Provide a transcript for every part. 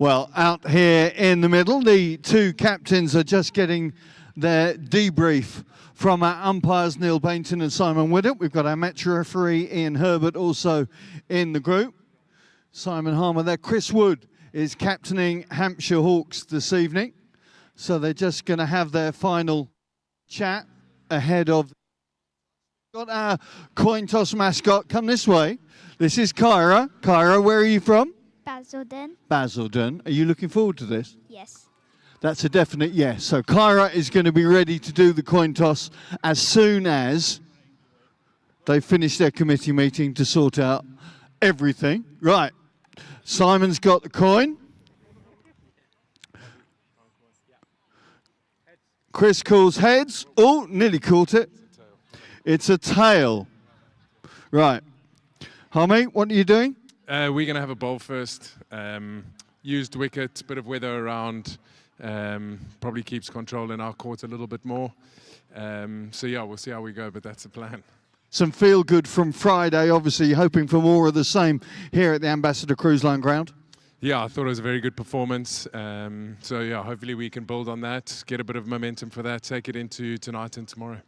Well, out here in the middle, the two captains are just getting their debrief from our umpires, Neil Bainton and Simon Widdop. We've got our match referee, Ian Herbert, also in the group. Simon Harmer there. Chris Wood is captaining Hampshire Hawks this evening. So they're just going to have their final chat ahead of... Got our coin toss mascot. Come this way. This is Kyra. Kyra, where are you from? Basildon. Basildon. Are you looking forward to this? Yes. That's a definite yes. So Kyra is going to be ready to do the coin toss as soon as they finish their committee meeting to sort out everything. Right. Simon's got the coin. Chris calls heads. Oh, nearly caught it. It's a tail. Right. Harmy, what are you doing? We're going to have a bowl first. Used wicket, bit of weather around. Probably keeps control in our court a little bit more. So yeah, we'll see how we go, but that's the plan. Some feel good from Friday, obviously hoping for more of the same here at the Ambassador Cruise Line ground. Yeah, I thought it was a very good performance. So yeah, hopefully we can build on that, get a bit of momentum for that, take it into tonight and tomorrow.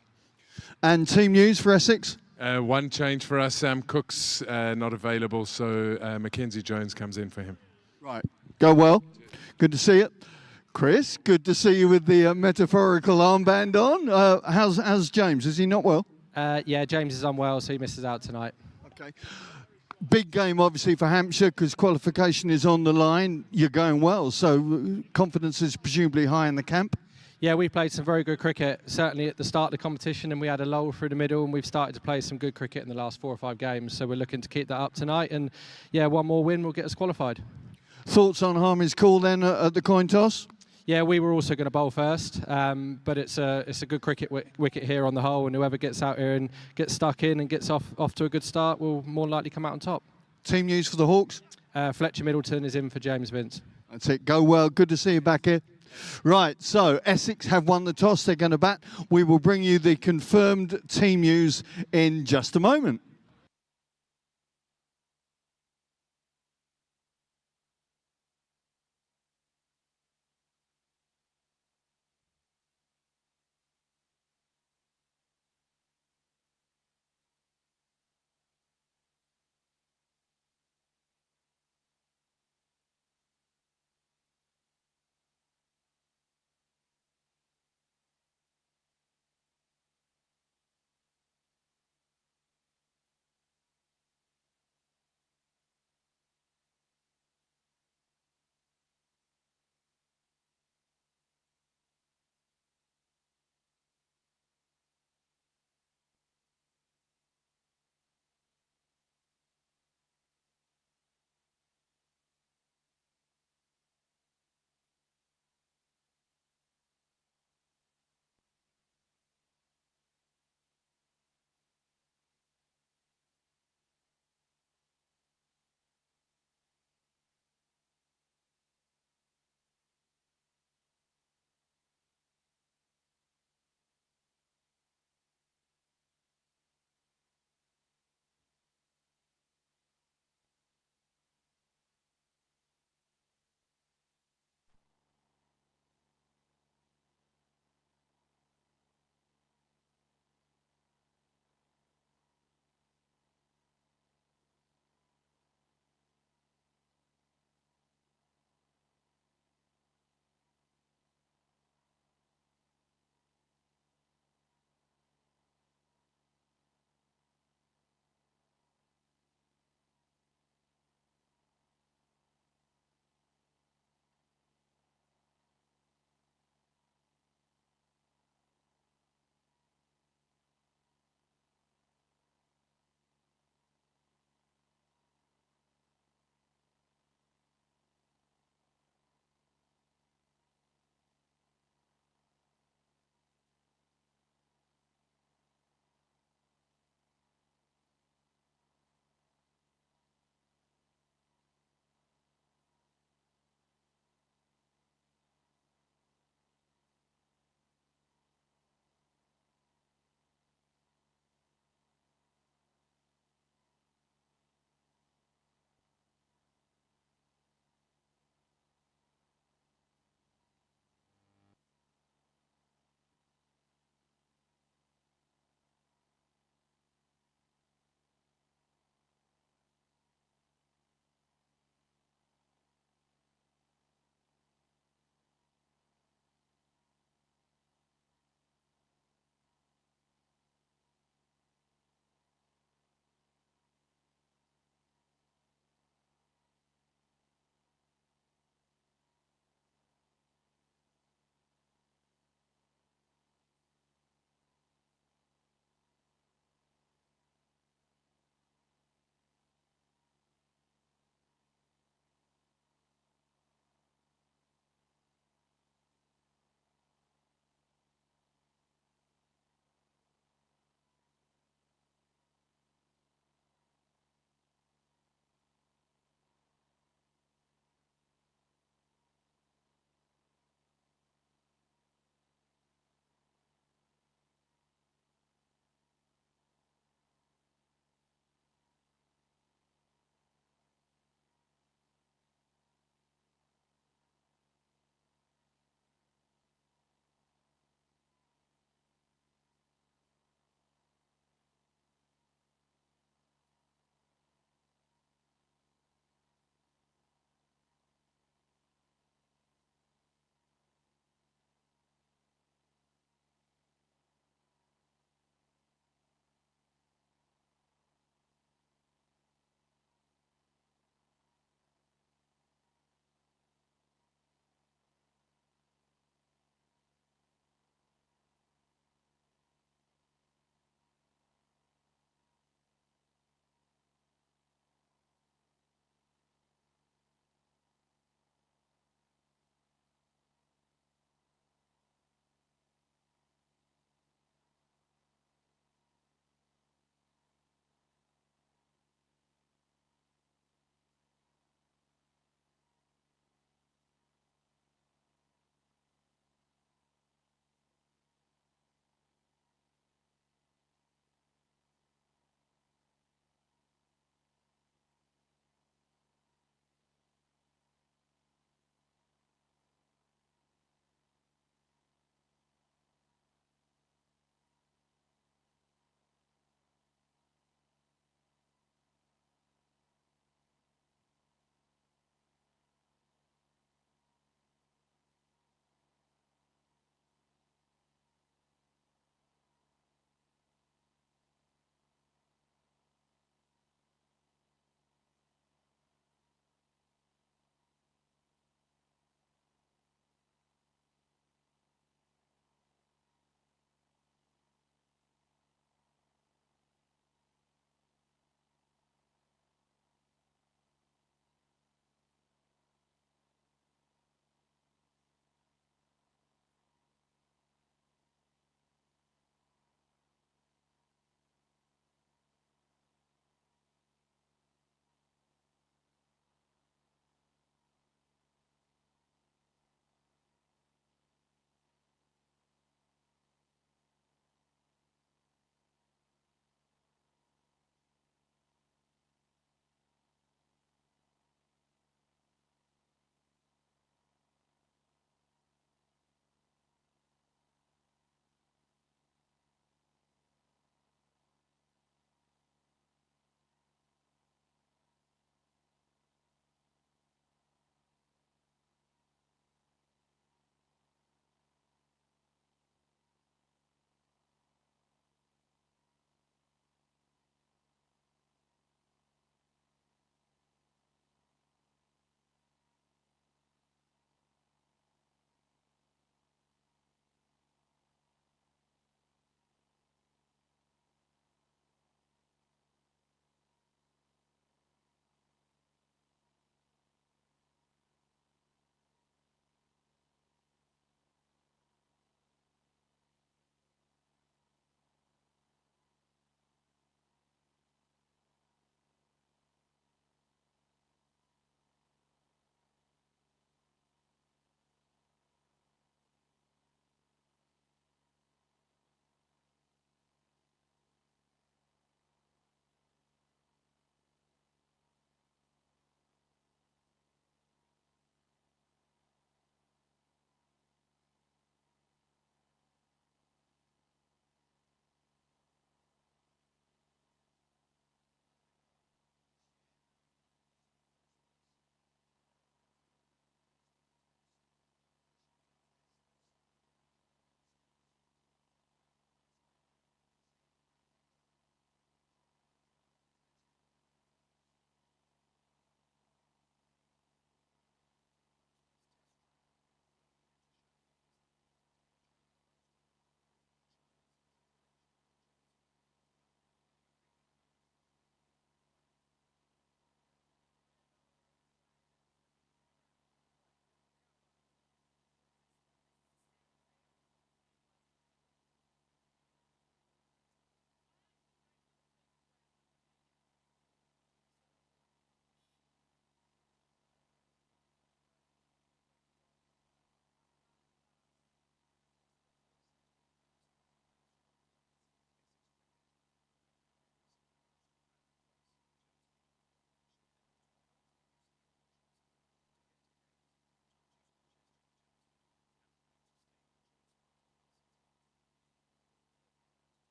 And team news for Essex? One change for us, Sam Cook's not available, so Mackenzie Jones comes in for him. Right, go well. Good to see it. Chris, good to see you with the metaphorical armband on. How's James? Is he not well? Yeah, James is unwell, so he misses out tonight. Okay. Big game, obviously, for Hampshire because qualification is on the line. You're going well, so confidence is presumably high in the camp. Yeah, we played some very good cricket, certainly at the start of the competition, and we had a lull through the middle, and we've started to play some good cricket in the last 4 or 5 games, so we're looking to keep that up tonight, and yeah, one more win will get us qualified. Thoughts on Harmy's call then at the coin toss? Yeah, we were also going to bowl first, but it's a good cricket wicket here on the whole, and whoever gets out here and gets stuck in and gets off to a good start will more likely come out on top. Team news for the Hawks? Fletcher Middleton is in for James Vince. That's it. Go well. Good to see you back here. Right, so Essex have won the toss. They're going to bat. We will bring you the confirmed team news in just a moment.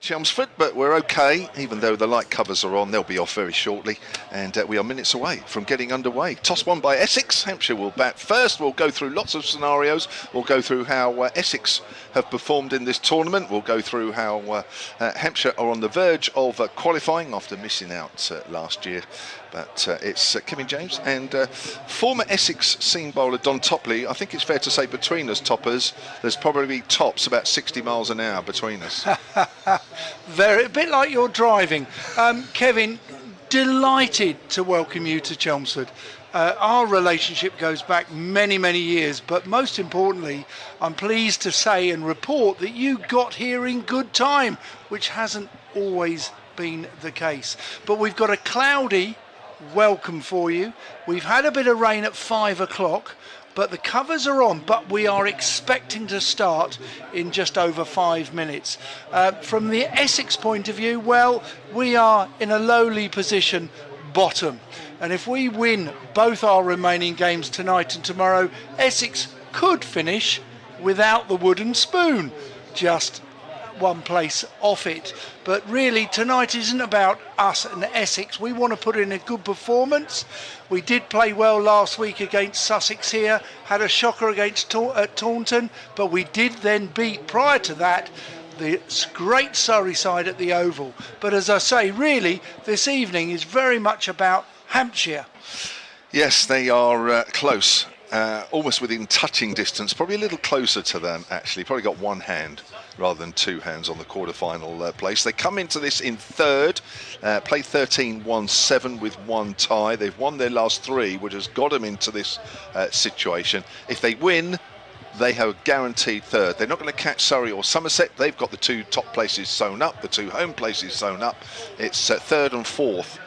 Chelmsford, but we're okay, even though the light covers are on. They'll be off very shortly, and we are minutes away from getting underway. Toss won by Essex. Hampshire will bat first. We'll go through lots of scenarios. We'll go through how Essex have performed in this tournament. We'll go through how Hampshire are on the verge of qualifying after missing out last year. But it's Kevin James and former Essex seam bowler Don Topley. I think it's fair to say between us toppers, there's probably tops about 60 miles an hour between us. A bit like you're driving. Kevin, delighted to welcome you to Chelmsford. Our relationship goes back many, many years, but most importantly, I'm pleased to say and report that you got here in good time, which hasn't always been the case. But we've got a cloudy welcome for you. We've had a bit of rain at 5 o'clock, but the covers are on, but we are expecting to start in just over 5 minutes. From the Essex point of view, well, we are in a lowly position, bottom. And if we win both our remaining games tonight and tomorrow, Essex could finish without the wooden spoon, just one place off it. But really, tonight isn't about us and Essex. We want to put in a good performance. We did play well last week against Sussex here, had a shocker against Taunton, but we did then beat, prior to that, the great Surrey side at the Oval. But as I say, really, this evening is very much about Hampshire. Yes, they are close, almost within touching distance, probably a little closer to them actually, probably got one hand rather than two hands on the quarter-final place. They come into this in third, play 13-1-7 with one tie. They've won their last three, which has got them into this situation. If they win, they have a guaranteed third. They're not going to catch Surrey or Somerset. They've got the two top places sewn up, the two home places sewn up. It's third and fourth,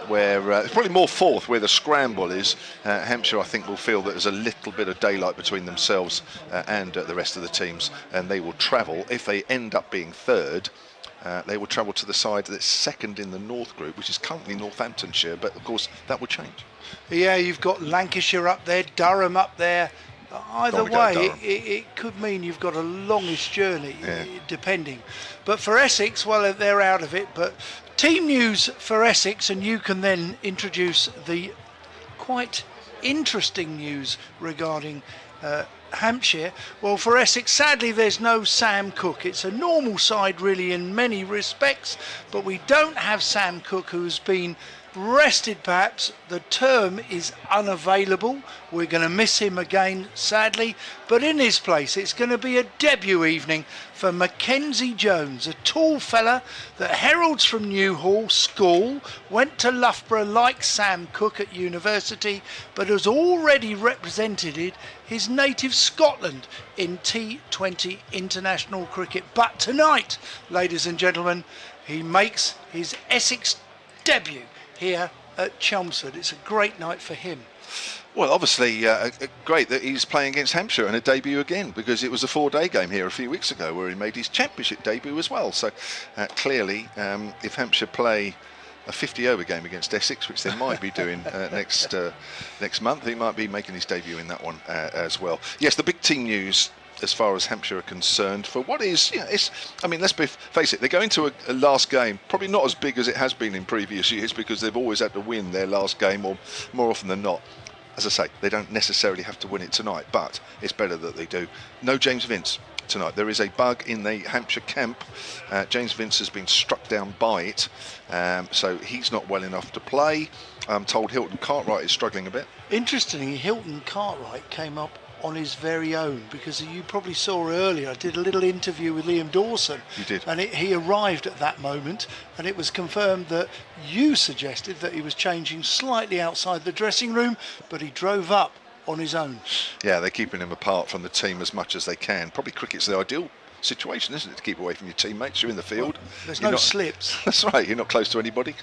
where it's probably more fourth where the scramble is. Hampshire, I think, will feel that there's a little bit of daylight between themselves and the rest of the teams, and they will travel. If they end up being third, they will travel to the side that's second in the North Group, which is currently Northamptonshire, but of course that will change. Yeah, you've got Lancashire up there, Durham up there. Either way, it could mean you've got a longish journey, depending. But for Essex, well, they're out of it. But team news for Essex, and you can then introduce the quite interesting news regarding Hampshire. Well, for Essex, sadly, there's no Sam Cook. It's a normal side, really, in many respects. But we don't have Sam Cook, who's been rested perhaps. The term is unavailable. We're going to miss him again, sadly, but in his place it's going to be a debut evening for Mackenzie Jones, a tall fella that heralds from Newhall School, went to Loughborough like Sam Cook at university, but has already represented his native Scotland in T20 international cricket. But tonight, ladies and gentlemen, he makes his Essex debut here at Chelmsford. It's a great night for him. Well, obviously, great that he's playing against Hampshire in a debut again, because it was a 4-day game here a few weeks ago where he made his championship debut as well. So clearly, if Hampshire play a 50-over game against Essex, which they might be doing next month, he might be making his debut in that one as well. Yes, the big team news as far as Hampshire are concerned, for what is, I mean, let's face it, they go into a last game, probably not as big as it has been in previous years, because they've always had to win their last game, or more often than not. As I say, they don't necessarily have to win it tonight, but it's better that they do. No James Vince tonight. There is a bug in the Hampshire camp. James Vince has been struck down by it, so he's not well enough to play. I'm told Hilton Cartwright is struggling a bit. Interestingly, Hilton Cartwright came up on his very own, because you probably saw earlier, I did a little interview with Liam Dawson. You did. And he arrived at that moment, and it was confirmed that you suggested that he was changing slightly outside the dressing room, but he drove up on his own. Yeah, they're keeping him apart from the team as much as they can. Probably cricket's the ideal situation, isn't it, to keep away from your teammates? You're in the field. Well, there's no slips. That's right, you're not close to anybody.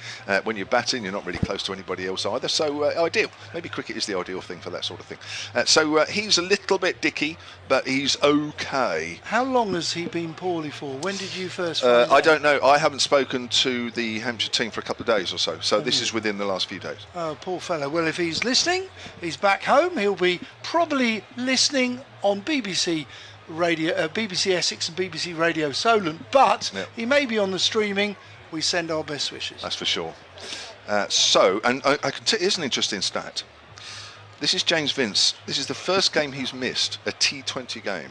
When you're batting, you're not really close to anybody else either. So ideal. Maybe cricket is the ideal thing for that sort of thing. So he's a little bit dicky, but he's okay. How long has he been poorly for? When did you first find out? I don't know. I haven't spoken to the Hampshire team for a couple of days or so. So this is within the last few days. Oh, poor fellow. Well, if he's listening, he's back home. He'll be probably listening on BBC Radio, BBC Essex and BBC Radio Solent, but he may be on the streaming. We send our best wishes. That's for sure. And I can tell you, here's an interesting stat. This is James Vince. This is the first game he's missed, a T20 game,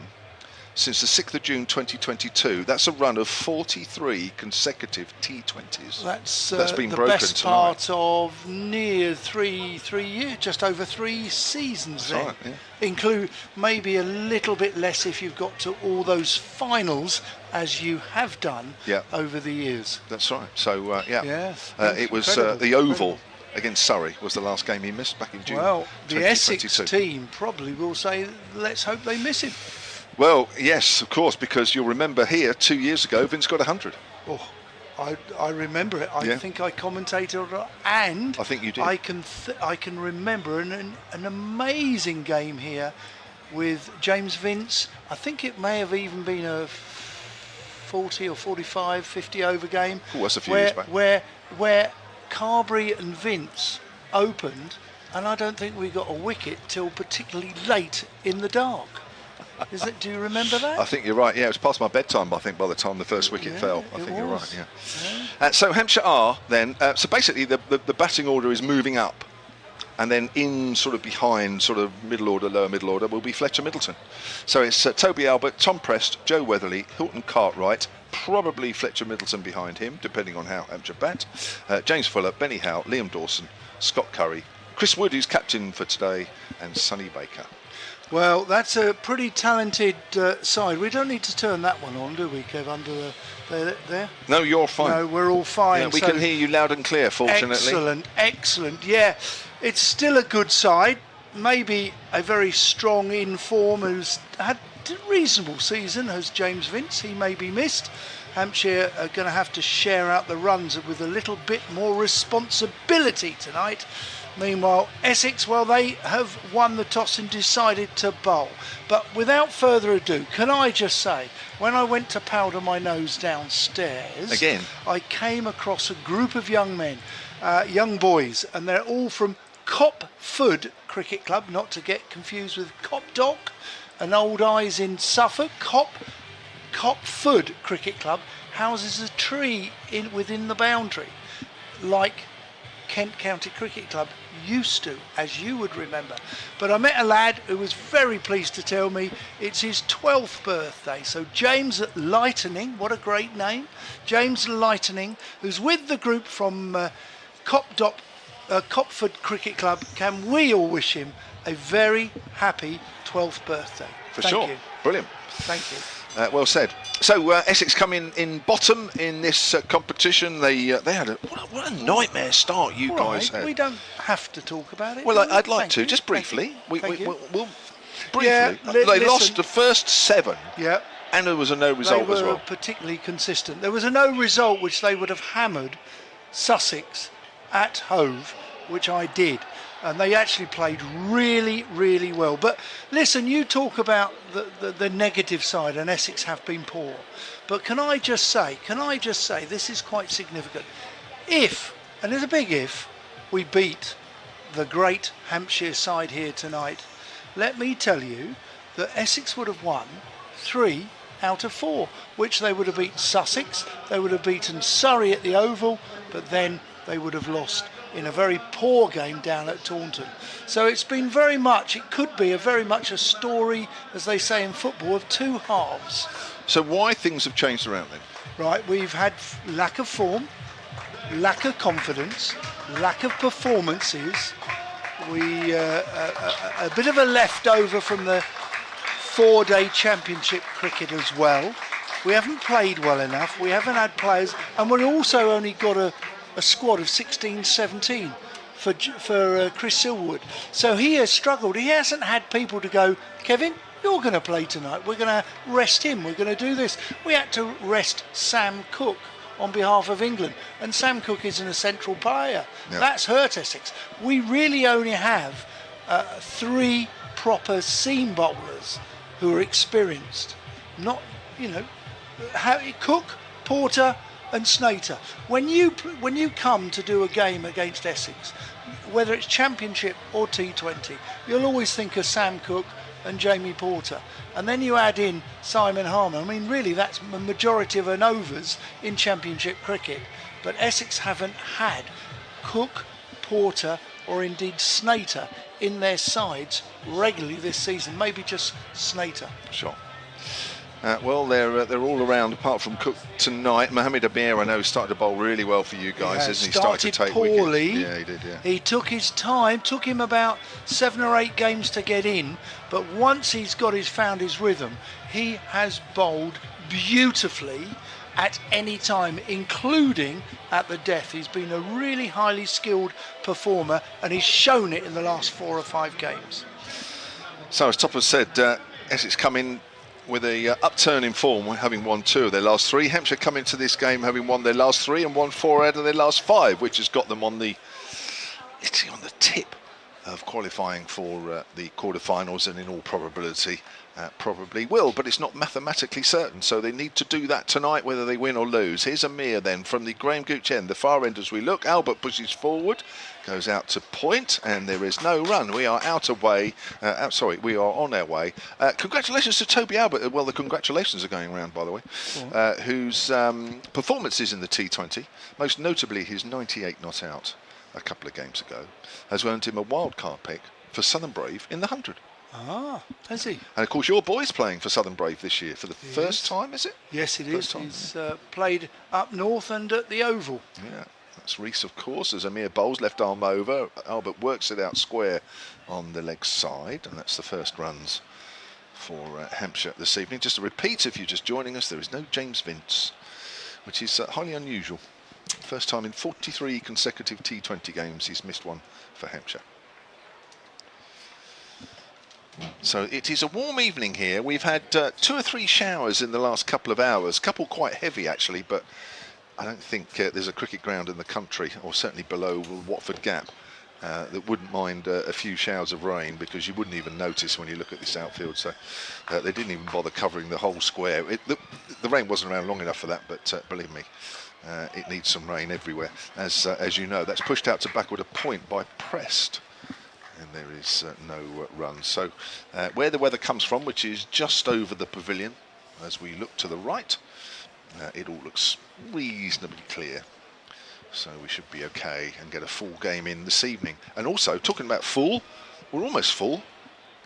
since the 6th of June 2022. That's a run of 43 consecutive T20s. That's been the broken best tonight. part of near three years, just over 3 seasons. That's then. right, yeah. Include maybe a little bit less if you've got to all those finals, as you have done over the years. That's right. So, it was incredible, the Oval against Surrey was the last game he missed back in June. Well, the Essex 2022. team probably will say, let's hope they miss him. Well, yes, of course, because you'll remember here 2 years ago, Vince got 100. Oh, I remember it. I think I commentated on it, and I think you did. I can remember an amazing game here with James Vince. I think it may have even been a 40 or 45, 50 over game. Oh, that's a few years back. Where Carberry and Vince opened, and I don't think we got a wicket till particularly late in the dark. Do you remember that? I think you're right. Yeah, it was past my bedtime, I think, by the time the first wicket fell. I think you're right, yeah. So Hampshire are then, so basically the batting order is moving up. And then in sort of behind, sort of middle order, lower middle order, will be Fletcher Middleton. So it's Toby Albert, Tom Prest, Joe Weatherly, Hilton Cartwright, probably Fletcher Middleton behind him, depending on how Hampshire bat. James Fuller, Benny Howe, Liam Dawson, Scott Curry, Chris Wood, who's captain for today, and Sonny Baker. Well, that's a pretty talented side. We don't need to turn that one on, do we, Kev, under there? No, you're fine. No, we're all fine. Yeah, we can hear you loud and clear, fortunately. Excellent. Yeah, it's still a good side. Maybe a very strong in form who's had a reasonable season as James Vince. He may be missed. Hampshire are going to have to share out the runs with a little bit more responsibility tonight. Meanwhile, Essex, well, they have won the toss and decided to bowl. But without further ado, can I just say, when I went to powder my nose downstairs, again, I came across a group of young men, young boys, and they're all from Copford Cricket Club, not to get confused with Copdock and Old Eyes in Suffolk. Copford Cricket Club houses a tree within the boundary, like Kent County Cricket Club used to, as you would remember. But I met a lad who was very pleased to tell me it's his 12th birthday. So James Lightning, what a great name, James Lightning, who's with the group from Copford Cricket Club. Can we all wish him a very happy 12th birthday? For sure. You. Brilliant. Thank you. Well said. So Essex come in bottom in this competition. They had what a nightmare start you guys had. We don't have to talk about it. Well, I'd like to just briefly. We'll briefly. Yeah, they lost the first 7. Yeah. And there was a no result as They well. were particularly consistent. There was a no result which they would have hammered Sussex at Hove, which I did. And they actually played really, really well. But listen, you talk about the negative side, and Essex have been poor. But can I just say, this is quite significant. If, and there's a big if, we beat the great Hampshire side here tonight, let me tell you that Essex would have won 3 out of 4, which they would have beaten Sussex, they would have beaten Surrey at the Oval, but then they would have lost in a very poor game down at Taunton. So it's been it could be very much a story, as they say in football, of 2 halves. So why things have changed around then? Right, we've had lack of form, lack of confidence, lack of performances. A bit of a leftover from the 4-day championship cricket as well. We haven't played well enough, we haven't had players, and we've also only got a squad of 16, 17 for Chris Silverwood. So he has struggled. He hasn't had people to go, Kevin, you're going to play tonight. We're going to rest him. We're going to do this. We had to rest Sam Cook on behalf of England. And Sam Cook isn't a central player. Yep. That's hurt Essex. We really only have 3 proper seam bowlers who are experienced. Not, Cook, Porter, and Snater. When you come to do a game against Essex, whether it's Championship or T20, you'll always think of Sam Cook and Jamie Porter. And then you add in Simon Harman. I mean, really, that's the majority of an overs in Championship cricket. But Essex haven't had Cook, Porter, or indeed Snater in their sides regularly this season. Maybe just Snater. Sure. Well, they're all around apart from Cook tonight. Mohamed Amir, I know, started to bowl really well for you guys, isn't he? Started to take poorly. wickets. Yeah, he did. Yeah. He took his time. Took him about 7 or 8 games to get in. But once he's found his rhythm, he has bowled beautifully at any time, including at the death. He's been a really highly skilled performer, and he's shown it in the last 4 or 5 games. So, as Topper said, Essex come in with a upturn in form, having won 2 of their last 3. Hampshire come into this game having won their last 3 and won 4 out of their last 5, which has got them on the tip of qualifying for the quarterfinals, and in all probability probably will, but it's not mathematically certain, so they need to do that tonight whether they win or lose. Here's Amir then from the Graham Gooch end, the far end as we look. Albert pushes forward, goes out to point, and there is no run. We are we are on our way. Congratulations to Toby Albert. Well, the congratulations are going around, by the way, whose performances in the T20, most notably his 98 not out a couple of games ago, has earned him a wildcard pick for Southern Brave in the 100. Ah, has he? And of course your boy's playing for Southern Brave this year for the first time, is it? Yes, it First is. time. He's played up north and at the Oval. Yeah, that's Reese, of course, as Amir bowls left arm over. Albert works it out square on the leg side, and that's the first runs for Hampshire this evening. Just a repeat, if you're just joining us, there is no James Vince, which is highly unusual. First time in 43 consecutive T20 games he's missed one for Hampshire. So it is a warm evening here. We've had 2 or 3 showers in the last couple of hours, a couple quite heavy actually, but I don't think there's a cricket ground in the country, or certainly below Watford Gap, that wouldn't mind a few showers of rain, because you wouldn't even notice when you look at this outfield. So they didn't even bother covering the whole square. The rain wasn't around long enough for that, but believe me, it needs some rain everywhere. As you know, that's pushed out to backward a point by Prest. And there is no run. So where the weather comes from, which is just over the pavilion, as we look to the right, it all looks reasonably clear. So we should be okay and get a full game in this evening. And also, talking about full, we're almost full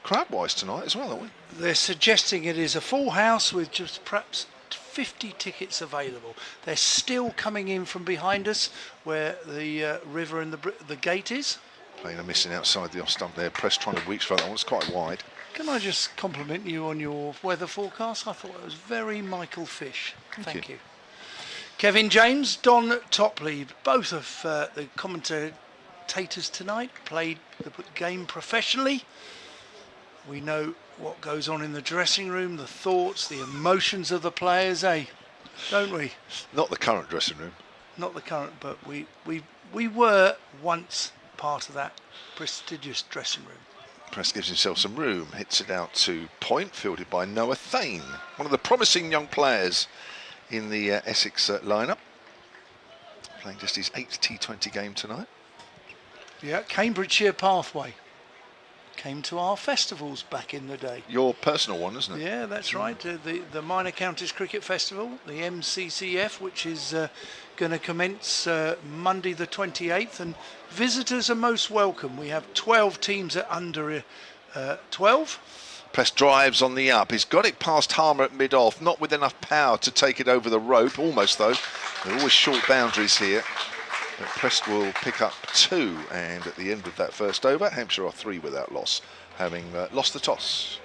crowd-wise tonight as well, aren't we? They're suggesting it is a full house with just perhaps 50 tickets available. They're still coming in from behind us, where the river and the gate is. Playing a missing outside the off stump there. Press trying to reach for that one. It's quite wide. Can I just compliment you on your weather forecast? I thought it was very Michael Fish. Thank you. Kevin James, Don Topley, both of the commentators tonight played the game professionally. We know what goes on in the dressing room, the thoughts, the emotions of the players, don't we? Not the current dressing room. Not the current, but we were once part of that prestigious dressing room. Press gives himself some room, hits it out to point, fielded by Noah Thane, one of the promising young players in the Essex lineup, playing just his 8th T20 game tonight. Yeah, Cambridgeshire Pathway came to our festivals back in the day. Your personal one, isn't it? Yeah, that's right. The Minor Counties Cricket Festival, the MCCF, which is going to commence Monday the 28th, and visitors are most welcome. We have 12 teams at under 12. Press drives on the up. He's got it past Harmer at mid-off, not with enough power to take it over the rope. Almost, though. There are always short boundaries here. But Prest will pick up 2, and at the end of that first over, Hampshire are 3 without loss, having lost the toss.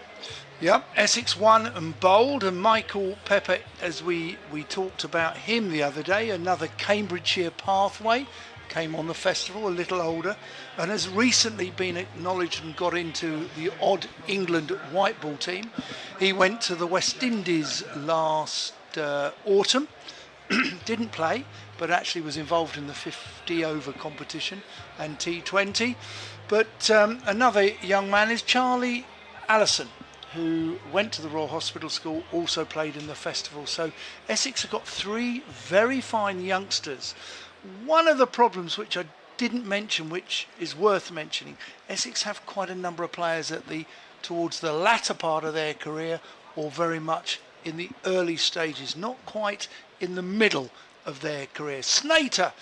Yep, Essex won and bowled, and Michael Pepper, as we talked about him the other day, another Cambridgeshire Pathway, came on the festival, a little older, and has recently been acknowledged and got into the odd England white ball team. He went to the West Indies last autumn, didn't play, but actually was involved in the 50 over competition and T20. But another young man is Charlie Allison, who went to the Royal Hospital School, also played in the festival. So Essex have got 3 very fine youngsters. One of the problems which I didn't mention, which is worth mentioning, Essex have quite a number of players at the towards the latter part of their career or very much in the early stages, not quite in the middle of their career. Snater,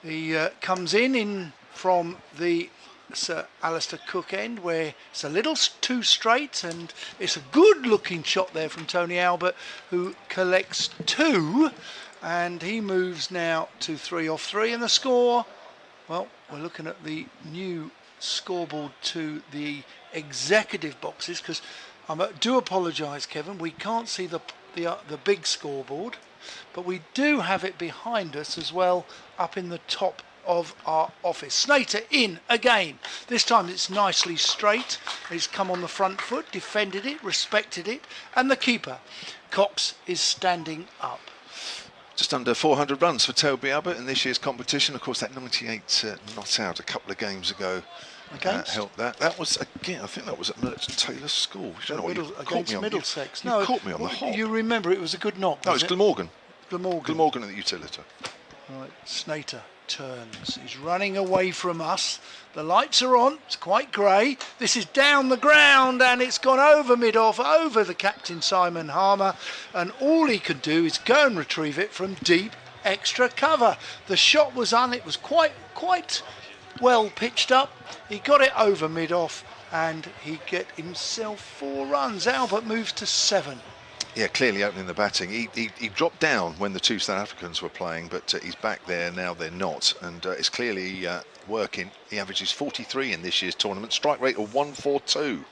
he comes in from the Sir Alistair Cook end, where it's a little too straight, and it's a good looking shot there from Tony Albert, who collects 2, and he moves now to 3 off 3, and the score, well, we're looking at the new scoreboard to the executive boxes, because I do apologise, Kevin, we can't see the big scoreboard, but we do have it behind us as well, up in the top of our office. Snater in again. This time it's nicely straight. He's come on the front foot, defended it, respected it, and the keeper, Cox, is standing up. Just under 400 runs for Toby Abbott in this year's competition. Of course, that 98 not out a couple of games ago helped that. That was, again, I think that was at Merchant Taylor School. Against Middlesex. You caught me on the hop. You remember it was a good knock, No, it's Glamorgan. Glamorgan At the Utilita. Right, Snater turns. He's running away from us. The lights are on. It's quite grey. This is down the ground, and it's gone over mid-off, over the captain Simon Harmer, and all he could do is go and retrieve it from deep extra cover. The shot was on. It was quite well pitched up. He got it over mid-off, and he get himself 4 runs. Albert moves to 7. Yeah, clearly opening the batting. He dropped down when the 2 South Africans were playing, but he's back there now. They're not, and it's clearly working. He averages 43 in this year's tournament. Strike rate of 142.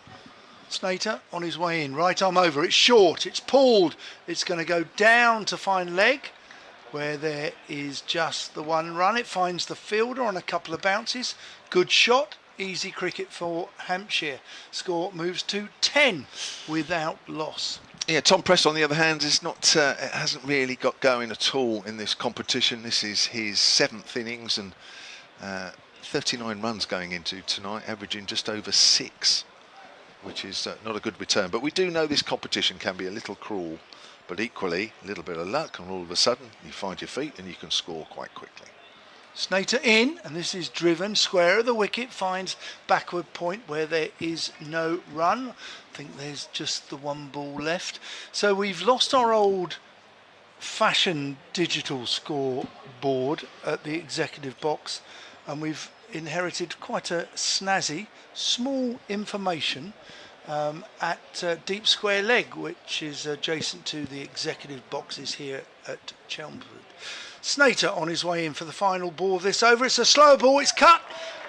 Snater on his way in, right arm over. It's short. It's pulled. It's going to go down to find leg, where there is just the 1 run. It finds the fielder on a couple of bounces. Good shot. Easy cricket for Hampshire. Score moves to 10 without loss. Yeah, Tom Press, on the other hand, is not hasn't really got going at all in this competition. This is his 7th innings, and 39 runs going into tonight, averaging just over 6, which is not a good return. But we do know this competition can be a little cruel, but equally a little bit of luck, and all of a sudden you find your feet and you can score quite quickly. Snater in, and this is driven square of the wicket, finds backward point where there is no run. I think there's just the 1 ball left. So we've lost our old fashioned digital scoreboard at the executive box, and we've inherited quite a snazzy small information at deep square leg, which is adjacent to the executive boxes here at Chelmsford. Snater on his way in for the final ball of this over. It's a slow ball, it's cut,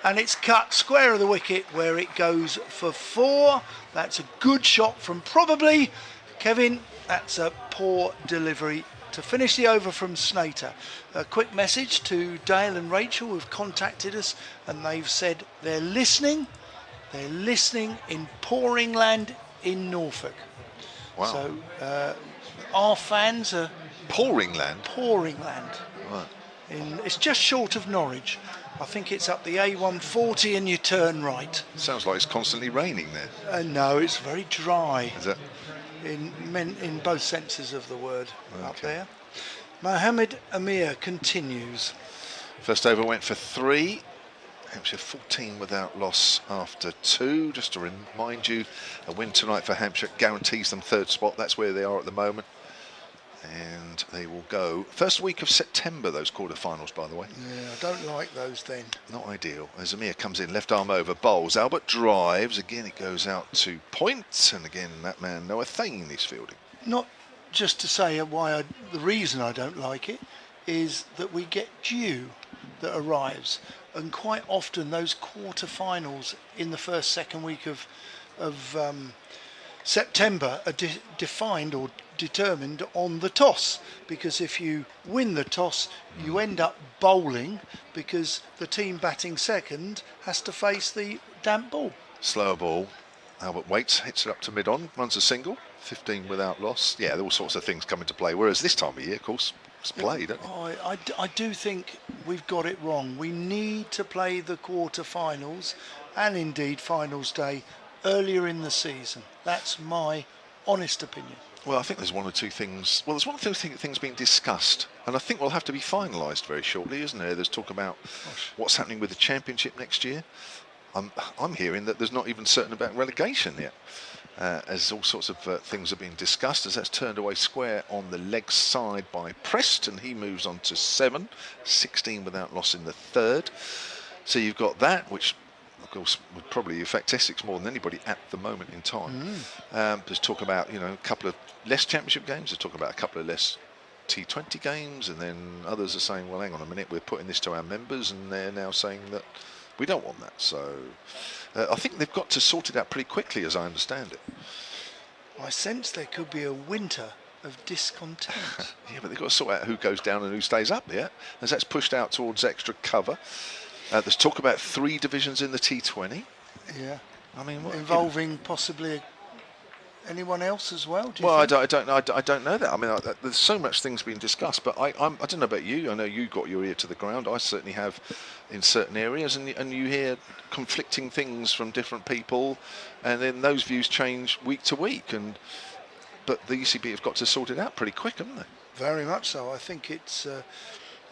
and it's cut square of the wicket where it goes for 4. That's a good shot from probably Kevin. That's a poor delivery to finish the over from Snater. A quick message to Dale and Rachel, who've contacted us, and they've said they're listening. They're listening in Pouringland in Norfolk. Wow. So our fans are... Pouringland? Pouringland. Right. It's just short of Norwich. I think it's up the A140 and you turn right. Sounds like it's constantly raining there. No, it's very dry. Is it? In both senses of the word. Okay. Up there. Mohammed Amir continues. First over went for 3. Hampshire 14 without loss after 2. Just to remind you, a win tonight for Hampshire guarantees them 3rd spot. That's where they are at the moment. And they will go first week of September, those quarterfinals, by the way. Yeah, I don't like those then. Not ideal. As Amir comes in, left arm over, bowls. Albert drives. Again, it goes out to point. And again, that man, Noah Thane, is fielding. Not just to say why the reason I don't like it is that we get dew that arrives. And quite often those quarterfinals in the first, second week of September are defined or determined on the toss, because if you win the toss you end up bowling because the team batting second has to face the damp ball. Slower ball. Albert waits, hits it up to mid-on, runs a single, 15 without loss. Yeah, all sorts of things come into play, whereas this time of year, of course, it's played, don't it? I do think we've got it wrong. We need to play the quarter-finals and indeed finals day earlier in the season. That's my honest opinion. Well, I think there's one or two things. Well, there's one or two things being discussed, and I think will have to be finalised very shortly, isn't there? There's talk about what's happening with the championship next year. I'm hearing that there's not even certain about relegation yet. As all sorts of things are being discussed, as that's turned away square on the leg side by Preston. He moves on to 7, 16 without loss in the third. So you've got that, which of course would probably affect Essex more than anybody at the moment in time. There's talk about, you know, a couple of less championship games. There's talk about a couple of less T20 games, and then others are saying, well, hang on a minute, we're putting this to our members, and they're now saying that we don't want that. So I think they've got to sort it out pretty quickly, as I understand it. I sense there could be a winter of discontent. Yeah, but they've got to sort out who goes down and who stays up there, as that's pushed out towards extra cover. There's talk about 3 divisions in the T20. Yeah. I mean, involving possibly anyone else as well? Do you well, think? I don't know that. I mean, there's so much things being discussed, but I don't know about you. I know you got your ear to the ground. I certainly have in certain areas, and you hear conflicting things from different people, and then those views change week to week. But the ECB have got to sort it out pretty quick, haven't they? Very much so. I think it's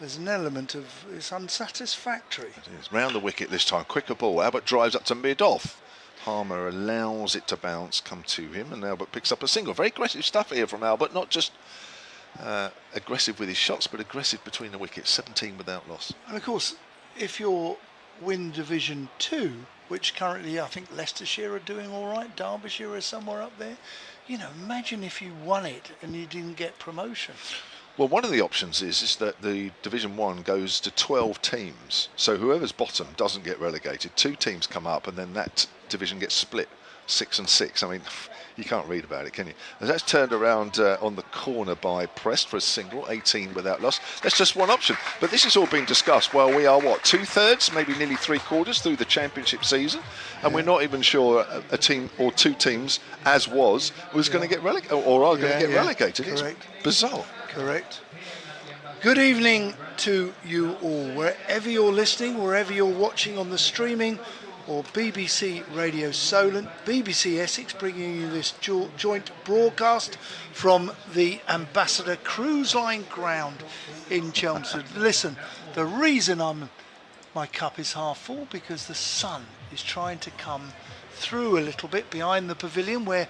there's an element of it's unsatisfactory. It is. Round the wicket this time. Quicker ball. Albert drives up to mid-off. Harmer allows it to bounce, come to him, and Albert picks up a single. Very aggressive stuff here from Albert, not just aggressive with his shots, but aggressive between the wickets. 17 without loss. And of course, if you're win Division 2, which currently I think Leicestershire are doing all right, Derbyshire is somewhere up there, you know, imagine if you won it and you didn't get promotion. Well, one of the options is that the Division 1 goes to 12 teams. So whoever's bottom doesn't get relegated. 2 teams come up, and then that division gets split 6 and 6. I mean, you can't read about it, can you? As that's turned around on the corner by Prest for a single, 18 without loss. That's just one option. But this is all being discussed while we are, what, 2/3, maybe nearly 3/4 through the championship season, and we're not even sure a team or 2 teams, as was going to get relegated, or are going to get relegated. Correct. It's bizarre. Correct. Good evening to you all, wherever you're listening, wherever you're watching on the streaming or BBC Radio Solent, BBC Essex bringing you this joint broadcast from the Ambassador Cruise Line ground in Chelmsford. Listen, the reason my cup is half full, because the sun is trying to come through a little bit behind the pavilion where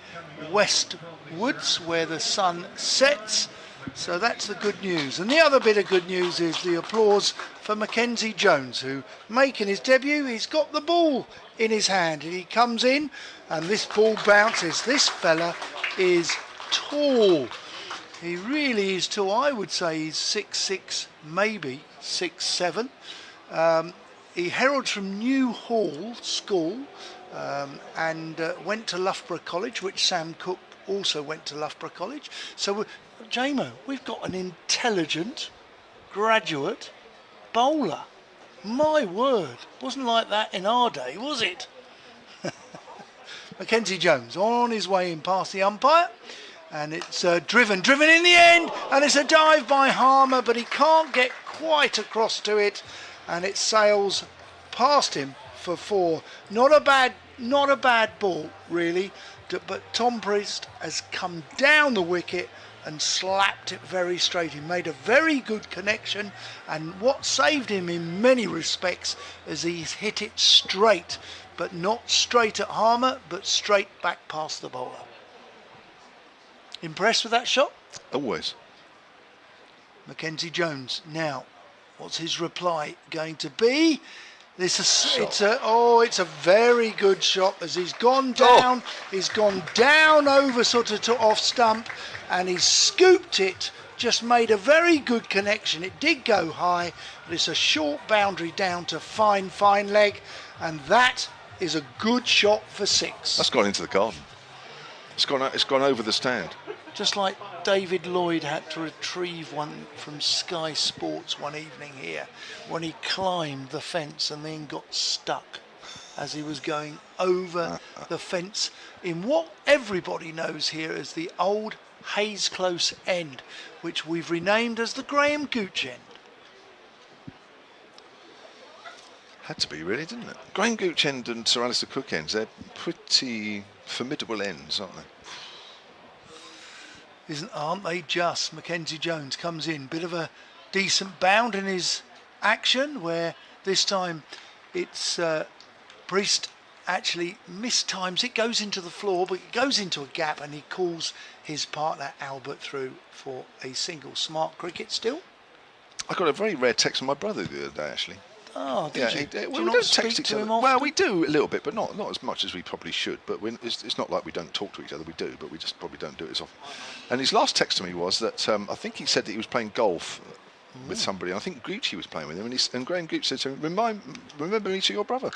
westwards, where the sun sets. So that's the good news. And the other bit of good news is the applause for Mackenzie Jones, who, making his debut, he's got the ball in his hand. And he comes in, and this ball bounces. This fella is tall. He really is tall. I would say he's 6'6", maybe 6'7". He heralds from New Hall School and went to Loughborough College, which Sam Cook also went to Loughborough College. So, Jamo, we've got an intelligent graduate bowler. My word, wasn't like that in our day, was it? Mackenzie Jones on his way in past the umpire, and it's driven in the end, and it's a dive by Harmer, but he can't get quite across to it, and it sails past him for 4. Not a bad ball, really, but Tom Priest has come down the wicket and slapped it very straight. He made a very good connection, and what saved him in many respects is he's hit it straight, but not straight at Harmer, but straight back past the bowler. Impressed with that shot? Always. Mackenzie Jones. Now, what's his reply going to be? It's a very good shot as he's gone down. He's gone down over sort of to off stump, and he's scooped it. Just made a very good connection. It did go high, but it's a short boundary down to fine leg, and that is a good shot for 6. That's gone into the garden. It's gone over the stand. Just like David Lloyd had to retrieve one from Sky Sports one evening here when he climbed the fence and then got stuck as he was going over the fence in what everybody knows here as the old Hayes Close end, which we've renamed as the Graham Gooch end. Had to be, really, didn't it? Graham Gooch end and Sir Alistair Cook ends, they're pretty formidable ends, aren't they? Aren't they just? Mackenzie Jones comes in, bit of a decent bound in his action, where this time it's Priest actually mistimes it, goes into the floor, but it goes into a gap, and he calls his partner Albert through for a single. Smart cricket still. I got a very rare text from my brother the other day, actually. Oh, did you? Well, Do we you don't not text speak each to other. him often? Well, we do a little bit, but not as much as we probably should. But it's not like we don't talk to each other. We do, but we just probably don't do it as often. And his last text to me was that I think he said that he was playing golf with somebody. I think Gucci was playing with him, and Graham Gooch said to him, "Remember me to your brother."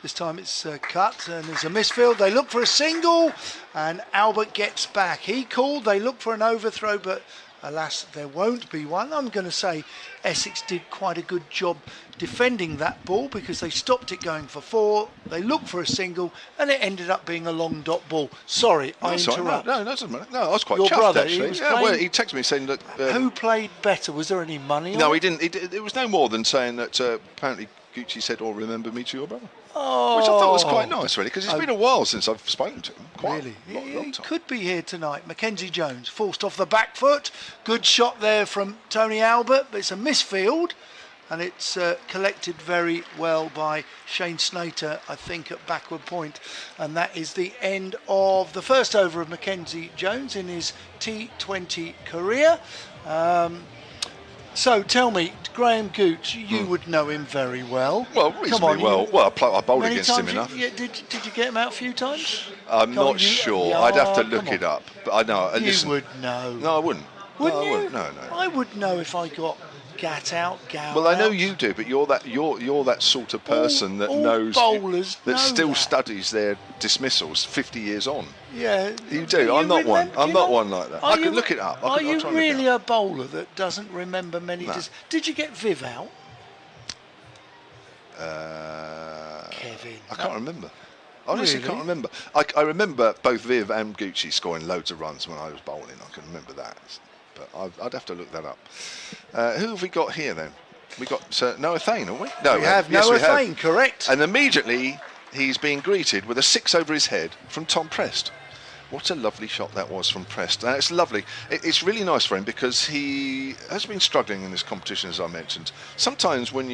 This time it's cut, and there's a misfield. They look for a single, and Albert gets back. He called. They look for an overthrow, but alas, there won't be one. I'm going to say Essex did quite a good job defending that ball, because they stopped it going for 4. They looked for a single, and it ended up being a long dot ball. Sorry, I interrupt. No, that doesn't matter. No, I was quite Your chuffed, brother, actually. he was Well, playing- he texted me saying that. Who played better? Was there any money on No, it? he didn't. It was no more than saying that apparently Gucci said, "Oh, remember me to your brother," Oh, which I thought was quite nice, really, because it's been a while since I've spoken to him. Quite Really? a long He time. could be here tonight. Mackenzie Jones forced off the back foot. Good shot there from Tony Albert, but it's a misfield, and it's collected very well by Shane Snater, I think, at backward point. And that is the end of the first over of Mackenzie Jones in his T20 career. So tell me, Graham Gooch, you would know him very well. Well, reasonably well. Well, I bowled Many against him times enough. Did you get him out a few times? I'm Come on, not you- sure. yeah, I'd have to come look on. it up. But I know. You Listen, would know. no, I wouldn't. Wouldn't no, I you? wouldn't. No. I would know if I got Gat out, Gow Well, I know out. you do, but you're that sort of person that all knows bowlers that know still that. studies their dismissals 50 years on. Yeah. You do. I'm not one. I'm not one like that. I can look it up. Are I'll you try and look it really up. a bowler that doesn't remember many? No. Did you get Viv out, Uh, Kevin? I can't remember. Honestly, Really? can't remember. I remember both Viv and Gucci scoring loads of runs when I was bowling. I can remember that. But I'd have to look that up. Who have we got here then? We got Noah Thane, haven't we? No, We have yes, Noah we have. Thane, correct. And immediately he's being greeted with a 6 over his head from Tom Prest. What a lovely shot that was from Prest. It's lovely. It's really nice for him because he has been struggling in this competition, as I mentioned. Sometimes when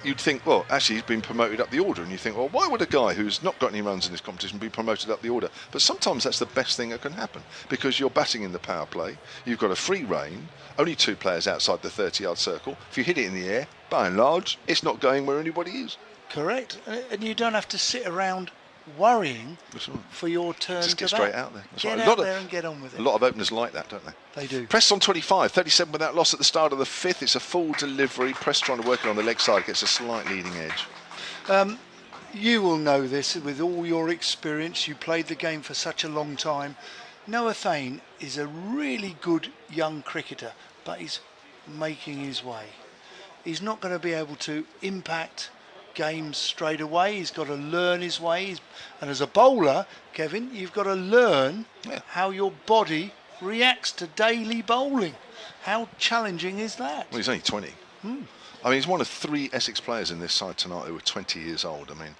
you'd think, well, actually he's been promoted up the order, and you think, well, why would a guy who's not got any runs in this competition be promoted up the order? But sometimes that's the best thing that can happen, because you're batting in the power play, you've got a free rein, only 2 players outside the 30-yard circle. If you hit it in the air, by and large, it's not going where anybody is. Correct. And you don't have to sit around worrying That's right. for your turn Just to get bat. straight out there. That's Get right. out there and get on with it. A lot of openers like that, don't they? They do. Prest on 25, 37 without loss at the start of the 5th. It's a full delivery. Prest trying to work it on the leg side, gets a slight leading edge. You will know this with all your experience. You played the game for such a long time. Noah Thane is a really good young cricketer, but he's making his way. He's not going to be able to impact games straight away. He's got to learn his way. And as a bowler, Kevin, you've got to learn how your body reacts to daily bowling. How challenging is that? Well, he's only 20. I mean, he's one of 3 Essex players in this side tonight who are 20 years old. I mean,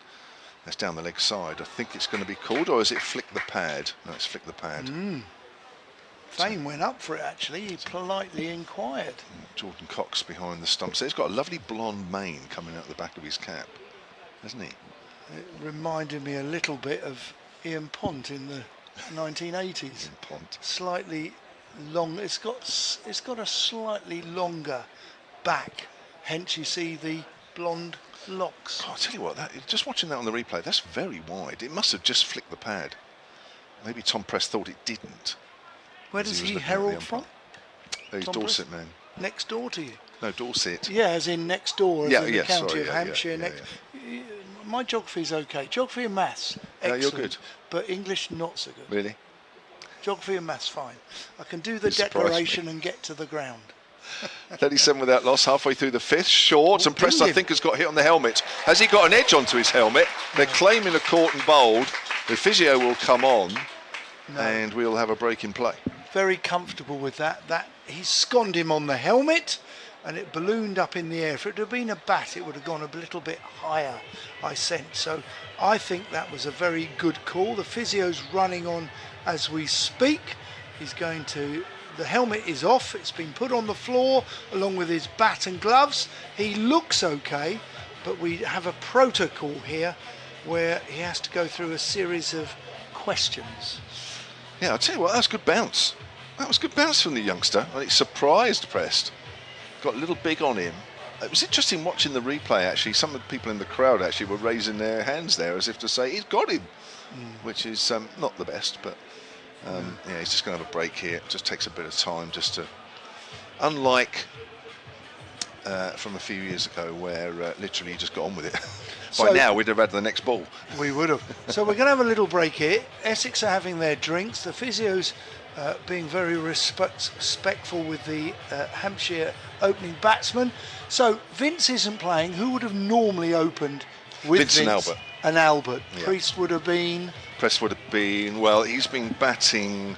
that's down the leg side. I think it's going to be called, or is it flick the pad? No, it's flick the pad. Thane went up for it, actually. He politely inquired. Jordan Cox behind the stumps. He's got a lovely blonde mane coming out the back of his cap, hasn't he? It reminded me a little bit of Ian Pont in the 1980s. Pont. Slightly long. It's got a slightly longer back. Hence, you see the blonde locks. God, I'll tell you what, just watching that on the replay, that's very wide. It must have just flicked the pad. Maybe Tom Prest thought it didn't. Where as does was he looking at herald the from? He's Tom Dorset, man. Next door to you. No, Dorset. Yeah, as in next door, as Yeah, in yeah, the county sorry, of yeah, Hampshire. yeah, My geography's okay. Geography and maths, Yeah, excellent. you're good. But English, not so good. Really? Geography and maths, fine. I can do the You surprised me. declaration and get to the ground. 37 without loss, halfway through the 5th. Short, and Prest, I dinged him. think, has got hit on the helmet. Has he got an edge onto his helmet? They're claiming a caught and bowled. The physio will come on, and we'll have a break in play. Very comfortable with that. He sconned him on the helmet, and it ballooned up in the air. If it had been a bat, it would have gone a little bit higher, I sense. So I think that was a very good call. The physio's running on as we speak. He's going to... The helmet is off. It's been put on the floor along with his bat and gloves. He looks okay, but we have a protocol here where he has to go through a series of questions. Yeah, I'll tell you what, that was good bounce. That was good bounce from the youngster. And it surprised Prest. Got a little big on him. It was interesting watching the replay, actually. Some of the people in the crowd actually were raising their hands there as if to say, he's got him, which is not the best, but yeah, he's just going to have a break here. It just takes a bit of time just to, unlike from a few years ago where literally he just got on with it. By now, we'd have had the next ball. We would have. So we're going to have a little break here. Essex are having their drinks. The physios being very respectful with the Hampshire opening batsman. So Vince isn't playing. Who would have normally opened with Vince and Vince? Albert. And Albert. Yeah. Priest would have been... Prest would have been, well, he's been batting...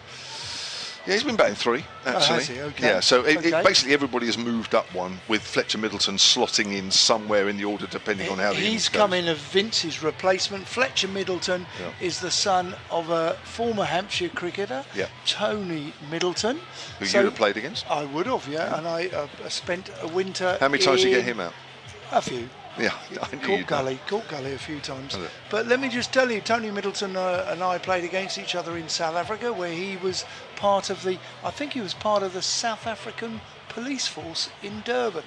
Yeah, he's been batting 3, actually. Has he? Okay. Yeah, so Okay. basically everybody has moved up one, with Fletcher Middleton slotting in somewhere in the order depending on how the innings He's goes. come in as Vince's replacement. Fletcher Middleton is the son of a former Hampshire cricketer, Tony Middleton. Who you have played against? I would have, yeah. And I spent a winter. How many times did you get him out? A few. Yeah, I knew you'd know. Court Gully a few times. Was it? But let me just tell you, Tony Middleton and I played against each other in South Africa, where he was part of I think he was part of the South African police force in Durban.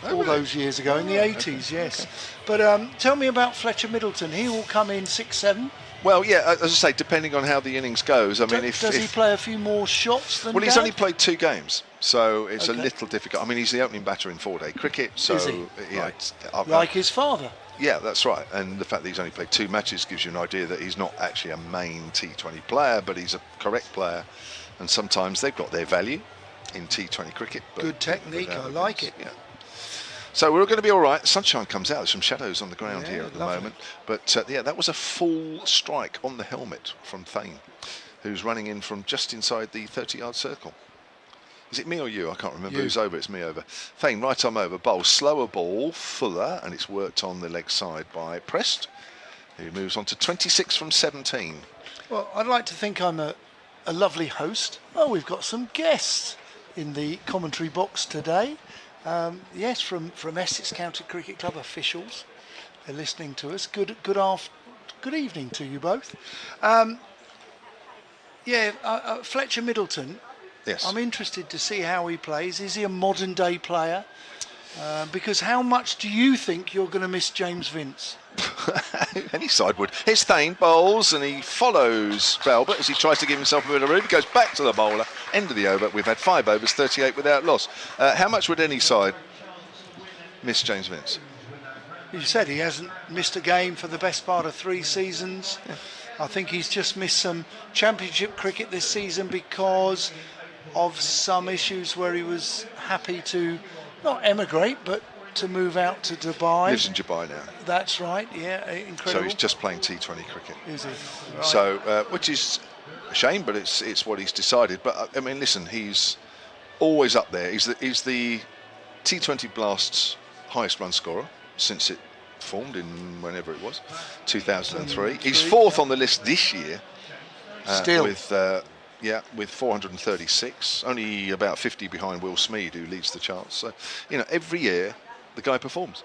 All those years ago, in the 80s, yes. Okay. But tell me about Fletcher Middleton. He will come in 6-7. Well, yeah, as I say, depending on how the innings goes. I mean, does he play a few more shots than Well, he's Dad? only played 2 games, so it's a little difficult. I mean, he's the opening batter in 4-day cricket, so is he? Yeah, right. Like his father. Yeah, that's right. And the fact that he's only played 2 matches gives you an idea that he's not actually a main T20 player, but he's a correct player. And sometimes they've got their value in T20 cricket. But good technique, I like it. Yeah. So we're going to be all right. Sunshine comes out. There's some shadows on the ground here at the moment. But yeah, that was a full strike on the helmet from Thane, who's running in from just inside the 30-yard circle. Is it me or you? I can't remember who's over. It's me over. Thane, right arm over, bowl, slower ball, fuller, and it's worked on the leg side by Prest, who moves on to 26 from 17. Well, I'd like to think I'm a lovely host. Oh, we've got some guests in the commentary box today. Yes, from Essex County Cricket Club officials. They're listening to us. Good evening to you both. Fletcher Middleton. Yes. I'm interested to see how he plays. Is he a modern day player? Because how much do you think you're going to miss James Vince? Any side would. Here's Thane, bowls, and he follows Albert as he tries to give himself a bit of room. He goes back to the bowler, end of the over. We've had 5 overs, 38 without loss. How much would any side miss James Vince? You said he hasn't missed a game for the best part of 3 seasons. Yeah. I think he's just missed some championship cricket this season because of some issues where he was happy to not emigrate, but to move out to Dubai. Lives in Dubai now. That's right, yeah, incredible. So he's just playing T20 cricket. Is he? Right. So, which is a shame, but it's what he's decided. But I mean, listen, he's always up there. He's the T20 Blast's highest run scorer since it formed in whenever it was, 2003. He's 4th on the list this year. Still. With 436, only about 50 behind Will Smead, who leads the charts. So, every year the guy performs.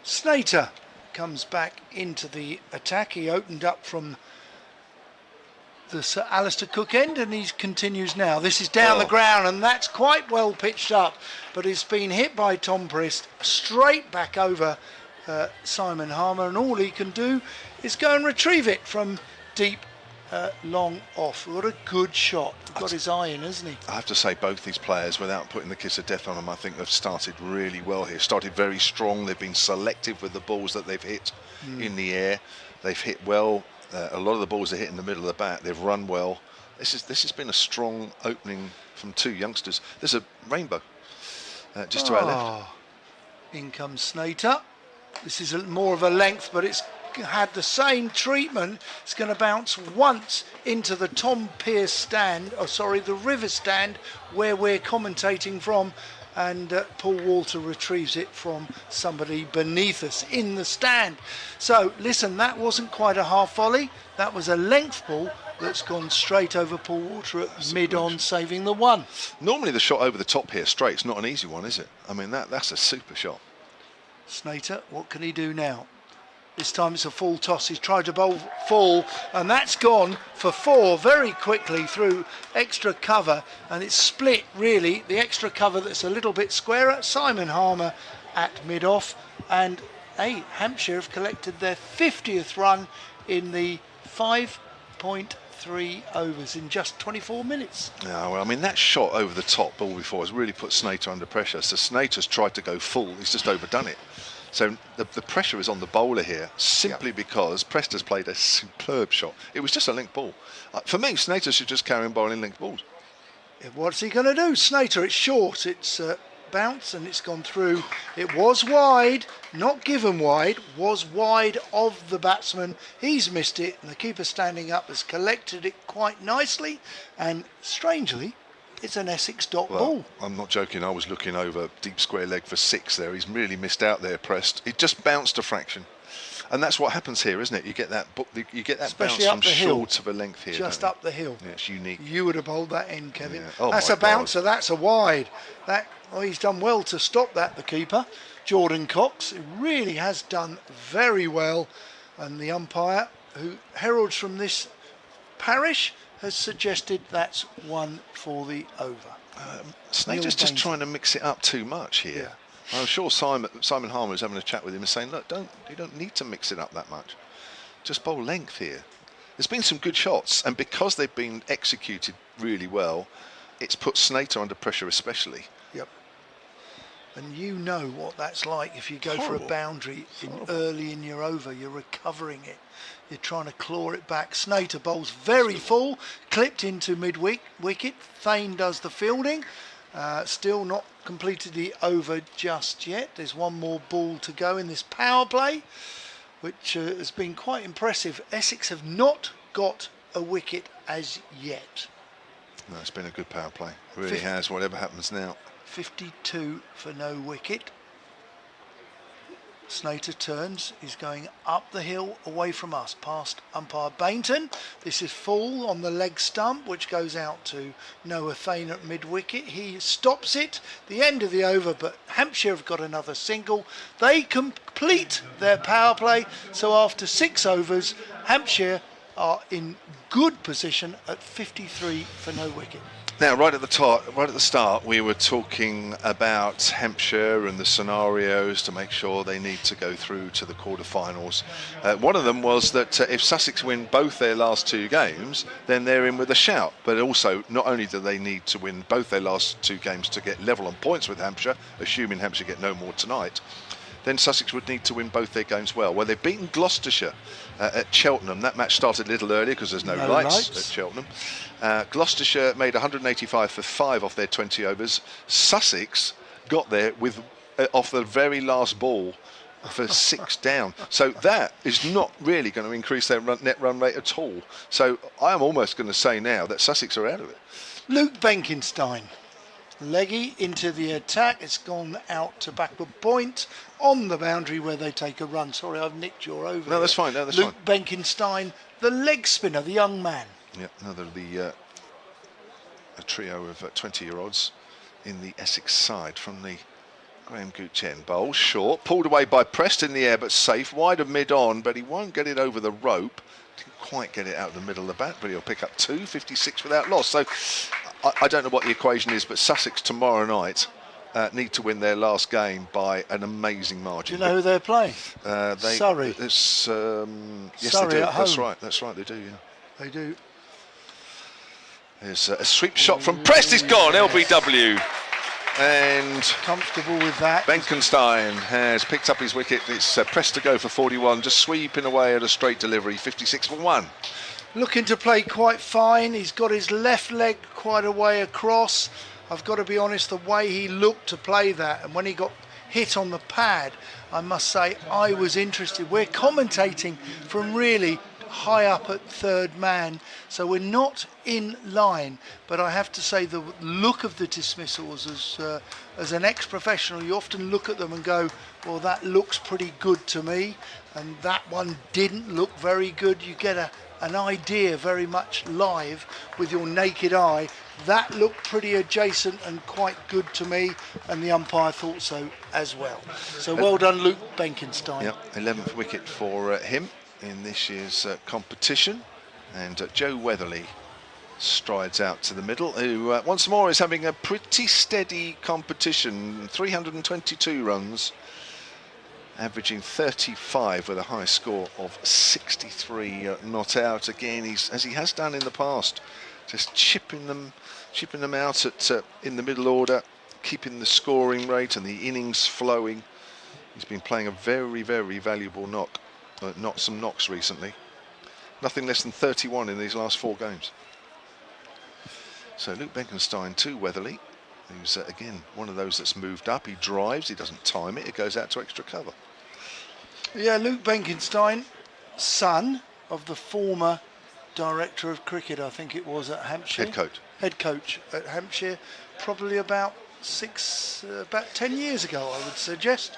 Snater comes back into the attack. He opened up from the Sir Alistair Cook end and he continues now. This is down the ground and that's quite well pitched up, but it's been hit by Tom Prist straight back over Simon Harmer, and all he can do is go and retrieve it from deep, long off. What a good shot. Got his eye in, hasn't he? I have to say both these players, without putting the kiss of death on them, I think have started really well here. Started very strong. They've been selective with the balls that they've hit in the air. They've hit well. A lot of the balls they hit in the middle of the bat. They've run well. This has been a strong opening from 2 youngsters. There's a rainbow just to our left. In comes Snater. This is more of a length, but it's had the same treatment. It's going to bounce once into the Tom Pearce stand, the river stand where we're commentating from. and Paul Walter retrieves it from somebody beneath us in the stand. So listen, that wasn't quite a half volley, that was a length ball that's gone straight over Paul Walter at mid-on, saving the one. Normally the shot over the top here straight, it's not an easy one, is it? I mean, that's a super shot. Snater, what can he do now? This time it's a full toss. He's tried to bowl full, and that's gone for 4 very quickly through extra cover, and it's split really. The extra cover that's a little bit squarer. Simon Harmer at mid-off, and Hampshire have collected their 50th run in the 5.3 overs in just 24 minutes. Yeah, well, I mean, that shot over the top ball before has really put Snater under pressure. So Snater's tried to go full, he's just overdone it. So the pressure is on the bowler here, simply because Prester's played a superb shot. It was just a link ball. For me, Snater should just carry on bowling link balls. What's he going to do? Snater, it's short, it's bounce, and it's gone through. It was wide, not given wide, was wide of the batsman. He's missed it, and the keeper standing up has collected it quite nicely, and strangely, it's an Essex dot ball. I'm not joking, I was looking over deep square leg for 6 there. He's really missed out there, Prest. It just bounced a fraction. And that's what happens here, isn't it? You get that Especially bounce up from the hill. short of a length here. Just up the hill. Yeah, it's unique. You would have bowled that in, Kevin. Yeah. Oh, that's my a bouncer, God. that's a wide. He's done well to stop that, the keeper. Jordan Cox really has done very well. And the umpire, who heralds from this parish, has suggested that's one for the over. Snater's just trying to mix it up too much here. Yeah. I'm sure Simon Harmer was having a chat with him and saying, look, you don't need to mix it up that much. Just bowl length here. There's been some good shots, and because they've been executed really well, it's put Snater under pressure especially. Yep. And you know what that's like if you go for a boundary early in your over, you're recovering it. You're trying to claw it back. Snater bowls very full, clipped into mid-wicket. Thane does the fielding. Still not completed the over just yet. There's one more ball to go in this power play, which has been quite impressive. Essex have not got a wicket as yet. No, it's been a good power play. It really has, whatever happens now. 52 for no wicket. Snater turns, he's going up the hill away from us, past umpire Bainton. This is full on the leg stump, which goes out to Noah Thane at mid-wicket. He stops it, the end of the over, but Hampshire have got another single. They complete their power play, so after 6 overs, Hampshire are in good position at 53 for no wicket. Now, right at the start, we were talking about Hampshire and the scenarios to make sure they need to go through to the quarterfinals. One of them was that if Sussex win both their last 2 games, then they're in with a shout. But also, not only do they need to win both their last 2 games to get level on points with Hampshire, assuming Hampshire get no more tonight, then Sussex would need to win both their games well. Well, they've beaten Gloucestershire at Cheltenham. That match started a little earlier because there's no lights at Cheltenham. Gloucestershire made 185 for 5 off their 20 overs. Sussex got there with off the very last ball for 6 down. So that is not really going to increase their net run rate at all. So I am almost going to say now that Sussex are out of it. Luke Benkenstein. Leggy into the attack. It's gone out to backward point on the boundary where they take a run. Sorry, I've nicked your over. No, that's fine. No, that's Luke fine. Benkenstein, the leg spinner, the young man. Yeah, another of a trio of 20-year-olds in the Essex side from the Graham Gooch end. Bowl short, pulled away by Prest in the air, but safe, wide of mid-on, but he won't get it over the rope. Didn't quite get it out of the middle of the bat, but he'll pick up 2, 56 without loss. So I don't know what the equation is, but Sussex tomorrow night need to win their last game by an amazing margin. Do you know who they're playing? Surrey. Yes, Surrey they do. at home. That's right, they do, yeah. They do. There's a sweep shot from Prest, it's gone, LBW. And comfortable with that. Benkenstein has picked up his wicket. It's Prest to go for 41, just sweeping away at a straight delivery, 56 for 1. Looking to play quite fine. He's got his left leg quite a way across. I've got to be honest, the way he looked to play that, and when he got hit on the pad, I must say I was interested. We're commentating from really high up at third man, so we're not in line. But I have to say the look of the dismissals, as an ex-professional, you often look at them and go, well, that looks pretty good to me, and that one didn't look very good. You get an idea very much live with your naked eye. That looked pretty adjacent and quite good to me, and the umpire thought so as well. So well done, Luke Benkenstein. Yep, 11th wicket for him in this year's competition. And Joe Weatherly strides out to the middle, who once more is having a pretty steady competition. 322 runs, averaging 35 with a high score of 63 not out. Again, as he has done in the past, just chipping them out at in the middle order, keeping the scoring rate and the innings flowing. He's been playing a very, very valuable some knocks recently. Nothing less than 31 in these last 4 games. So Luke Benkenstein to Weatherly, who's again one of those that's moved up. He drives, he doesn't time it, it goes out to extra cover. Yeah, Luke Benkenstein, son of the former director of cricket, I think it was, at Hampshire. Head coach at Hampshire, probably about 10 years ago, I would suggest.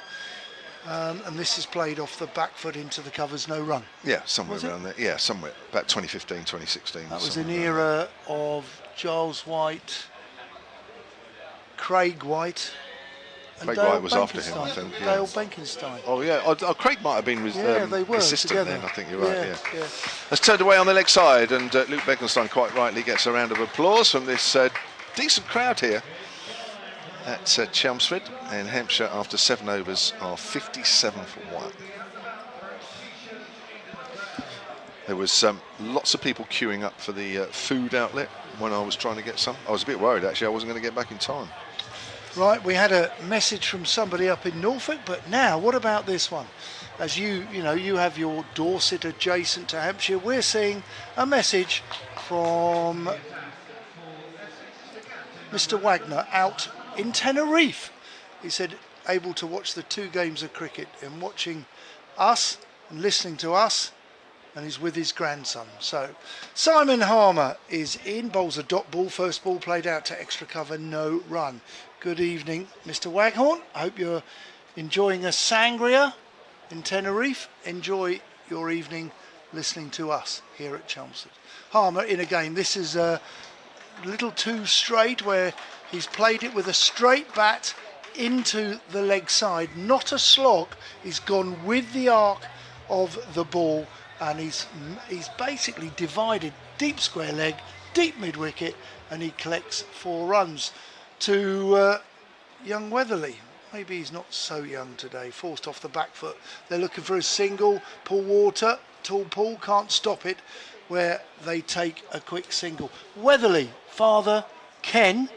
And this is played off the back foot into the covers, no run. Yeah, somewhere around there. Yeah, somewhere about 2015, 2016. That was an era of Giles White, Craig White. Craig White was after him, I think. Yeah. Dale Benkenstein. Oh yeah, Craig might have been they were assistant together. then. I think you're right. Yeah. That's turned away on the leg side, and Luke Benkenstein quite rightly gets a round of applause from this decent crowd here at Chelmsford. And Hampshire, after 7 overs, are 57 for 1. There was lots of people queuing up for the food outlet when I was trying to get some. I was a bit worried actually. I wasn't going to get back in time. Right, we had a message from somebody up in Norfolk, but now what about this one? As you have your Dorset adjacent to Hampshire, we're seeing a message from Mr. Wagner out in Tenerife. He said able to watch the 2 games of cricket and watching us and listening to us, and he's with his grandson. So Simon Harmer is in, bowls a dot ball, first ball played out to extra cover, no run. Good evening, Mr. Waghorn. I hope you're enjoying a sangria in Tenerife. Enjoy your evening listening to us here at Chelmsford. Harmer in again. This is a little too straight, where he's played it with a straight bat into the leg side, not a slog. He's gone with the arc of the ball, and he's basically divided deep square leg, deep mid wicket, and he collects 4 runs. To young Weatherly, maybe he's not so young today, forced off the back foot. They're looking for a single, pull water, tall pull, can't stop it, where they take a quick single. Weatherly, father Ken,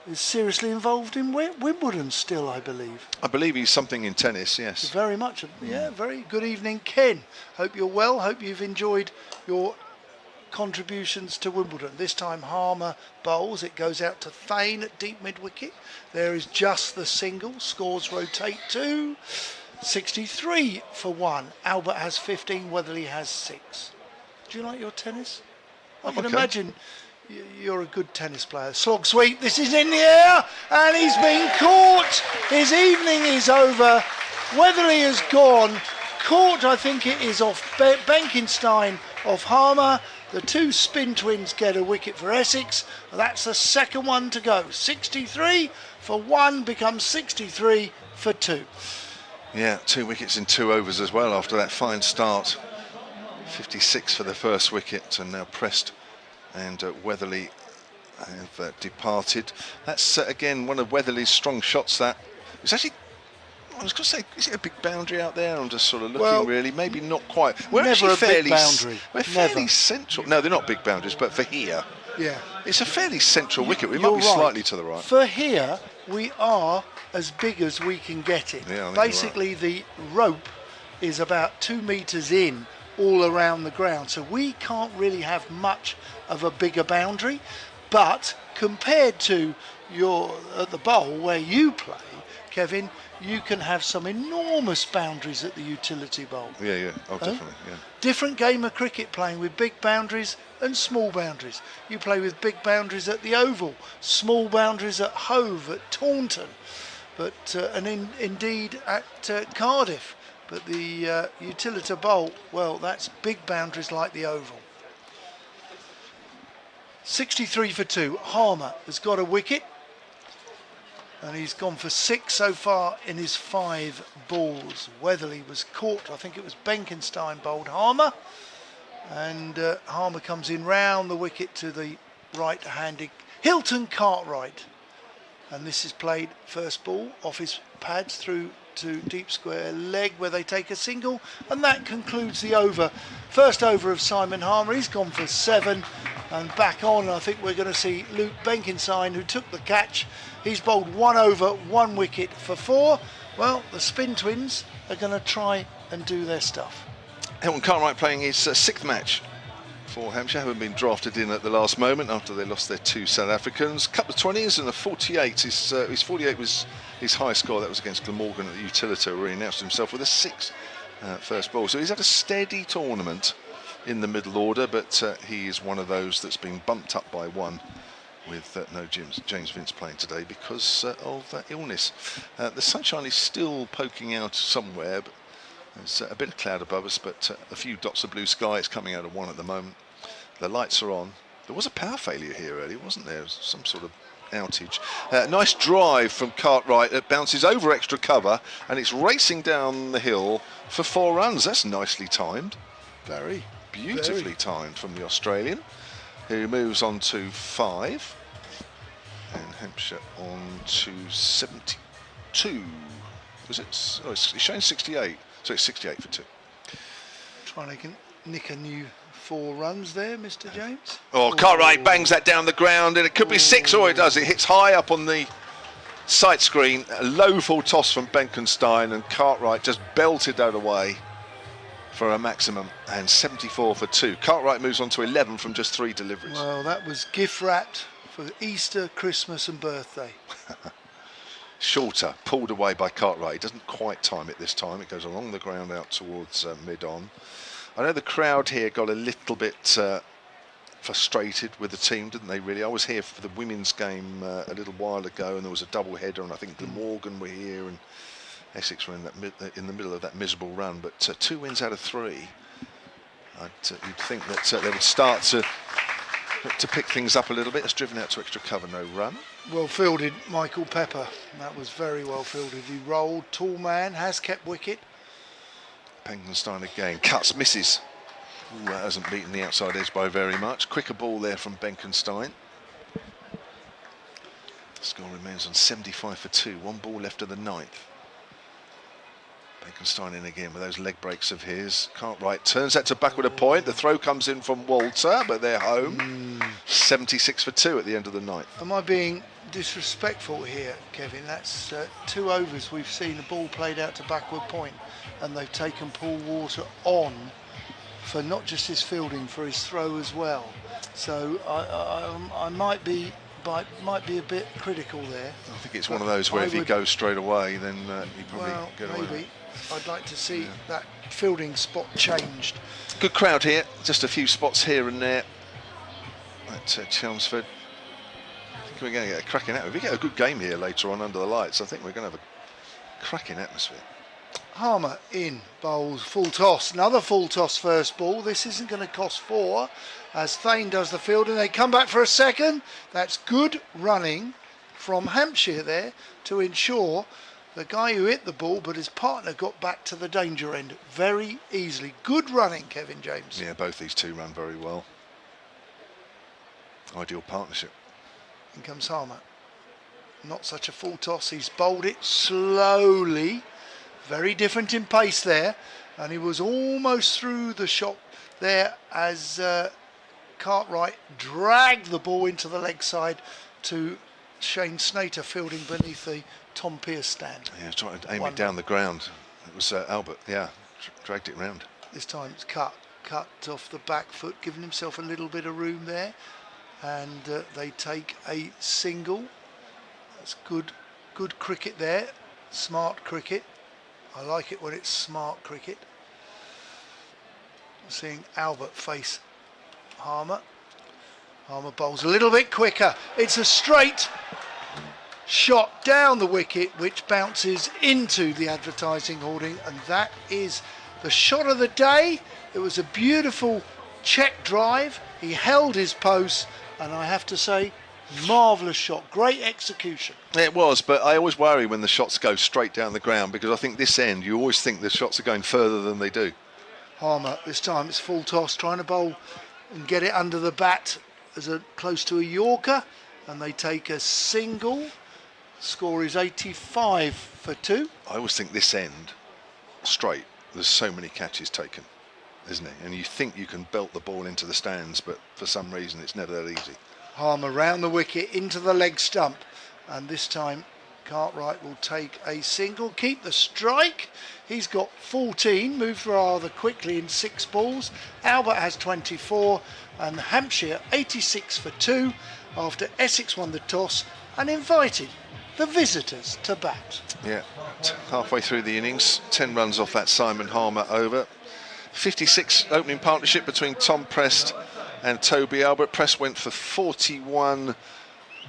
is seriously involved in Wimbledon still, I believe. I believe he's something in tennis, yes. Very much, yeah, very good evening, Ken. Hope you're well, hope you've enjoyed your contributions to Wimbledon. This time Harmer bowls, it goes out to Thane at deep mid wicket. There is just the single, scores rotate to 63 for 1. Albert has 15, Weatherly has 6. Do you like your tennis? I can imagine you're a good tennis player. Slog sweep, this is in the air, and he's been caught. His evening is over. Weatherly has gone. Caught, I think it is off Benkenstein, off Harmer. The 2 spin twins get a wicket for Essex. That's the second one to go. 63 for 1 becomes 63 for 2. Yeah, 2 wickets in 2 overs as well after that fine start. 56 for the first wicket, and now Prest and Weatherly have departed. That's again one of Weatherly's strong shots. That it's actually, I was going to say, is it a big boundary out there? I'm just sort of looking, really. Maybe not quite. We're never actually a big boundary. We're fairly central. No, they're not big boundaries, but for here, yeah, it's a fairly central wicket. We might be slightly to the right. For here, we are as big as we can get it. Yeah, basically, the rope is about 2 metres in all around the ground, so we can't really have much of a bigger boundary. But compared to at the bowl where you play, Kevin, you can have some enormous boundaries at the utility bowl. Yeah. Oh, definitely. Yeah. Different game of cricket, playing with big boundaries and small boundaries. You play with big boundaries at the Oval, small boundaries at Hove, at Taunton, indeed at Cardiff. But the utility bowl, well, that's big boundaries like the Oval. 63 for 2. Harmer has got a wicket. And he's gone for 6 so far in his 5 balls. Weatherly was caught. I think it was Benkenstein bowled Harmer. And Harmer comes in round the wicket to the right-handed Hilton Cartwright. And this is played first ball off his pads through to deep square leg where they take a single. And that concludes the over. First over of Simon Harmer. He's gone for 7. And back on, I think we're going to see Luke Benkenstein, who took the catch. He's bowled 1 over, 1 wicket for 4. Well, the Spin Twins are going to try and do their stuff. Hilton Cartwright playing his 6th match for Hampshire, having been drafted in at the last moment after they lost their 2 South Africans. Couple of 20s and a 48. His 48 was his high score. That was against Glamorgan at the Utility, where he announced himself with a 6 first ball. So he's had a steady tournament in the middle order, but he is one of those that's been bumped up by 1 with no James Vince playing today because of illness. The sunshine is still poking out somewhere, but there's a bit of cloud above us, but a few dots of blue sky. It's coming out of 1 at the moment. The lights are on. There was a power failure here earlier, wasn't there? Some sort of outage. Nice drive from Cartwright. It bounces over extra cover and it's racing down the hill for 4 runs. That's nicely timed. Very. Beautifully timed from the Australian, who moves on to 5. And Hampshire on to 72. Was it? Oh, it's showing 68. So it's 68 for 2. Trying to nick a new 4 runs there, Mr. James. Oh, Cartwright bangs that down the ground, and it could be 6. Oh, it does. It hits high up on the sight screen. A low full toss from Benkenstein, and Cartwright just belted that away for a maximum, and 74 for 2. Cartwright moves on to 11 from just 3 deliveries. Well, that was gift wrapped for Easter, Christmas and birthday. Shorter, pulled away by Cartwright. He doesn't quite time it this time. It goes along the ground out towards mid-on. I know the crowd here got a little bit frustrated with the team, didn't they, really? I was here for the women's game a little while ago, and there was a double header, and I think Glamorgan were here, and Essex were in the middle of that miserable run. But 2 wins out of 3. You'd think that they would start to pick things up a little bit. It's driven out to extra cover, no run. Well fielded, Michael Pepper. That was very well fielded. He rolled, tall man, has kept wicket. Benkenstein again, cuts, misses. Ooh, that hasn't beaten the outside edge by very much. Quicker ball there from Benkenstein. The score remains on 75 for 2. 1 ball left of the 9th. Benkenstein in again with those leg breaks of his. Cartwright turns that to backward a point. The throw comes in from Walter, but they're home. 76 for 2 at the end of the 9th. Am I being disrespectful here, Kevin? That's 2 overs we've seen a ball played out to backward point, and they've taken Paul Walter on for not just his fielding, for his throw as well. So I might be a bit critical there. I think it's one of those where if you go straight away, then you probably get away. Maybe. I'd like to see that fielding spot changed. Good crowd here, just a few spots here and there at Chelmsford. I think we're going to get a cracking atmosphere. If we get a good game here later on under the lights, I think we're going to have a cracking atmosphere. Harmer in, bowls, full toss. Another full toss first ball. This isn't going to cost 4 as Thane does the fielding. They come back for a second. That's good running from Hampshire there to ensure the guy who hit the ball, but his partner got back to the danger end very easily. Good running, Kevin James. Yeah, both these 2 run very well. Ideal partnership. In comes Harmer. Not such a full toss. He's bowled it slowly. Very different in pace there. And he was almost through the shot there as Cartwright dragged the ball into the leg side to Shane Snater fielding beneath the Tom Pearce stand. Yeah, trying to aim it down the ground. It was Albert, dragged it round. This time it's cut off the back foot, giving himself a little bit of room there. And they take a single. That's good cricket there. Smart cricket. I like it when it's smart cricket. Seeing Albert face Harmer. Harmer bowls a little bit quicker. It's a straight shot down the wicket which bounces into the advertising hoarding, and that is the shot of the day. It was a beautiful check drive. He held his post, and I have to say, marvellous shot, great execution. It was, but I always worry when the shots go straight down the ground, because I think this end, you always think the shots are going further than they do. Harmer, this time it's full toss, trying to bowl and get it under the bat as close to a Yorker, and they take a single. Score is 85 for 2. I always think this end, straight, there's so many catches taken, isn't it? And you think you can belt the ball into the stands, but for some reason it's never that easy. Harmer round the wicket into the leg stump, and this time Cartwright will take a single, keep the strike. He's got 14, moved rather quickly in 6 balls. Albert has 24, and Hampshire 86 for 2 after Essex won the toss and invited the visitors to bat. Yeah, halfway through the innings, 10 runs off that Simon Harmer over. 56 opening partnership between Tom Prest and Toby Albert. Prest went for 41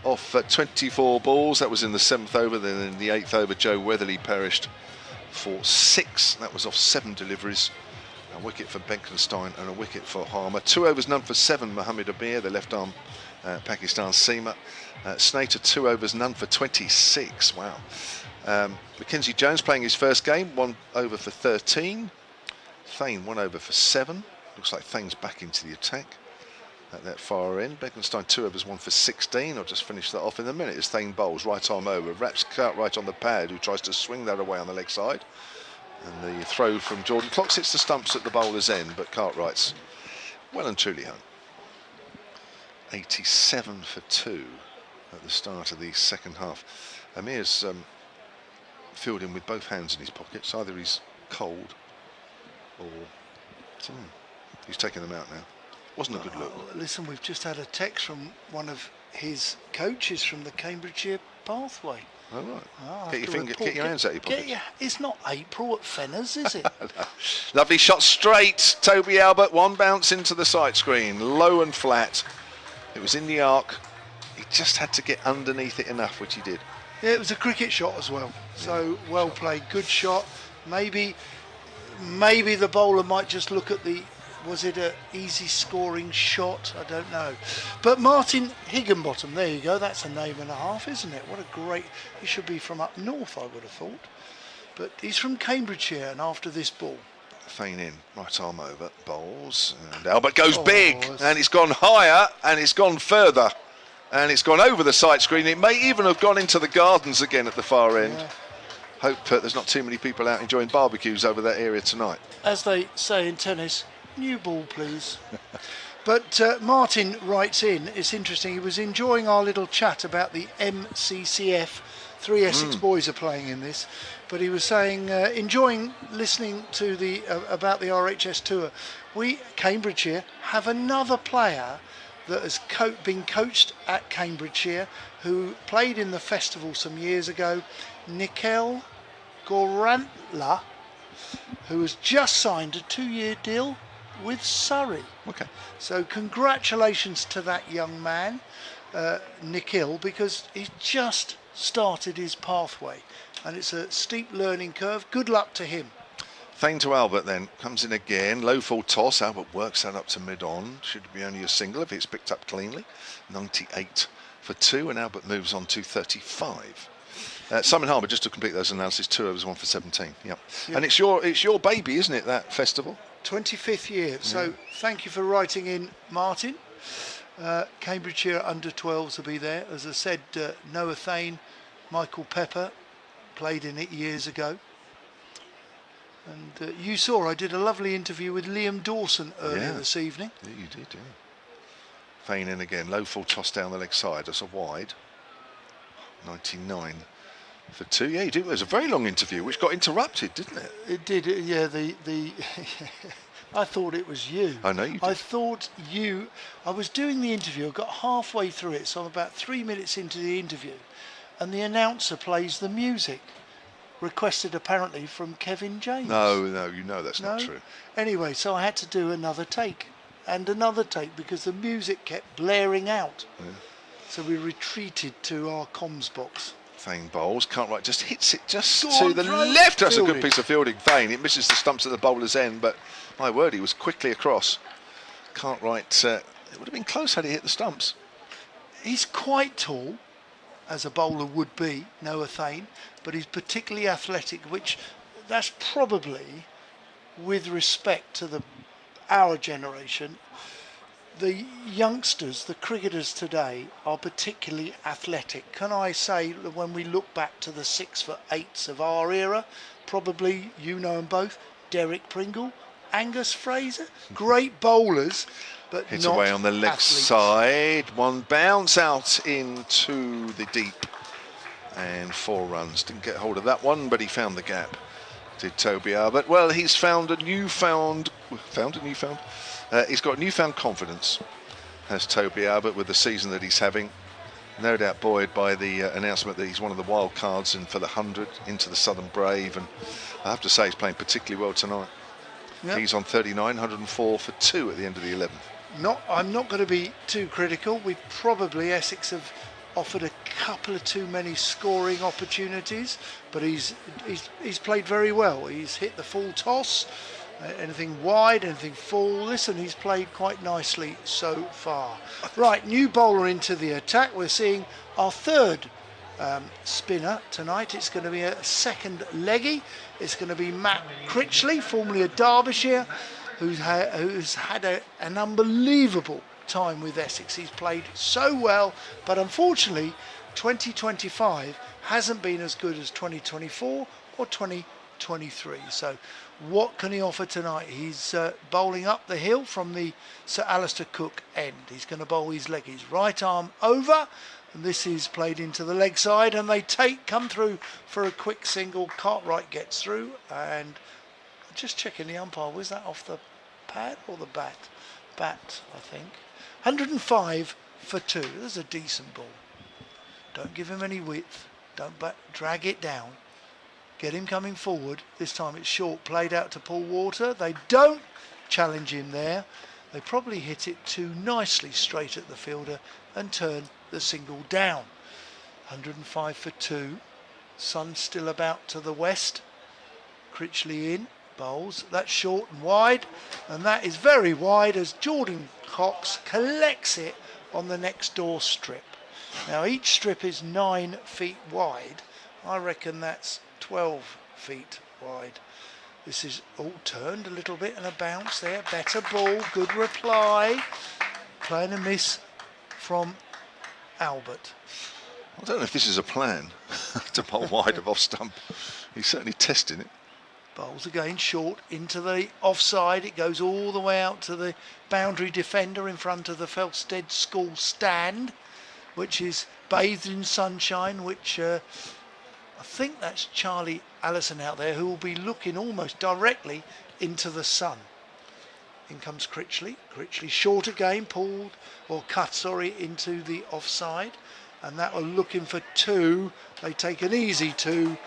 off 24 balls. That was in the 7th over. Then in the 8th over, Joe Weatherly perished for 6. That was off 7 deliveries. A wicket for Benkenstein and a wicket for Harmer. 2 overs, none for 7, Mohammed Amir, the left arm Pakistan seamer. Snater 2 overs, none for 26. Wow. Mackenzie Jones playing his first game, 1 over for 13. Thane 1 over for 7. Looks like Thane's back into the attack at that far end. Beckenstein 2 overs, 1 for 16. I'll just finish that off in a minute as Thane bowls right arm over. Wraps Cartwright on the pad, who tries to swing that away on the leg side. And the throw from Jordan Clocks hits the stumps at the bowler's end, but Cartwright's well and truly home. 87 for 2 at the start of the second half. Amir's fielding with both hands in his pockets. Either he's cold or he's taking them out now. Wasn't a good look. Listen, we've just had a text from one of his coaches from the Cambridgeshire Pathway. Oh, right. Get your hands out of your pockets. It's not April at Fenners, is it? No. Lovely shot straight. Toby Albert, 1 bounce into the sight screen, low and flat. It was in the arc. He just had to get underneath it enough, which he did. Yeah, it was a cricket shot as well. So well played, good shot. Maybe the bowler might just look at was it an easy scoring shot? I don't know. But Martin Higginbottom, there you go, that's a name and a half, isn't it? What a great, he should be from up north, I would have thought. But he's from Cambridgeshire, and after this ball. Fane in, right arm over, bowls, and Albert goes big, and it's gone higher, and it's gone further, and it's gone over the sight screen. It may even have gone into the gardens again at the far end. Yeah. Hope there's not too many people out enjoying barbecues over that area tonight. As they say in tennis, new ball please. But Martin writes in, it's interesting, he was enjoying our little chat about the MCCF. 3 Essex boys are playing in this, but he was saying enjoying listening to about the RHS tour. We, Cambridgeshire, have another player that has been coached at Cambridgeshire who played in the festival some years ago, Nikhil Gorantla, who has just signed a 2-year deal with Surrey. Okay. So congratulations to that young man, Nikhil, because he's just started his pathway and it's a steep learning curve. Good luck to him. Thane to Albert then, comes in again, low full toss. Albert works that up to mid-on. Should be only a single if it's picked up cleanly. 98 for 2, and Albert moves on to 35. Simon Harbour, just to complete those analysis, 2 overs, 1 for 17. Yep. And it's your baby, isn't it, that festival? 25th year. So thank you for writing in, Martin. Cambridgeshire under-12s will be there. As I said, Noah Thane, Michael Pepper played in it years ago. And you saw I did a lovely interview with Liam Dawson earlier this evening. Yeah, you did, yeah. Thane in again, low full toss down the leg side, that's a wide. 99 for 2. Yeah, you did. It was a very long interview, which got interrupted, didn't it? It did, yeah. I thought it was you. I know you did. I thought I was doing the interview, I got halfway through it, so I'm about 3 minutes into the interview, and the announcer plays the music. requested apparently from Kevin James. No, you know that's not No? true. Anyway, so I had to do another take and another take because the music kept blaring out. Yeah. So we retreated to our comms box. Thane bowls, Cartwright just hits it just Go to on, the throw. left. That's a Fielding. good piece of fielding. Thane, it misses the stumps at the bowler's end, but my word, he was quickly across. Cartwright, it would have been close had he hit the stumps. He's quite tall, as a bowler would be, Noah Thane, but he's particularly athletic, which that's probably, with respect to our generation, the youngsters, the cricketers today, are particularly athletic. Can I say that when we look back to the 6'8" of our era, probably you know them both, Derek Pringle, Angus Fraser, great bowlers, but Hit not away on the leg athletes. side. One bounce out into the deep. And 4 runs. Didn't get hold of that one, but he found the gap. Did Toby Albert. Well, he's found a newfound... he's got newfound confidence, has Toby Albert, with the season that he's having. No doubt buoyed by the announcement that he's one of the wild cards in for the 100 into the Southern Brave. And I have to say he's playing particularly well tonight. Yep. He's on 39, 104 for 2 at the end of the 11th. I'm not going to be too critical. Essex have offered a couple of too many scoring opportunities, but he's played very well. He's hit the full toss, anything wide, anything full. Listen, he's played quite nicely so far. Right, new bowler into the attack. We're seeing our third spinner tonight. It's going to be a second leggy. It's going to be Matt Critchley, formerly of Derbyshire, who's had an unbelievable time with Essex. He's played so well, but unfortunately 2025 hasn't been as good as 2024 or 2023. So what can he offer tonight? He's bowling up the hill from the Sir Alistair Cook end. He's going to bowl his leggies, right arm over, and this is played into the leg side, and they come through for a quick single. Cartwright gets through, and just checking the umpire, was that off the pad or the bat? Bat, I think. 105 for 2. There's a decent ball. Don't give him any width. Don't drag it down. Get him coming forward. This time it's short, played out to Paul Water. They don't challenge him there. They probably hit it too nicely straight at the fielder and turn the single down. 105 for 2. Sun still about to the west. Critchley in. Bowls. That's short and wide, and that is very wide as Jordan Cox collects it on the next door strip. Now each strip is 9 feet wide. I reckon that's 12 feet wide. This is all turned a little bit and a bounce there. Better ball, good reply. Play and a miss from Albert. I don't know if this is a plan to bowl wide of off stump. He's certainly testing it. Bowls again short into the offside. It goes all the way out to the boundary defender in front of the Felstead School stand, which is bathed in sunshine, which I think that's Charlie Allison out there, who will be looking almost directly into the sun. In comes Critchley. Critchley short again, pulled or cut, into the offside. And that one looking for 2. They take an easy 2.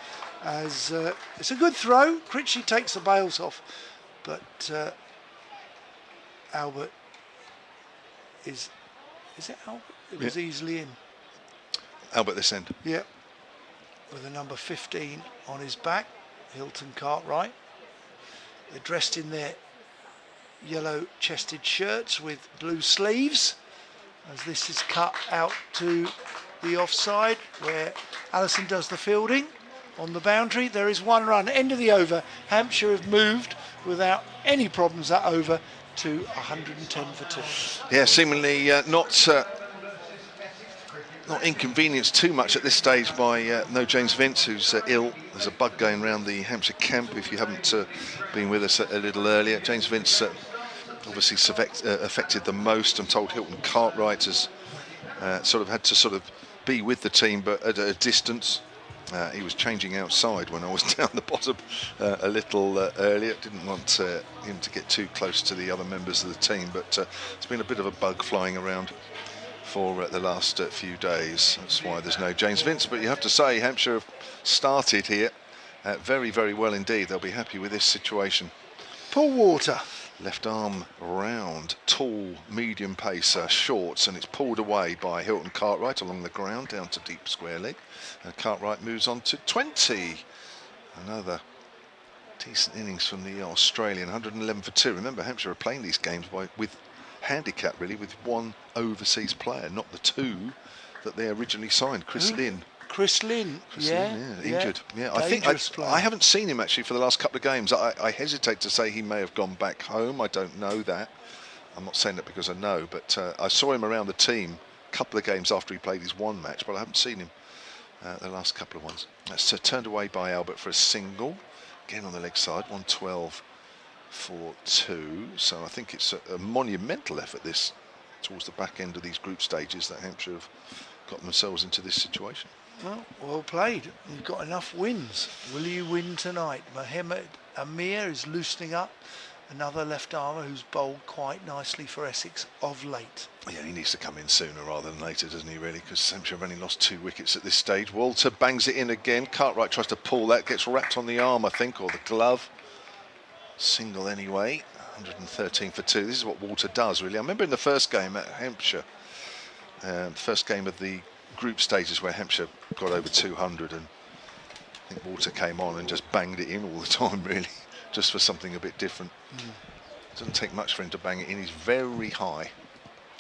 As it's a good throw. Critchley takes the bails off, but Albert is it Albert? It was easily in. Albert this end. Yeah, with a number 15 on his back, Hilton Cartwright. They're dressed in their yellow chested shirts with blue sleeves, as this is cut out to the offside where Allison does the fielding. On the boundary, there is 1 run. End of the over. Hampshire have moved without any problems that over to 110 for 2. Yeah, seemingly not inconvenienced too much at this stage by no James Vince, who's ill. There's a bug going around the Hampshire camp. If you haven't been with us a little earlier, James Vince obviously affected the most. I'm told Hilton Cartwright has had to be with the team, but at a distance. He was changing outside when I was down the bottom a little earlier. Didn't want him to get too close to the other members of the team, but it's been a bit of a bug flying around for the last few days. That's why there's no James Vince. But you have to say Hampshire have started here very, very well indeed. They'll be happy with this situation. Paul Water. Left arm round, tall, medium pacer, shorts, and it's pulled away by Hilton Cartwright along the ground down to deep square leg. And Cartwright moves on to 20. Another decent innings from the Australian, 111 for 2. Remember, Hampshire are playing these games with handicap, really, with one overseas player, not the two that they originally signed. Chris Lynn. Chris Lynn, Injured. Yeah, I think player. I haven't seen him actually for the last couple of games. I hesitate to say he may have gone back home. I don't know that. I'm not saying that because I know, but I saw him around the team a couple of games after he played his one match, but I haven't seen him the last couple of ones. That's turned away by Albert for a single. Again on the leg side, 112 for 2. So I think it's a monumental effort this towards the back end of these group stages that Hampshire have got themselves into this situation. Well played. You've got enough wins. Will you win tonight? Mohammed Amir is loosening up. Another left armer who's bowled quite nicely for Essex of late. Yeah, he needs to come in sooner rather than later, doesn't he, really? Because Hampshire have only lost 2 wickets at this stage. Walter bangs it in again. Cartwright tries to pull that, gets wrapped on the arm, I think, or the glove. Single anyway. 113 for 2. This is what Walter does, really. I remember in the first game at Hampshire, first game of the group stages where Hampshire got over 200, and I think Walter came on and just banged it in all the time, really, just for something a bit different. It doesn't take much for him to bang it in. He's very high.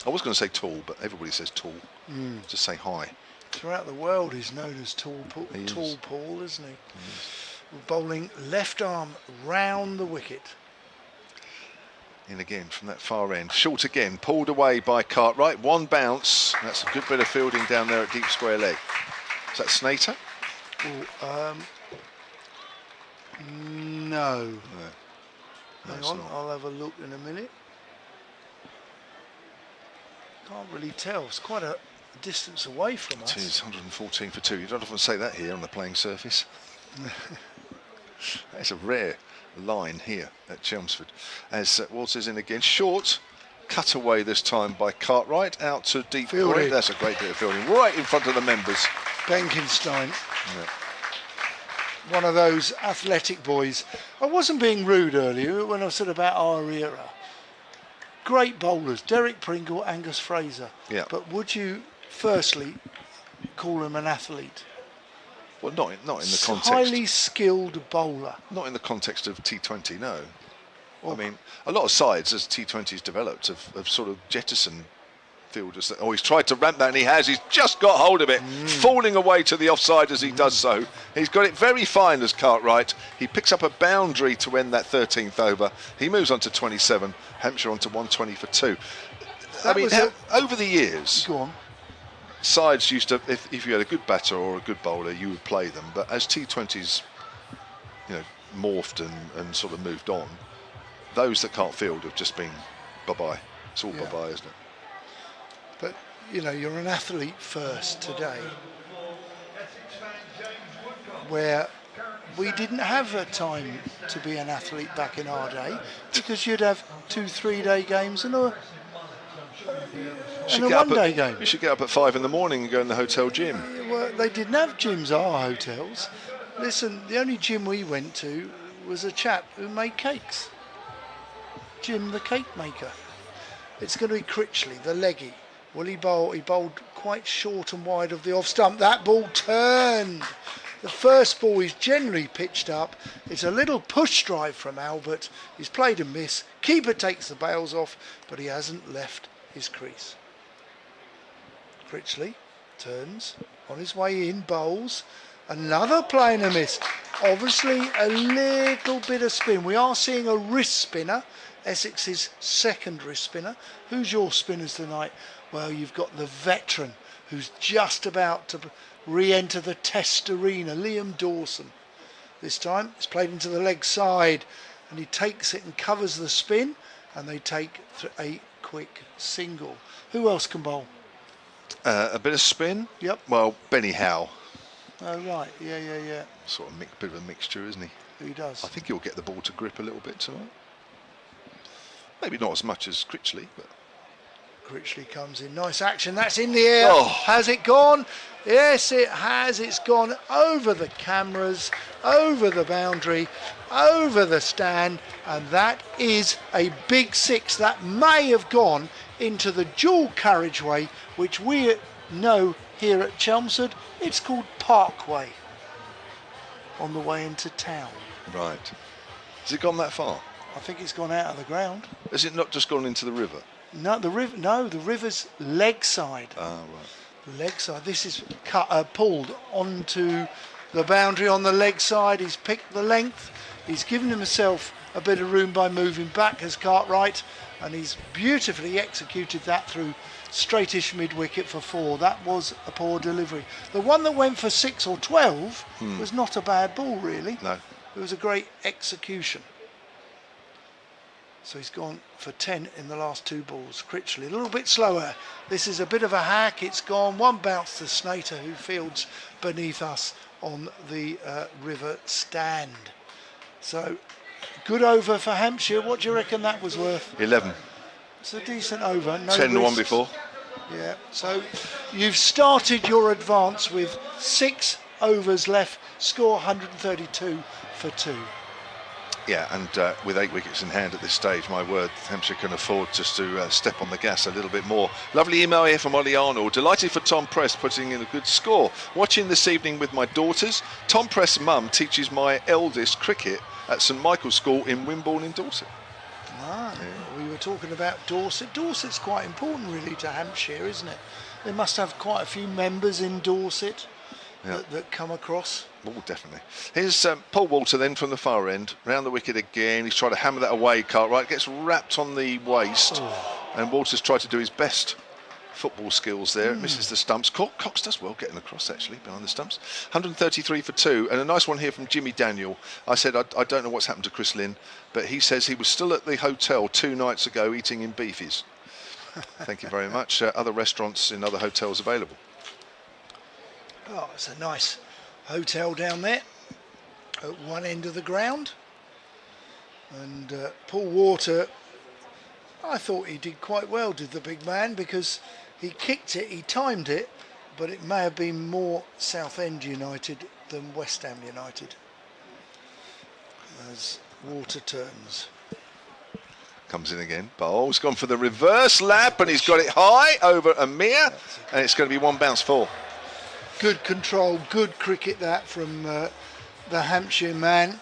I was going to say tall, but everybody says tall. Just say high. Throughout the world he's known as Tall Paul, isn't he? Bowling left arm round the wicket. In again from that far end. Short again, pulled away by Cartwright. One bounce. That's a good bit of fielding down there at deep square leg. Is that Snater? No. Hang on, I'll have a look in a minute. Can't really tell. It's quite a distance away from us. It is 114 for 2. You don't often say that here on the playing surface. That's a rare line here at Chelmsford. As Walters in again, short, cut away this time by Cartwright, out to deep point. That's a great bit of fielding, right in front of the members. Benkenstein, one of those athletic boys. I wasn't being rude earlier when I said about our era. Great bowlers, Derek Pringle, Angus Fraser. Yeah. But would you firstly call him an athlete? Well, not in the context. Highly skilled bowler. Not in the context of T20, no. I mean, a lot of sides, as T20's developed, have sort of jettisoned fielders. He's tried to ramp that, and he has. He's just got hold of it, falling away to the offside as he does so. He's got it very fine as Cartwright. He picks up a boundary to end that 13th over. He moves on to 27. Hampshire on to 120 for 2. Over the years, go on. Sides used to, if you had a good batter or a good bowler, you would play them. But as T20s, morphed and sort of moved on, those that can't field have just been bye-bye. It's all bye-bye, isn't it? But, you're an athlete first today, where we didn't have a time to be an athlete back in our day, because you'd have 2-3 day games and a one-day game. You should get up at 5 in the morning and go in the hotel gym. Well, they didn't have gyms at our hotels. Listen, the only gym we went to was a chap who made cakes. Jim the cake maker. It's going to be Critchley, the leggy. Will he bowl? He bowled quite short and wide of the off stump. That ball turned. The first ball is generally pitched up. It's a little push drive from Albert. He's played a miss. Keeper takes the bails off, but he hasn't left his crease. Critchley turns on his way in, bowls. Another play and a miss. Obviously a little bit of spin. We are seeing a wrist spinner. Essex's second wrist spinner. Who's your spinners tonight? Well, you've got the veteran who's just about to re-enter the Test arena, Liam Dawson. This time it's played into the leg side, and he takes it and covers the spin, and they take a quick single. Who else can bowl? A bit of spin? Yep. Well, Benny Howe. Oh, right. Yeah. Sort of bit of a mixture, isn't he? He does. I think he'll get the ball to grip a little bit tonight. Maybe not as much as Critchley, but... Critchley comes in. Nice action. That's in the air. Oh. Has it gone? Yes, it has. It's gone over the cameras, over the boundary, over the stand, and that is a big 6 that may have gone into the dual carriageway, which we know here at Chelmsford. It's called Parkway, on the way into town. Right. Has it gone that far? I think it's gone out of the ground. Has it not just gone into the river? No, the river's leg side. Ah, right. Leg side. This is pulled onto the boundary on the leg side. He's picked the length. He's given himself a bit of room by moving back as Cartwright, and he's beautifully executed that through straightish mid-wicket for 4. That was a poor delivery. The one that went for 6 or 12 was not a bad ball, really. No. It was a great execution. So he's gone for 10 in the last 2 balls. Critchley a little bit slower. This is a bit of a hack. It's gone. One bounce to Snater, who fields beneath us on the river stand. So good over for Hampshire. What do you reckon that was worth? 11. It's a decent over. No 10 the one risks. before. Yeah. So you've started your advance with 6 overs left. Score 132 for 2. Yeah, and with 8 wickets in hand at this stage, my word, Hampshire can afford just to step on the gas a little bit more. Lovely email here from Ollie Arnold. Delighted for Tom Press putting in a good score. Watching this evening with my daughters. Tom Press' mum teaches my eldest cricket at St Michael's School in Wimborne in Dorset. We were talking about Dorset. Dorset's quite important really to Hampshire, isn't it? They must have quite a few members in Dorset that come across. Oh, definitely. Here's Paul Walter then from the far end, round the wicket again. He's trying to hammer that away. Cartwright gets wrapped on the waist, and Walter's tried to do his best football skills there. Misses the stumps. Cox does well getting across actually behind the stumps. 133 for 2, and a nice one here from Jimmy Daniel. I said I don't know what's happened to Chris Lynn, but he says he was still at the hotel 2 nights ago eating in beefies. Thank you very much. Other restaurants in other hotels available. Oh, it's a nice hotel down there at one end of the ground. And Paul Walter, I thought he did quite well, did the big man, because he kicked it, he timed it, but it may have been more Southend United than West Ham United. As Walter turns. Comes in again. Bowles gone for the reverse lap, and he's got it high over Amir, and it's going to be 1 bounce 4. Good control, good cricket that from the Hampshire man,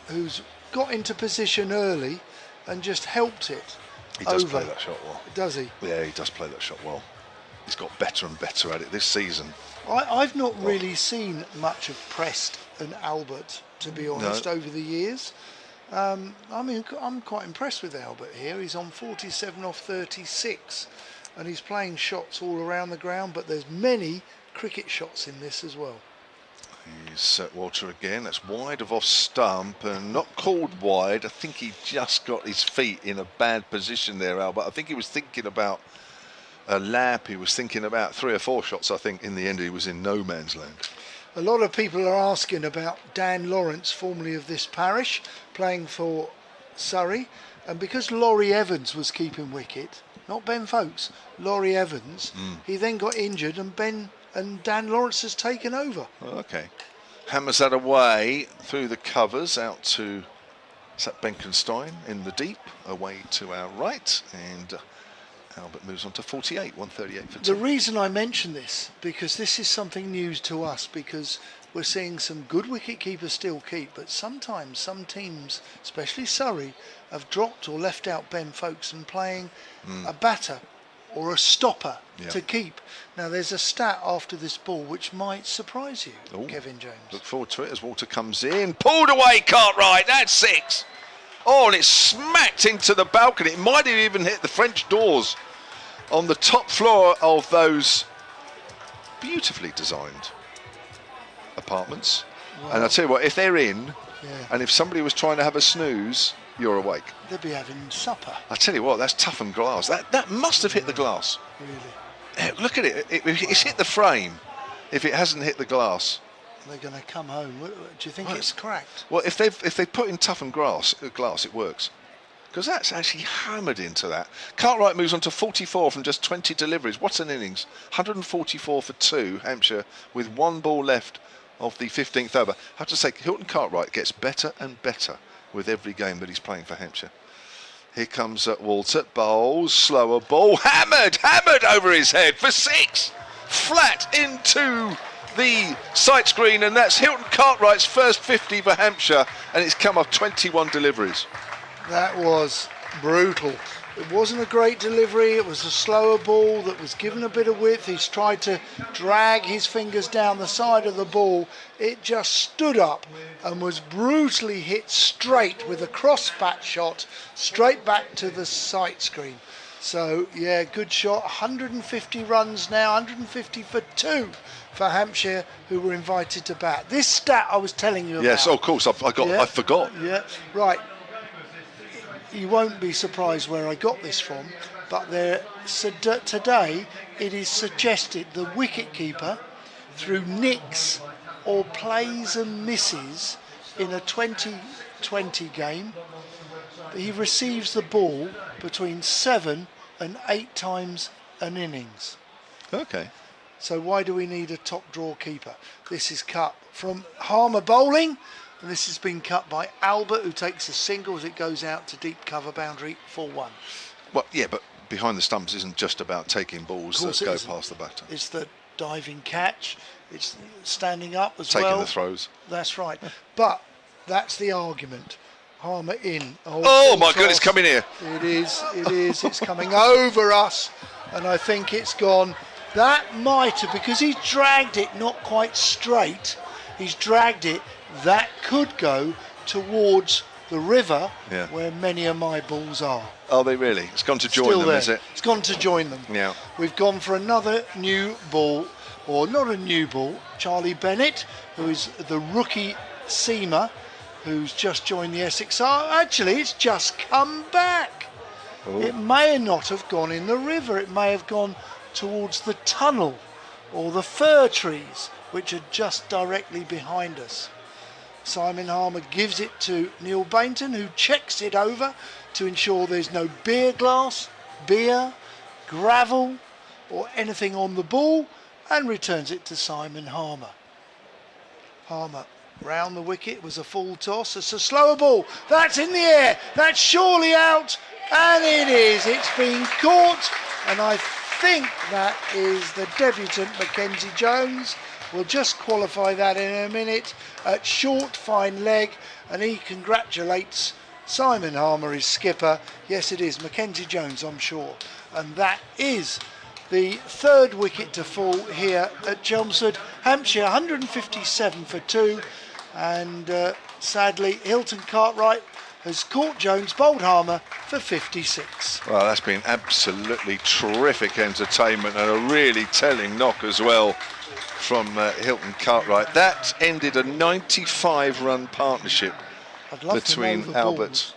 who's got into position early and just helped it. He does over. play that shot well. Does he? Yeah, he does play that shot well. He's got better and better at it this season. I've not really seen much of Prest and Albert, to be honest, over the years. I mean, I'm quite impressed with Albert here. He's on 47 off 36, and he's playing shots all around the ground, but there's many cricket shots in this as well. He's Walter again. That's wide of off stump and not called wide. I think he just got his feet in a bad position there, Albert. I think he was thinking about a lap. He was thinking about 3 or 4 shots. I think in the end he was in no man's land. A lot of people are asking about Dan Lawrence, formerly of this parish, playing for Surrey, and because Laurie Evans was keeping wicket, not Ben Folkes, Laurie Evans, he then got injured, and Dan Lawrence has taken over. Okay. Hammers that away through the covers out to, is that Benkenstein in the deep, away to our right, and Albert moves on to 48, 138 for 2. The reason I mention this, because this is something news to us, because we're seeing some good wicket keepers still keep, but sometimes some teams, especially Surrey, have dropped or left out Ben Folkes and playing a batter or a stopper to keep. Now there's a stat after this ball which might surprise you, Kevin James. Look forward to it as Walter comes in. Pulled away, Cartwright, that's 6. Oh, and it smacked into the balcony. It might have even hit the French doors on the top floor of those beautifully designed apartments. Wow. And I'll tell you what, if they're in, and if somebody was trying to have a snooze, you're awake. They'd be having supper. I tell you what, that's toughened glass. That must have hit the glass. Really? Look at it. It's hit the frame. If it hasn't hit the glass, they're going to come home. Do you think it's cracked? Well, if they put in toughened glass, it works. because that's actually hammered into that. Cartwright moves on to 44 from just 20 deliveries. What an innings. 144 for 2, Hampshire, with 1 ball left of the 15th over. I have to say, Hilton Cartwright gets better and better with every game that he's playing for Hampshire. Here comes Walter, bowls, slower ball, hammered over his head for 6. Flat into the sight screen, and that's Hilton Cartwright's first 50 for Hampshire, and it's come off 21 deliveries. That was brutal. It wasn't a great delivery. It was a slower ball that was given a bit of width. He's tried to drag his fingers down the side of the ball. It just stood up and was brutally hit straight with a cross bat shot straight back to the sight screen. So yeah, good shot. 150 runs now, 150 for 2 for Hampshire, who were invited to bat. This stat I was telling you about. Yes, of course, I forgot. Yeah, right. You won't be surprised where I got this from, but today it is suggested the wicketkeeper, through nicks or plays and misses in a 2020 game, he receives the ball between 7 and 8 times an innings. Okay. So why do we need a top draw keeper? This is cut from Harmer bowling. And this has been cut by Albert, who takes a single as it goes out to deep cover boundary for 1. Well, yeah, but behind the stumps isn't just about taking balls that go past the batter. It's the diving catch, it's standing up as taking well. Taking the throws. That's right. But that's the argument. Harmer in. Oh my God, it's coming here. It is, it's coming over us. And I think it's gone. That might have, because he's dragged it not quite straight, he's dragged it. That could go towards the river, where many of my balls are. Are they really? It's gone to join them, is it? It's gone to join them. Yeah. We've gone for another new ball, or not a new ball. Charlie Bennett, who is the rookie seamer, who's just joined the Essex. Actually, it's just come back. Ooh. It may not have gone in the river. It may have gone towards the tunnel or the fir trees, which are just directly behind us. Simon Harmer gives it to Neil Bainton, who checks it over to ensure there's no beer glass, beer, gravel or anything on the ball, and returns it to Simon Harmer. Harmer round the wicket, was a full toss. It's a slower ball. That's in the air. That's surely out. And it is. It's been caught. And I think that is the debutant, Mackenzie Jones. We'll just qualify that in a minute. At short, fine leg. And he congratulates Simon Harmer, his skipper. Yes, it is. Mackenzie Jones, I'm sure. And that is the third wicket to fall here at Chelmsford. Hampshire 157 for 2. And sadly, Hilton Cartwright has caught Jones, bowled Harmer for 56. Well, that's been absolutely terrific entertainment and a really telling knock as well from Hilton Cartwright. That ended a 95-run partnership between Albert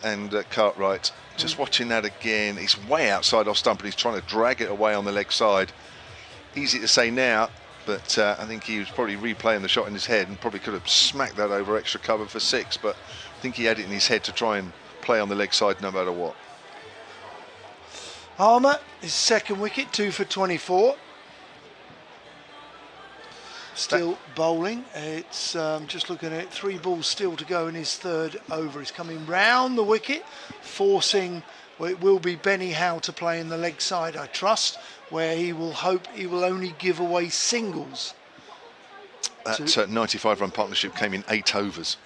and Cartwright. Just watching that again, he's way outside off stump and he's trying to drag it away on the leg side. Easy to say now, but I think he was probably replaying the shot in his head and probably could have smacked that over extra cover for 6, but I think he had it in his head to try and play on the leg side no matter what. Harmer, his second wicket, 2 for 24. Still bowling. It's just looking at it, 3 balls still to go in his third over. He's coming round the wicket, forcing, well, it will be Benny Howe to play in the leg side, I trust, where he will hope he will only give away singles. That 95-run partnership came in 8 overs.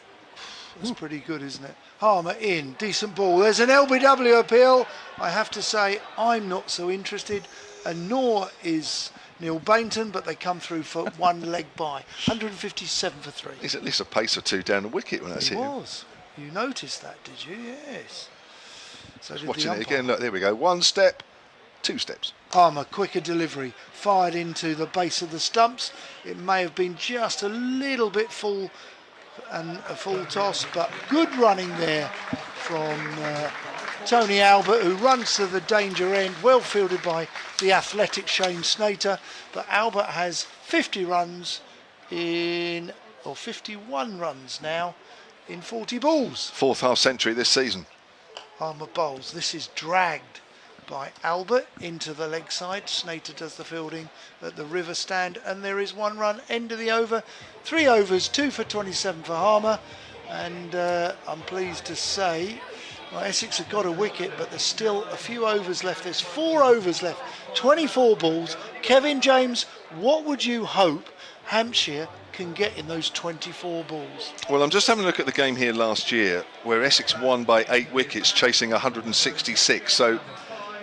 That's pretty good, isn't it? Harmer in, decent ball. There's an LBW appeal. I have to say, I'm not so interested, and nor is Neil Bainton, but they come through for 1 leg by. 157 for 3. He's at least a pace or 2 down the wicket when that's hit. He was. You noticed that, did you? Yes. So did watching it again, look, there we go. 1 step, 2 steps. Harmer, quicker delivery, fired into the base of the stumps. It may have been just a little bit full and a full toss, but good running there from Tony Albert, who runs to the danger end, well fielded by the athletic Shane Snater. But Albert has 50 runs in, or 51 runs now in 40 balls. 4th half century this season. Harmer bowls. This is dragged by Albert into the leg side. Snater does the fielding at the river stand, and there is 1 run, end of the over. 3 overs, 2 for 27 for Harmer, and I'm pleased to say, well, Essex have got a wicket, but there's still a few overs left. There's 4 overs left, 24 balls. Kevin James, what would you hope Hampshire can get in those 24 balls? Well, I'm just having a look at the game here last year, where Essex won by 8 wickets, chasing 166. So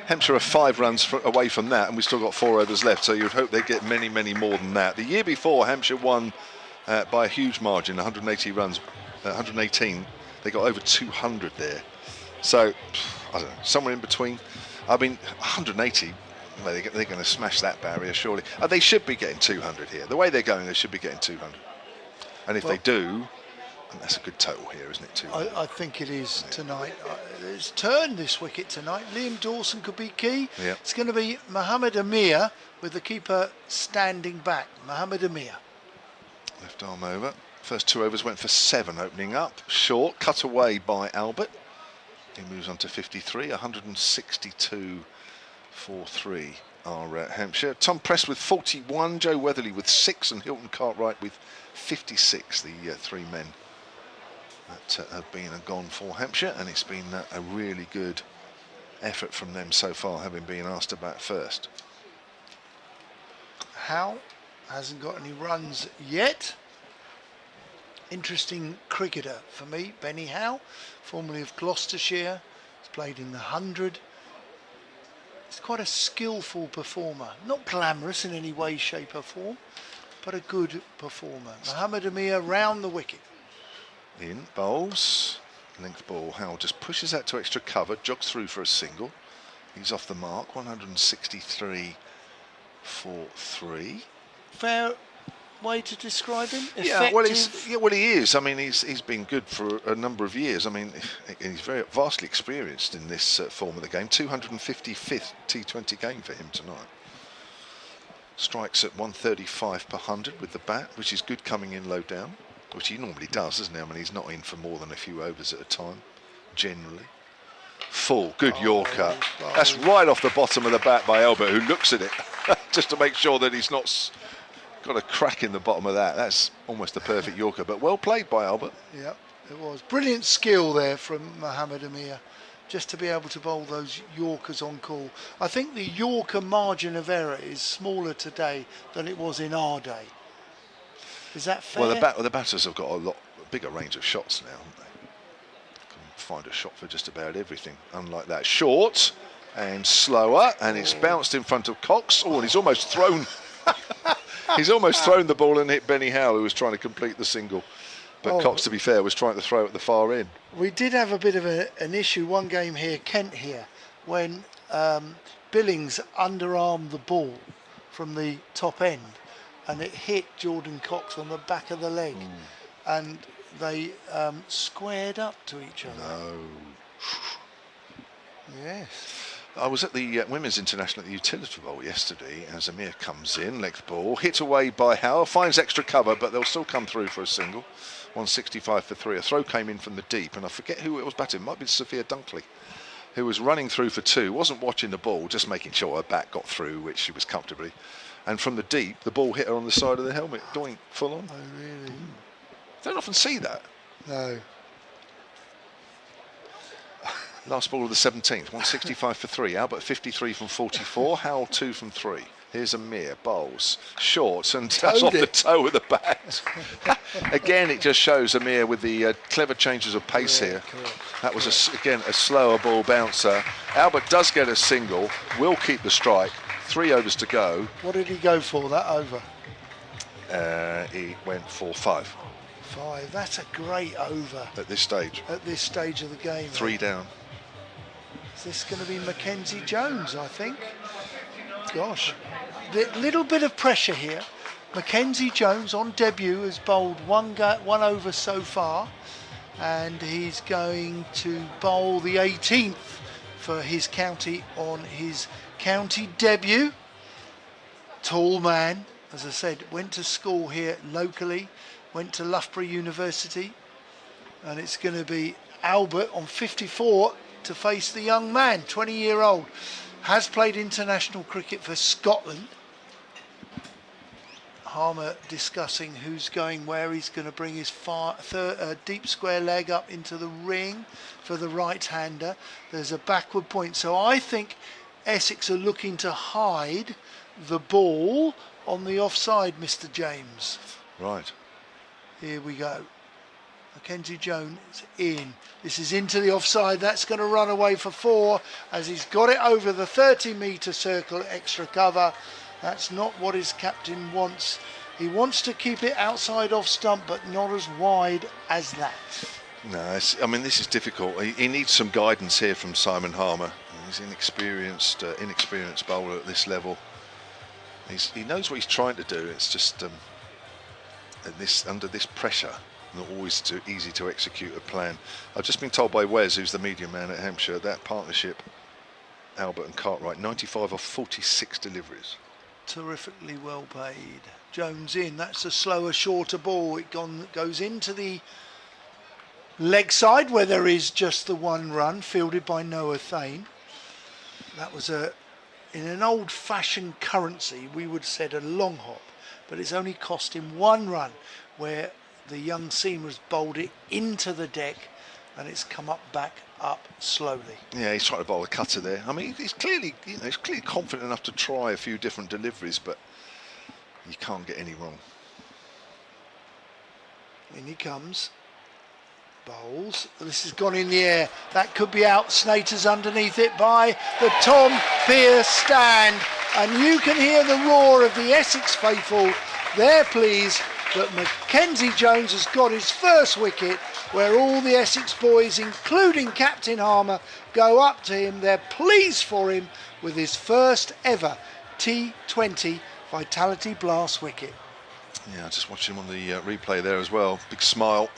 Hampshire are 5 runs away from that, and we've still got 4 overs left. So you'd hope they get many, many more than that. The year before, Hampshire won by a huge margin, 180 runs, 118. They got over 200 there. So I don't know, somewhere in between. I mean, 180. Well, they're going to smash that barrier, surely. They should be getting 200 here. The way they're going, they should be getting 200. And if they do, that's a good total here, isn't it? 200. I think it is tonight. It's turned this wicket tonight. Liam Dawson could be key. Yeah. It's going to be Mohammed Amir with the keeper standing back. Mohammed Amir. Left arm over. First 2 overs went for 7 opening up. Short, cut away by Albert. He moves on to 53, 162 for 3 are Hampshire. Tom Press with 41, Joe Weatherly with 6, and Hilton Cartwright with 56. The 3 men that have been and gone for Hampshire, and it's been a really good effort from them so far, having been asked to bat first. Howe hasn't got any runs yet. Interesting cricketer for me, Benny Howe, formerly of Gloucestershire. He's played in the 100. He's quite a skillful performer, not glamorous in any way, shape or form, but a good performer. Mohammed Amir round the wicket. In, bowls, length ball. Howe just pushes that to extra cover, jogs through for a single. He's off the mark, 163 for 3. Fair way to describe him? Yeah, well, he is. I mean, he's been good for a number of years. I mean, he's very vastly experienced in this form of the game. 255th T20 game for him tonight. Strikes at 135 per 100 with the bat, which is good coming in low down, which he normally does, isn't he? I mean, he's not in for more than a few overs at a time, generally. Full, good Yorker. That's right off the bottom of the bat by Albert, who looks at it just to make sure that he's not got a crack in the bottom of that. That's almost a perfect Yorker, but well played by Albert. Yeah, it was. Brilliant skill there from Mohammed Amir, just to be able to bowl those Yorkers on call. I think the Yorker margin of error is smaller today than it was in our day. Is that fair? Well, the batters have got a lot bigger range of shots now, haven't they? Can find a shot for just about everything. Unlike that, short and slower, and it's bounced in front of Cox. Oh, and he's almost thrown. He's almost thrown the ball and hit Benny Howe, who was trying to complete the single. But Cox, to be fair, was trying to throw at the far end. We did have a bit of an issue one game here, Kent here, when Billings underarmed the ball from the top end, and it hit Jordan Cox on the back of the leg, and they squared up to each other. No. Yes. I was at the Women's International at the Utility Bowl yesterday as Amir comes in, length ball, hit away by Howe, finds extra cover, but they'll still come through for a single. 165 for 3. A throw came in from the deep, and I forget who it was batting. It might be Sophia Dunkley, who was running through for 2, wasn't watching the ball, just making sure her bat got through, which she was comfortably. And from the deep, the ball hit her on the side of the helmet, doing full on. Oh, really? Don't often see that. No. Last ball of the 17th, 165 for 3. Albert 53 from 44. Howell 2 from 3. Here's Amir, bowls, short, and that's off the toe of the bat. Again, it just shows Amir with the clever changes of pace here. Correct. That was, again, a slower ball bouncer. Albert does get a single, will keep the strike. 3 overs to go. What did he go for, that over? He went for 5. 5. That's a great over. At this stage. At this stage of the game. 3 down. Is this going to be Mackenzie Jones, I think? Gosh. The little bit of pressure here. Mackenzie Jones on debut has bowled one over so far, and he's going to bowl the 18th for his county on his county debut. Tall man, as I said, went to school here locally, went to Loughborough University, and it's going to be Albert on 54. to face the young man, 20-year-old. Has played international cricket for Scotland. Harmer discussing who's going where. He's going to bring his deep square leg up into the ring for the right-hander. There's a backward point. So I think Essex are looking to hide the ball on the offside, Mr. James. Right. Here we go. Mackenzie Jones in. This is into the offside. That's going to run away for 4 as he's got it over the 30-metre circle, extra cover. That's not what his captain wants. He wants to keep it outside off stump, but not as wide as that. No, I mean, this is difficult. He needs some guidance here from Simon Harmer. He's inexperienced bowler at this level. He knows what he's trying to do. It's just under this pressure, not always too easy to execute a plan. I've just been told by Wes, who's the media man at Hampshire, that partnership, Albert and Cartwright, 95 of 46 deliveries. Terrifically well paid. Jones in. That's a slower, shorter ball. It goes into the leg side where there is just the 1 run, fielded by Noah Thane. That was in an old-fashioned currency, we would have said a long hop, but it's only cost him 1 run, where the young seamer's bowled it into the deck and it's come back up slowly. Yeah, he's trying to bowl a cutter there. I mean, he's clearly confident enough to try a few different deliveries, but you can't get any wrong. In he comes. Bowls. This has gone in the air. That could be out. Snater's underneath it by the Tom Pearce stand. And you can hear the roar of the Essex faithful. They're pleased that Mackenzie Jones has got his first wicket, where all the Essex boys, including Captain Harmer, go up to him. They're pleased for him with his first ever T20 Vitality Blast wicket. Yeah, just watching him on the replay there as well. Big smile.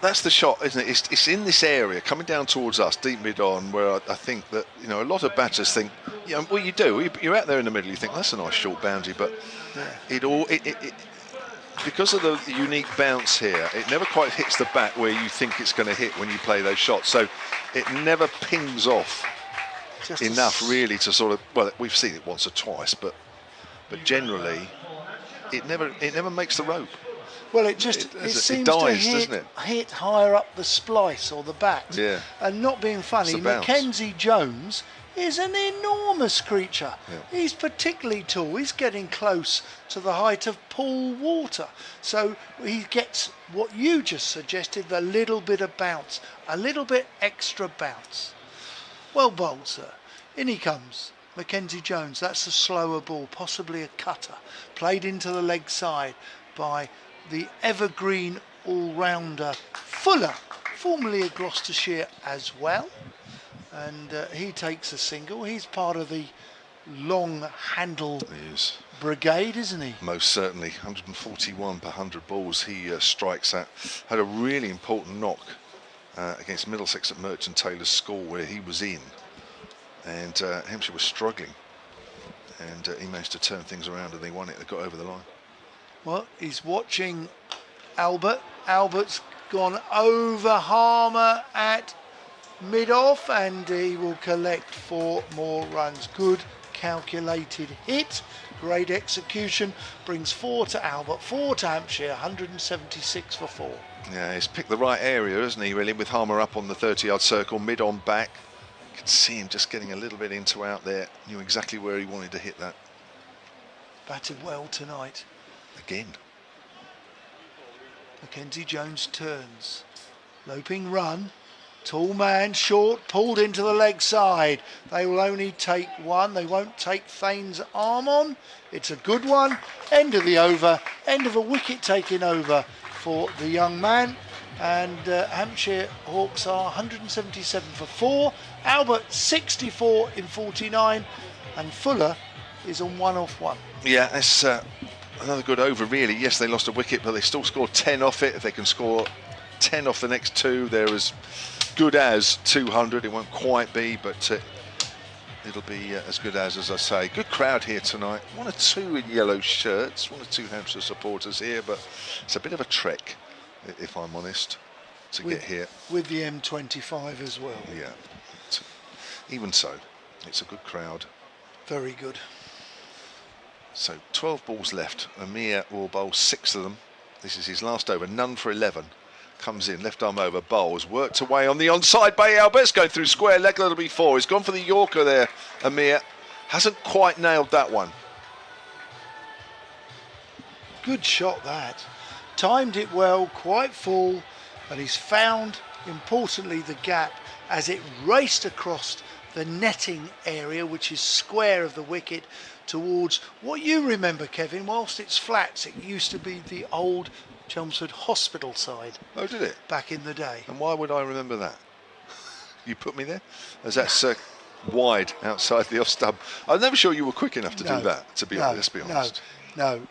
That's the shot, isn't it? It's in this area, coming down towards us, deep mid-on, where I think that, you know, a lot of batters think, you know, well, you do. You're out there in the middle, you think, that's a nice short boundary, but it because of the unique bounce here, it never quite hits the bat where you think it's going to hit when you play those shots. So it never pings off just enough, really, to sort of, well, we've seen it once or twice, but generally, it never makes the rope. Well, it seems to hit higher up the splice or the bat. Yeah. And not being funny, Mackenzie Jones is an enormous creature. Yeah. He's particularly tall. He's getting close to the height of Paul Walter. So he gets what you just suggested, the little bit of bounce, a little bit extra bounce. Well bowled, sir. In he comes. Mackenzie Jones, that's a slower ball, possibly a cutter. Played into the leg side by the evergreen all-rounder Fuller, formerly of Gloucestershire as well. And he takes a single. He's part of the long-handle brigade, isn't he? Most certainly. 141 per 100 balls he strikes at. Had a really important knock against Middlesex at Merchant Taylor's School, where he was in. And Hampshire was struggling. And he managed to turn things around and they won it. They got over the line. Well, he's watching Albert. Albert's gone over Harmer at mid-off, and he will collect 4 more runs. Good calculated hit, great execution, brings 4 to Albert, 4 to Hampshire, 176 for 4. Yeah, he's picked the right area, hasn't he, really, with Harmer up on the 30-yard circle, mid-on back. You can see him just getting a little bit into out there, knew exactly where he wanted to hit that. Batted well tonight. Again. Mackenzie Jones turns. Loping run. Tall man, short, pulled into the leg side. They will only take 1. They won't take Thane's arm on. It's a good one. End of the over. End of a wicket taken over for the young man. And Hampshire Hawks are 177 for 4. Albert 64 in 49. And Fuller is on 1 off 1. Yeah, it's another good over, really. Yes, they lost a wicket, but they still scored 10 off it. If they can score 10 off the next 2, they're as good as 200. It won't quite be, but it'll be as good as I say. Good crowd here tonight. 1 or 2 in yellow shirts, 1 or 2 Hampshire supporters here, but it's a bit of a trek, if I'm honest. to get here. With the M25 as well. Yeah. Even so, it's a good crowd. Very good. So 12 balls left. Amir will bowl 6 of them. This is his last over. None for 11. Comes in, left arm over, bowls, worked away on the onside. Bay Albert's going through square leg, that'll be 4. He's gone for the Yorker there, Amir. Hasn't quite nailed that one. Good shot that. Timed it well, quite full, and he's found, importantly, the gap as it raced across the netting area, which is square of the wicket, towards what you remember, Kevin, whilst it's flats, it used to be the old Chelmsford Hospital side. Oh, did it? Back in the day. And why would I remember that? You put me there? As that's wide outside the off stump. I'm never sure you were quick enough to do that, to be honest. Let's be honest. No.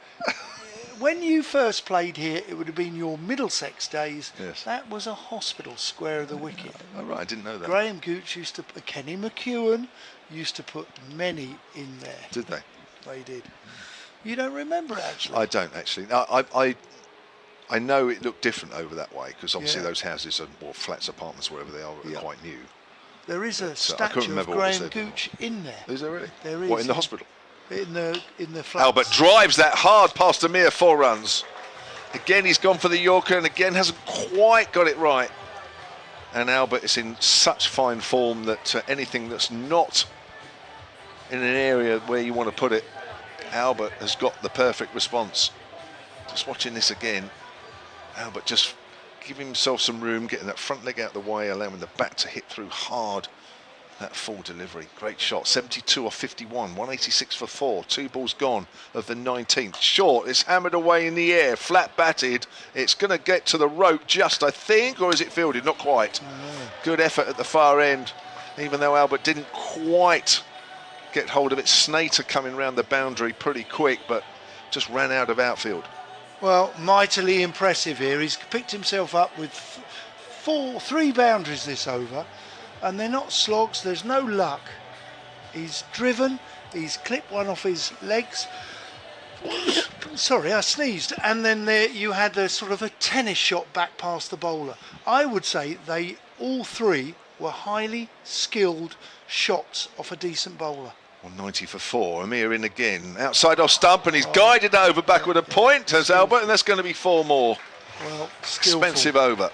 When you first played here, it would have been your Middlesex days. Yes. That was a hospital square of the wicket. Oh, right, I didn't know that. Graham Gooch used to, Kenny McEwen used to put many in there. Did they? They did. You don't remember, actually? I don't, actually. I know it looked different over that way, because obviously those houses are, or flats, apartments, wherever they are quite new. There is a I couldn't statue of remember what was Graham there Gooch in there. Is there really? There is. What, in the hospital? In the flats. Albert drives that hard past Amir, 4 runs. Again, he's gone for the Yorker, and again hasn't quite got it right. And Albert is in such fine form that anything that's not in an area where you want to put it, Albert has got the perfect response. Just watching this again, Albert just giving himself some room, getting that front leg out of the way, allowing the bat to hit through hard. That full delivery, great shot. 72 off 51, 186 for 4. 2 balls gone of the 19th. Short, it's hammered away in the air, flat batted. It's going to get to the rope just, I think, or is it fielded? Not quite. Good effort at the far end, even though Albert didn't quite get hold of it. Snater coming round the boundary pretty quick, but just ran out of outfield. Well, mightily impressive here. He's picked himself up with 3 boundaries this over, and they're not slogs, there's no luck. He's driven, he's clipped one off his legs. Sorry, I sneezed. And then there you had a sort of a tennis shot back past the bowler. I would say they all 3 were highly skilled shots off a decent bowler. 190 for 4. Amir in again, outside off stump, and he's guided over back with a point, has Albert, and that's going to be 4 more. Well, skillful. Expensive over.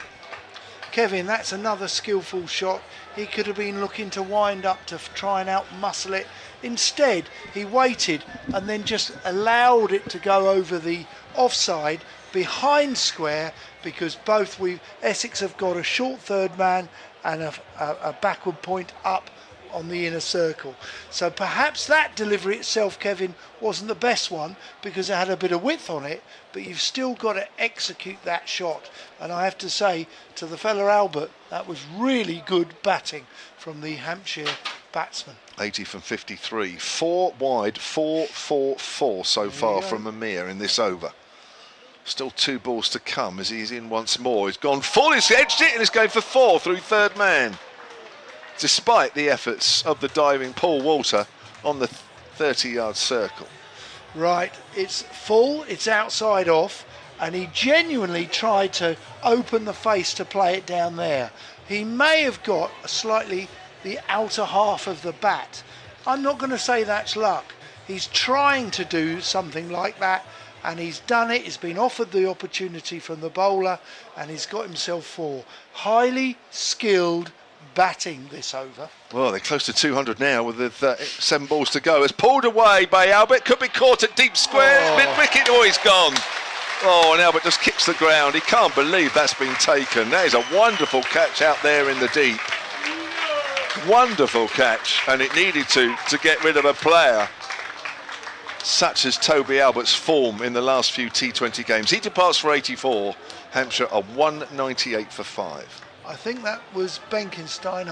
Kevin, that's another skillful shot. He could have been looking to wind up to try and out-muscle it. Instead, he waited and then just allowed it to go over the offside behind square, because Essex have got a short third man and a backward point up on the inner circle. So perhaps that delivery itself, Kevin, wasn't the best one because it had a bit of width on it, but you've still got to execute that shot. And I have to say to the fella Albert, that was really good batting from the Hampshire batsman. 80 from 53. 4 wide, 4-4-4 so far from Amir in this over. Still 2 balls to come as he's in once more. He's gone full, he's edged it, and he's going for 4 through third man, despite the efforts of the diving Paul Walter on the 30-yard circle. Right, it's full, it's outside off, and he genuinely tried to open the face to play it down there. He may have got slightly the outer half of the bat. I'm not going to say that's luck. He's trying to do something like that, and he's done it. He's been offered the opportunity from the bowler, and he's got himself 4. Highly skilled batting this over. Well, they're close to 200 now with the 7 balls to go. It's pulled away by Albert, could be caught at deep square, mid-wicket, he's gone. Oh, and Albert just kicks the ground. He can't believe that's been taken. That is a wonderful catch out there in the deep. Wonderful catch, and it needed to get rid of a player such as Toby Albert's form in the last few T20 games. He departs for 84. Hampshire are 198 for 5. I think that was Benkenstein.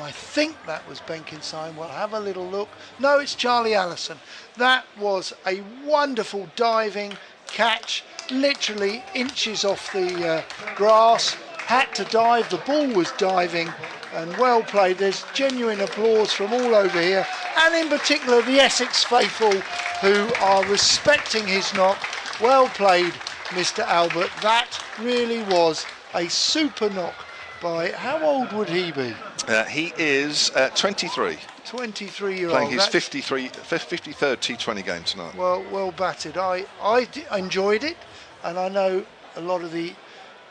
We'll have a little look. No, it's Charlie Allison. That was a wonderful diving catch, literally inches off the grass. Had to dive, the ball was diving, and well played. There's genuine applause from all over here, and in particular the Essex faithful who are respecting his knock. Well played, Mr. Albert. That really was a super knock by, how old would he be? He is 23. 23-year-old. Playing his 53rd T20 game tonight. Well batted. I enjoyed it, and I know a lot of the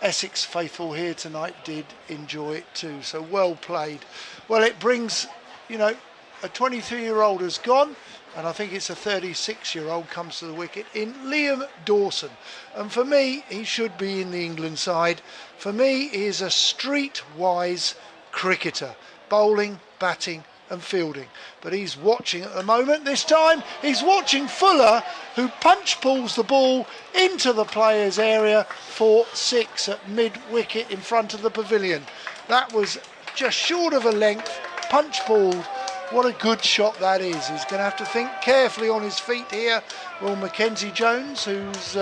Essex faithful here tonight did enjoy it too. So well played. Well, it brings, you know, a 23-year-old has gone, and I think it's a 36-year-old comes to the wicket in Liam Dawson. And for me, he should be in the England side. For me, he is a street-wise cricketer, bowling, batting and fielding. But he's watching at the moment. This time, he's watching Fuller, who punch pulls the ball into the player's area for 6 at mid-wicket in front of the pavilion. That was just short of a length, punch pulled. What a good shot that is. He's going to have to think carefully on his feet here. Well, Mackenzie Jones, who's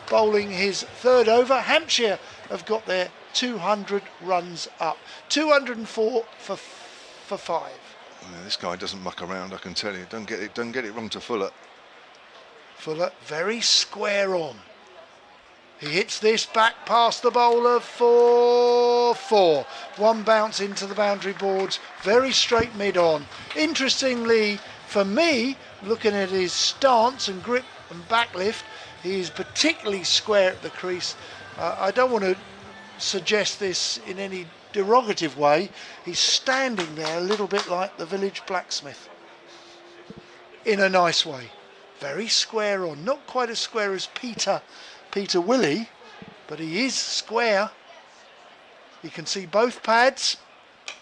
bowling his 3rd over. Hampshire have got their 200 runs up. 204 for 5. Yeah, this guy doesn't muck around, I can tell you. Don't get it wrong to Fuller. Fuller very square on. He hits this back past the bowler for 4. One bounce into the boundary boards, very straight mid on. Interestingly, for me, looking at his stance and grip and backlift, he is particularly square at the crease. I don't want to suggest this in any derogative way. He's standing there a little bit like the village blacksmith. In a nice way. Very square on. Not quite as square as Peter Willie, but he is square. You can see both pads,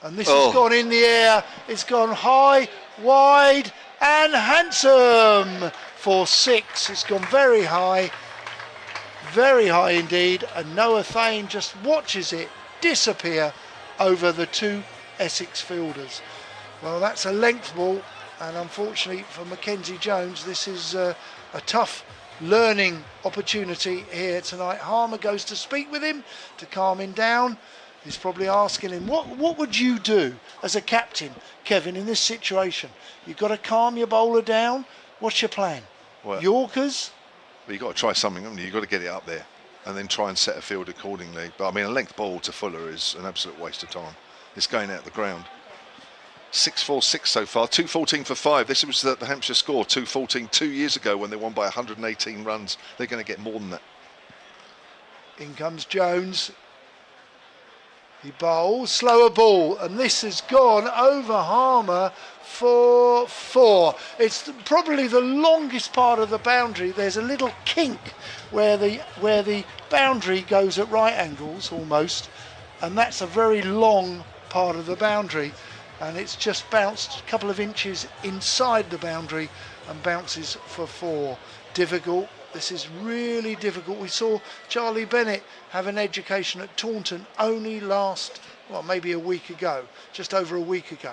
and this has gone in the air. It's gone high, wide and handsome for 6. It's gone very high indeed, and Noah Thane just watches it disappear over the 2 Essex fielders. Well, that's a length ball, and unfortunately for Mackenzie Jones, this is a tough learning opportunity here tonight. Harmer goes to speak with him to calm him down. He's probably asking him, what would you do as a captain, Kevin, in this situation? You've got to calm your bowler down. What's your plan? Well, Yorkers? Well, you've got to try something, haven't you? You've got to get it up there and then try and set a field accordingly. But I mean, a length ball to Fuller is an absolute waste of time. It's going out the ground. 6-4-6 so far, 214 for 5. This was the Hampshire score, 214 2 years ago when they won by 118 runs. They're going to get more than that. In comes Jones. He bowls, slower ball, and this has gone over Harmer for 4. It's probably the longest part of the boundary. There's a little kink where the boundary goes at right angles almost, and that's a very long part of the boundary. And it's just bounced a couple of inches inside the boundary and bounces for 4. Difficult. This is really difficult. We saw Charlie Bennett have an education at Taunton only maybe a week ago, just over a week ago.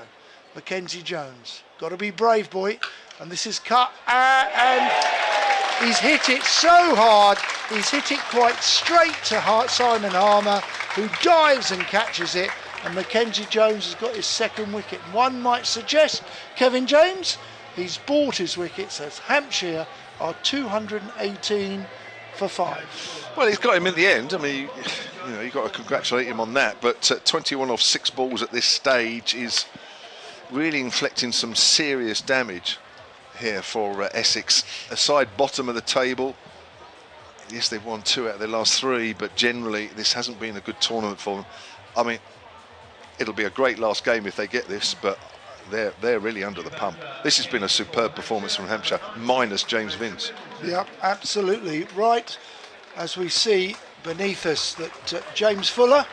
Mackenzie Jones, got to be brave, boy. And this is cut, and he's hit it so hard. He's hit it quite straight to Simon Harmer, who dives and catches it. And Mackenzie Jones has got his 2nd wicket. One might suggest, Kevin James, he's bought his wickets as Hampshire are 218 for 5. Well, he's got him in the end. I mean, you've got to congratulate him on that. But 21 off 6 balls at this stage is really inflicting some serious damage here for Essex. Aside bottom of the table. Yes, they've won 2 out of their last 3, but generally this hasn't been a good tournament for them. I mean, it'll be a great last game if they get this, but they're really under the pump. This has been a superb performance from Hampshire, minus James Vince. Yeah, absolutely. Right, as we see beneath us that James Fuller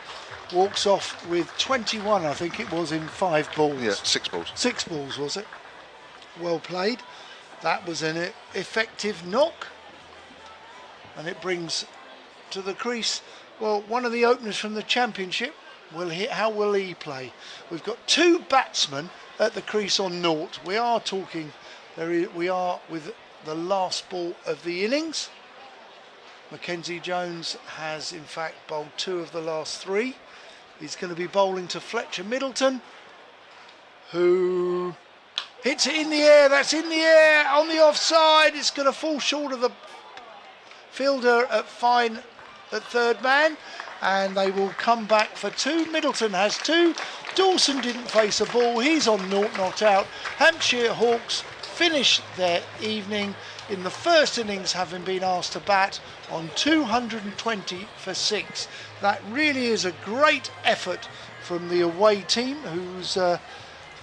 walks off with 21, I think it was, in 5 balls. Yeah, 6 balls. 6 balls, was it? Well played. That was an effective knock. And it brings to the crease, well, one of the openers from the Championship. How will he play? We've got 2 batsmen at the crease on 0. We are with the last ball of the innings. Mackenzie Jones has in fact bowled 2 of the last 3. He's going to be bowling to Fletcher Middleton, who hits it in the air. That's in the air on the offside. It's going to fall short of the fielder at 3rd man. and they will come back for 2. Middleton has 2. Dawson didn't face a ball. He's on 0 not out. Hampshire Hawks finish their evening in the first innings, having been asked to bat on 220 for 6. That really is a great effort from the away team, who's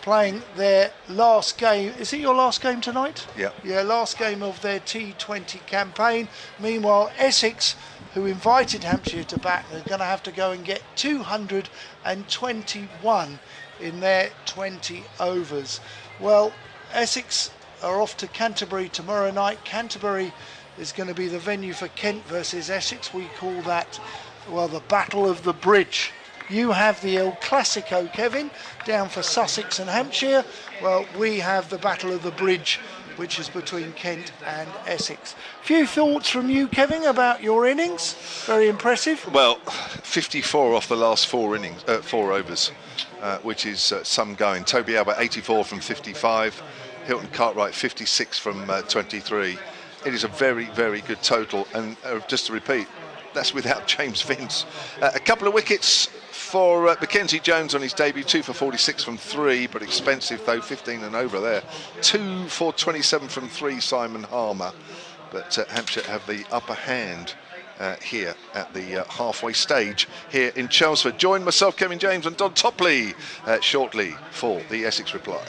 playing their last game. Is it your last game tonight? Yeah. Yeah, last game of their T20 campaign. Meanwhile, Essex, who invited Hampshire to bat, are going to have to go and get 221 in their 20 overs. Well, Essex are off to Canterbury tomorrow night. Canterbury is going to be the venue for Kent versus Essex. We call that, well, the Battle of the Bridge. You have the El Clasico, Kevin, down for Sussex and Hampshire. Well, we have the Battle of the Bridge, which is between Kent and Essex. Few thoughts from you, Kevin, about your innings? Very impressive. Well, 54 off the last 4 innings, 4 overs, which is some going. Toby Albert 84 from 55, Hilton Cartwright 56 from 23. It is a very, very good total, and just to repeat, that's without James Vince. A couple of wickets for Mackenzie Jones on his debut, 2 for 46 from 3, but expensive though, 15 and over there. 2 for 27 from 3, Simon Harmer. But Hampshire have the upper hand here at the halfway stage here in Chelmsford. Join myself, Kevin James, and Don Topley shortly for the Essex reply.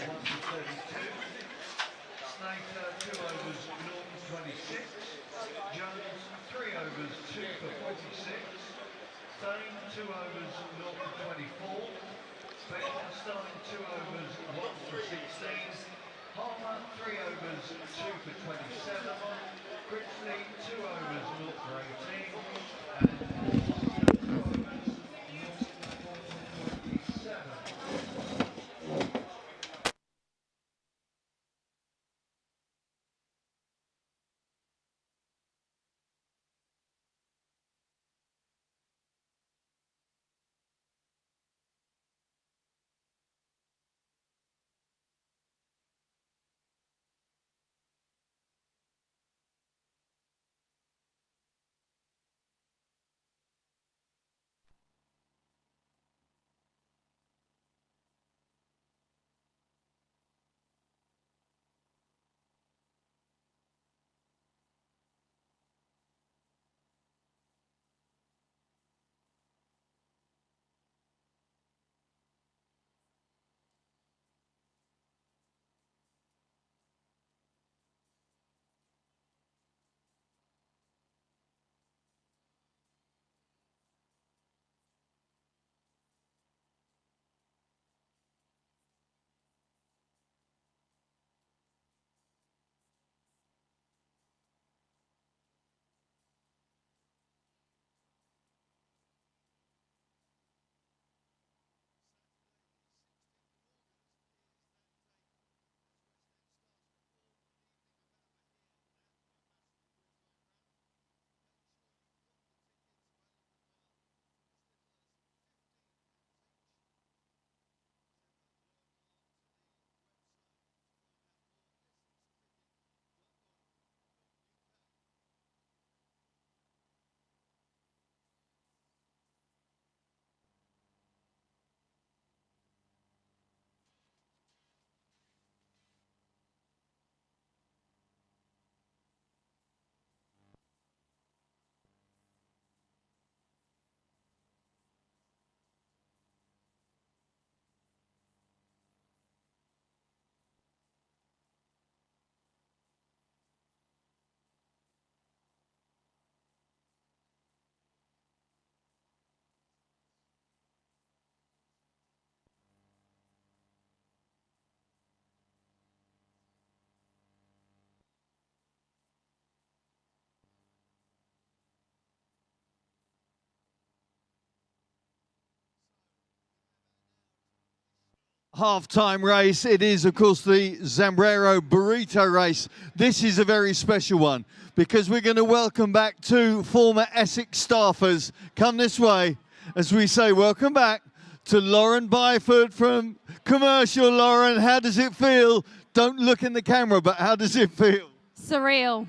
Half-time race. It is, of course, the Zambrero Burrito race. This is a very special one because we're going to welcome back 2 former Essex staffers. Come this way as we say welcome back to Lauren Byford from Commercial. Lauren, how does it feel? Don't look in the camera, but how does it feel? Surreal.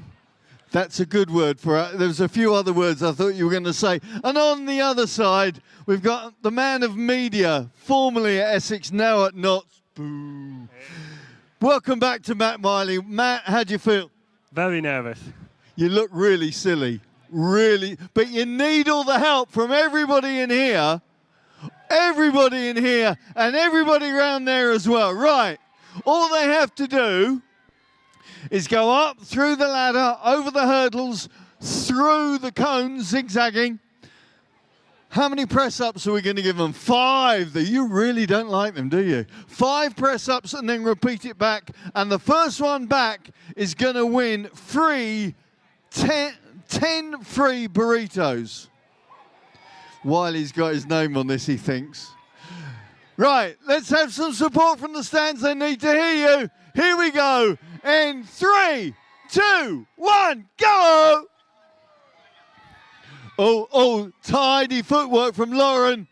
That's a good word for it. There's a few other words I thought you were going to say. And on the other side, we've got the man of media, formerly at Essex, now at Notts. Boo. Welcome back to Matt Miley. Matt, how do you feel? Very nervous. You look really silly, really. But you need all the help from everybody in here, and everybody around there as well. Right. All they have to do is go up through the ladder, over the hurdles, through the cones, zigzagging. How many press-ups are we going to give them? 5. You really don't like them, do you? 5 press-ups and then repeat it back. And the first one back is going to win 10 free burritos. Wiley's got his name on this, he thinks. Right, let's have some support from the stands. They need to hear you. Here we go. In 3, 2, 1, go! Oh, tidy footwork from Lauren.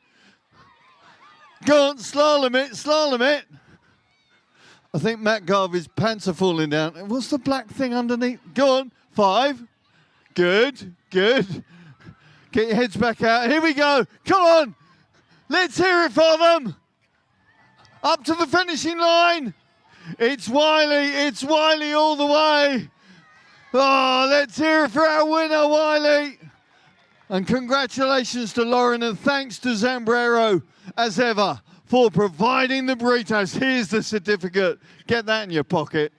Go on, slalom it. I think Matt Garvey's pants are falling down. What's the black thing underneath? Go on, 5. Good. Get your heads back out. Here we go. Come on. Let's hear it for them. Up to the finishing line. It's Wiley all the way. Oh, let's hear it for our winner, Wiley. And congratulations to Lauren, and thanks to Zambrero, as ever, for providing the burritos. Here's the certificate. Get that in your pocket.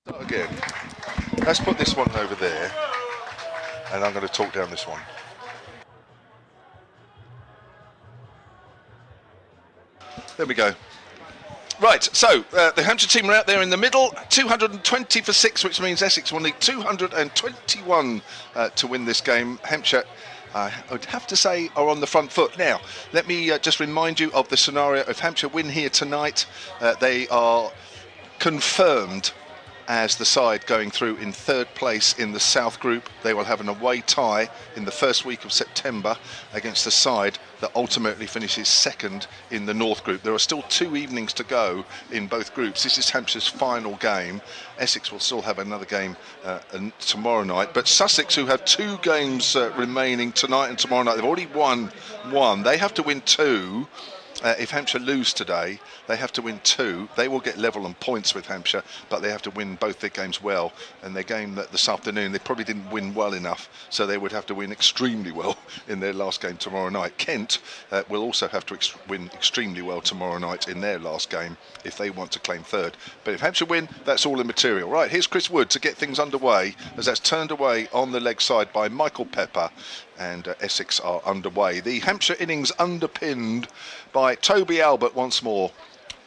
Start again. Let's put this one over there, and I'm going to talk down this one. There we go. Right, so the Hampshire team are out there in the middle, 220 for 6, which means Essex will need 221 to win this game. Hampshire, I would have to say, are on the front foot. Now, let me just remind you of the scenario. If Hampshire win here tonight, they are confirmed as the side going through in third place in the South Group. They will have an away tie in the first week of September against the side that ultimately finishes second in the North Group. There are still 2 evenings to go in both groups. This is Hampshire's final game. Essex will still have another game tomorrow night, but Sussex, who have 2 games remaining tonight and tomorrow night, they've already won 1. They have to win 2. If Hampshire lose today, they have to win 2. They will get level on points with Hampshire, but they have to win both their games well. And their game this afternoon, they probably didn't win well enough, so they would have to win extremely well in their last game tomorrow night. Kent will also have to win extremely well tomorrow night in their last game if they want to claim third. But if Hampshire win, that's all immaterial. Right, here's Chris Wood to get things underway, as that's turned away on the leg side by Michael Pepper. And Essex are underway. The Hampshire innings underpinned by Toby Albert once more,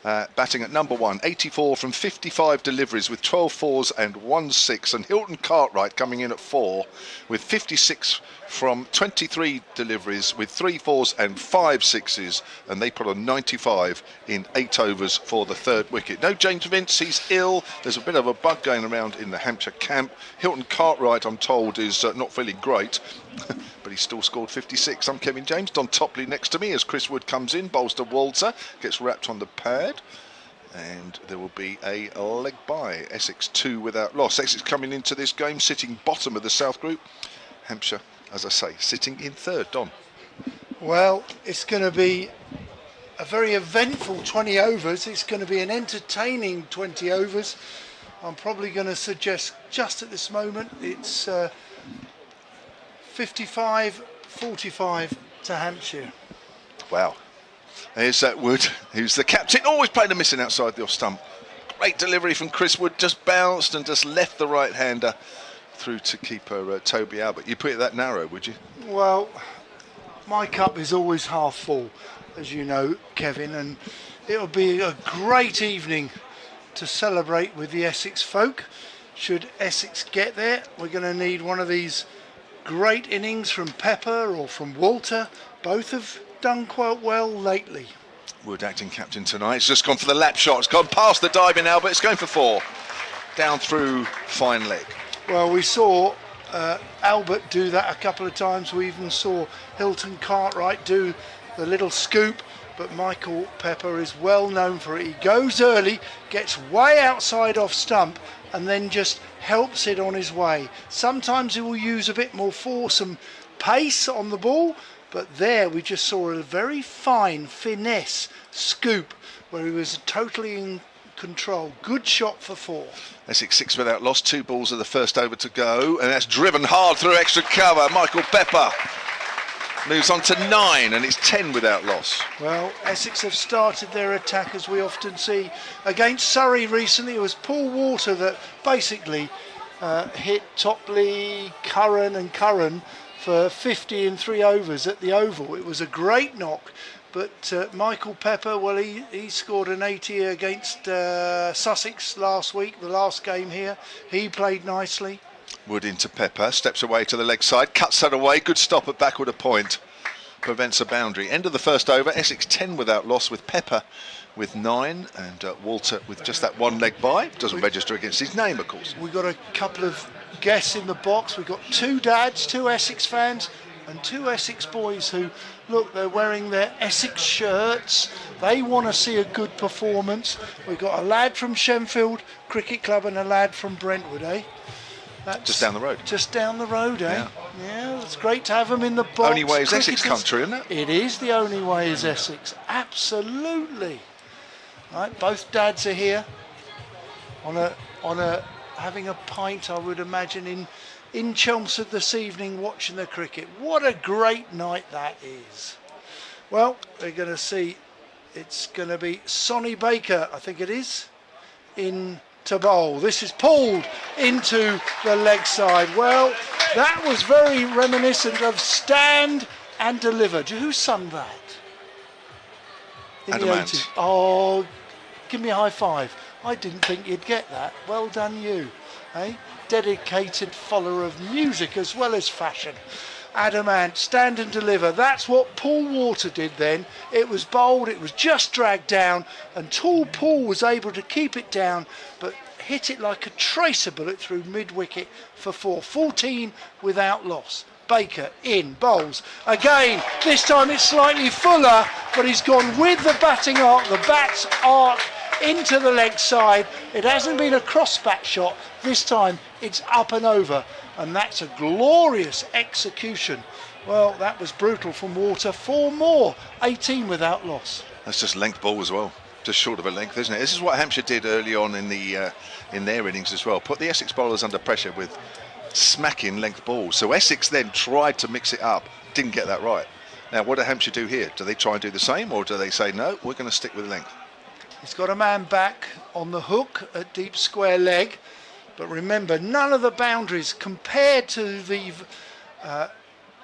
batting at number 1, 84 from 55 deliveries with 12 fours and 1 6, and Hilton Cartwright coming in at 4 with 56 from 23 deliveries with 3 fours and 5 sixes, and they put on 95 in 8 overs for the third wicket. No James Vince, he's ill. There's a bit of a bug going around in the Hampshire camp. Hilton Cartwright, I'm told, is not feeling great. But he still scored 56. I'm Kevin James. Don Topley next to me as Chris Wood comes in. Bowls to Walter, gets wrapped on the pad, and there will be a leg by. Essex 2 without loss. Essex coming into this game sitting bottom of the South Group. Hampshire, as I say, sitting in third. Don. Well, it's going to be a very eventful 20 overs. It's going to be an entertaining 20 overs. I'm probably going to suggest just at this moment it's 55-45 to Hampshire. Wow. There's Wood, who's the captain, always playing a missing outside the off stump. Great delivery from Chris Wood, just bounced and just left the right-hander through to keeper Toby Albert. You put it that narrow, would you? Well, my cup is always half full, as you know, Kevin, and it'll be a great evening to celebrate with the Essex folk. Should Essex get there, we're going to need one of these great innings from Pepper or from Walter. Both have done quite well lately. Wood acting captain tonight. It's just gone for the lap shot. It's gone past the diving Albert. It's going for 4. Down through fine leg. Well, we saw Albert do that a couple of times. We even saw Hilton Cartwright do the little scoop. But Michael Pepper is well known for it. He goes early, gets way outside off stump, and then just helps it on his way. Sometimes he will use a bit more force and pace on the ball, but there we just saw a very fine finesse scoop where he was totally in control. Good shot for 4. Essex 6 without loss, 2 balls of the first over to go, and that's driven hard through extra cover. Michael Pepper moves on to 9, and it's 10 without loss. Well, Essex have started their attack, as we often see. Against Surrey recently, it was Paul Walter that basically hit Topley, Curran for 50 in 3 overs at the Oval. It was a great knock, but Michael Pepper, well, he scored an 80 against Sussex last week, the last game here. He played nicely. Wood into Pepper, steps away to the leg side, cuts that away, good stop at backward a point, prevents a boundary. End of the first over, Essex 10 without loss with Pepper with 9 and Walter with just that 1 leg by. Doesn't register against his name, of course. We've got a couple of guests in the box. We've got 2 dads, 2 Essex fans and 2 Essex boys who, look, they're wearing their Essex shirts. They want to see a good performance. We've got a lad from Shenfield Cricket Club and a lad from Brentwood, eh? That's just down the road. Just down the road, eh? Yeah, it's great to have them in the box. Only way is Essex country, isn't it? It is the only way is Essex. Absolutely. Right, both dads are here on a having a pint, I would imagine, in Chelmsford this evening, watching the cricket. What a great night that is. Well, we're going to see. It's going to be Sonny Baker, I think it is, in to bowl. This is pulled into the leg side. Well, that was very reminiscent of Stand and Deliver. Who sung that? In Adamant. the 80s? Oh, Give me a high five. I didn't think you'd get that. Well done you. Eh? Dedicated follower of music as well as fashion. Adamant, stand and deliver. That's what Paul Walter did then. It was bold, it was just dragged down, and tall Paul was able to keep it down, but hit it like a tracer bullet through mid-wicket for 4. 14 without loss. Baker in, bowls. Again, this time it's slightly fuller, but he's gone with the batting arc, the bat's arc into the leg side. It hasn't been a cross-bat shot. This time it's up and over. And that's a glorious execution. Well, that was brutal from Walter. 4 more, 18 without loss. That's just length ball as well, just short of a length, isn't it? This is what Hampshire did early on in their innings as well. Put the Essex bowlers under pressure with smacking length balls. So Essex then tried to mix it up, didn't get that right. Now, what do Hampshire do here? Do they try and do the same, or do they say, no, we're going to stick with length? He's got a man back on the hook at deep square leg. But remember, none of the boundaries compared to the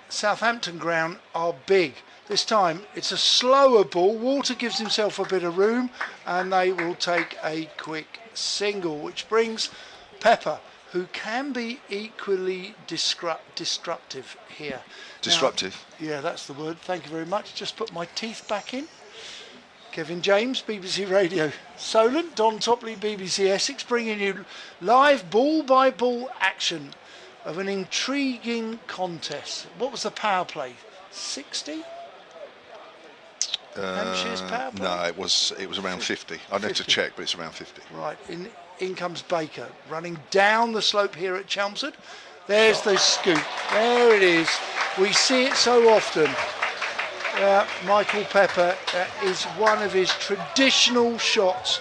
Southampton ground are big. This time it's a slower ball. Walter gives himself a bit of room and they will take a quick single, which brings Pepper, who can be equally disruptive here. Disruptive? Now, yeah, that's the word. Thank you very much. Just put my teeth back in. Kevin James, BBC Radio Solent, Don Topley, BBC Essex, bringing you live ball-by-ball action of an intriguing contest. What was the power play? 60? Hampshire's power play? No, it was around 50. I'd have to check, but it's around 50. Right, in comes Baker, running down the slope here at Chelmsford. There's the scoop. There it is. We see it so often. Michael Pepper is one of his traditional shots.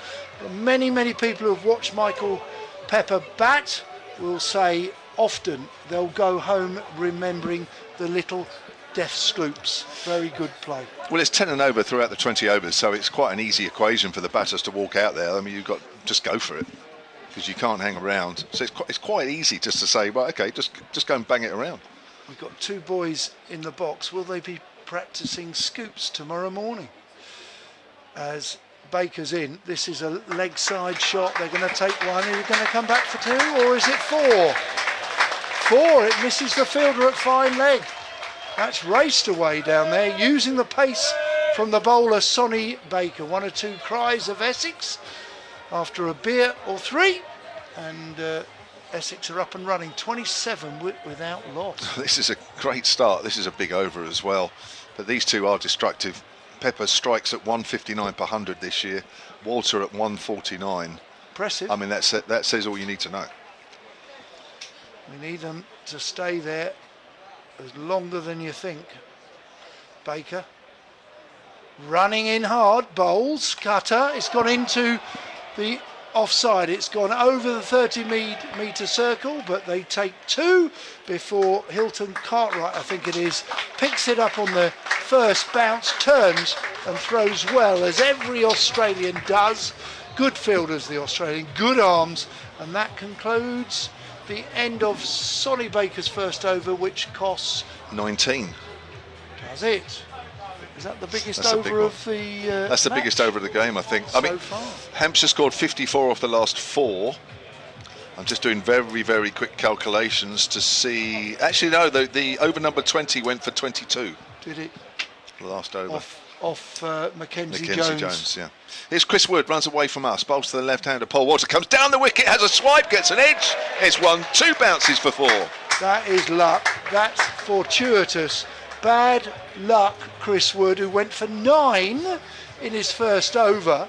Many people who have watched Michael Pepper bat will say often they'll go home remembering the little death scoops. Very good play. Well, it's 10 and over throughout the 20 overs, so it's quite an easy equation for the batters to walk out there. I mean, you've got just go for it, because you can't hang around. So it's quite easy just to say, well, okay, just go and bang it around. We've got 2 boys in the box. Will they be practicing scoops tomorrow morning? As Baker's in, this is a leg side shot. They're going to take one. Are you going to come back for 2, or is it 4? 4. It misses the fielder at fine leg. That's raced away down there, using the pace from the bowler Sonny Baker. 1 or 2 cries of Essex after a beer or 3, and Essex are up and running. 27 without loss. This is a great start. This is a big over as well, but these two are destructive. Pepper strikes at 159 per 100 this year, Walter at 149. Impressive. I mean, that says all you need to know. We need them to stay there as longer than you think. Baker running in hard, bowls, cutter. It's gone into the offside. It's gone over the 30-metre circle, but they take 2 before Hilton Cartwright, I think it is, picks it up on the first bounce, turns and throws well, as every Australian does. Good fielders, the Australian, good arms, and that concludes the end of Sonny Baker's first over, which costs 19. Does it? Is that the biggest That's over of the That's the match? biggest over of the game, I think. So far. Hampshire scored 54 off the last 4. I'm just doing very quick calculations to see. Actually, no, the over number 20 went for 22. Did it? The last over. Off Mackenzie Jones, yeah. Here's Chris Wood, runs away from us, bowls to the left-hander. Paul Walter comes down the wicket, has a swipe, gets an edge. It's 1, 2 bounces for 4. That is luck. That's fortuitous. Bad luck, Chris Wood, who went for 9 in his first over.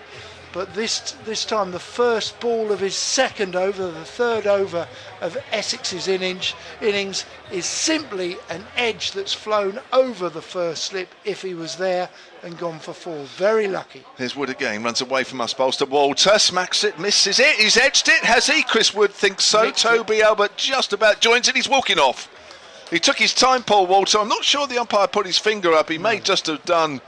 But this time the first ball of his second over, the third over of Essex's innings is simply an edge that's flown over the first slip if he was there, and gone for 4. Very lucky. Here's Wood again, runs away from us, bowls to Walter, smacks it, misses it. He's edged it, has he? Chris Wood thinks so. Nicked Toby it. Albert just about joins it. He's walking off. He took his time, Paul Walter. I'm not sure the umpire put his finger up. He may just have done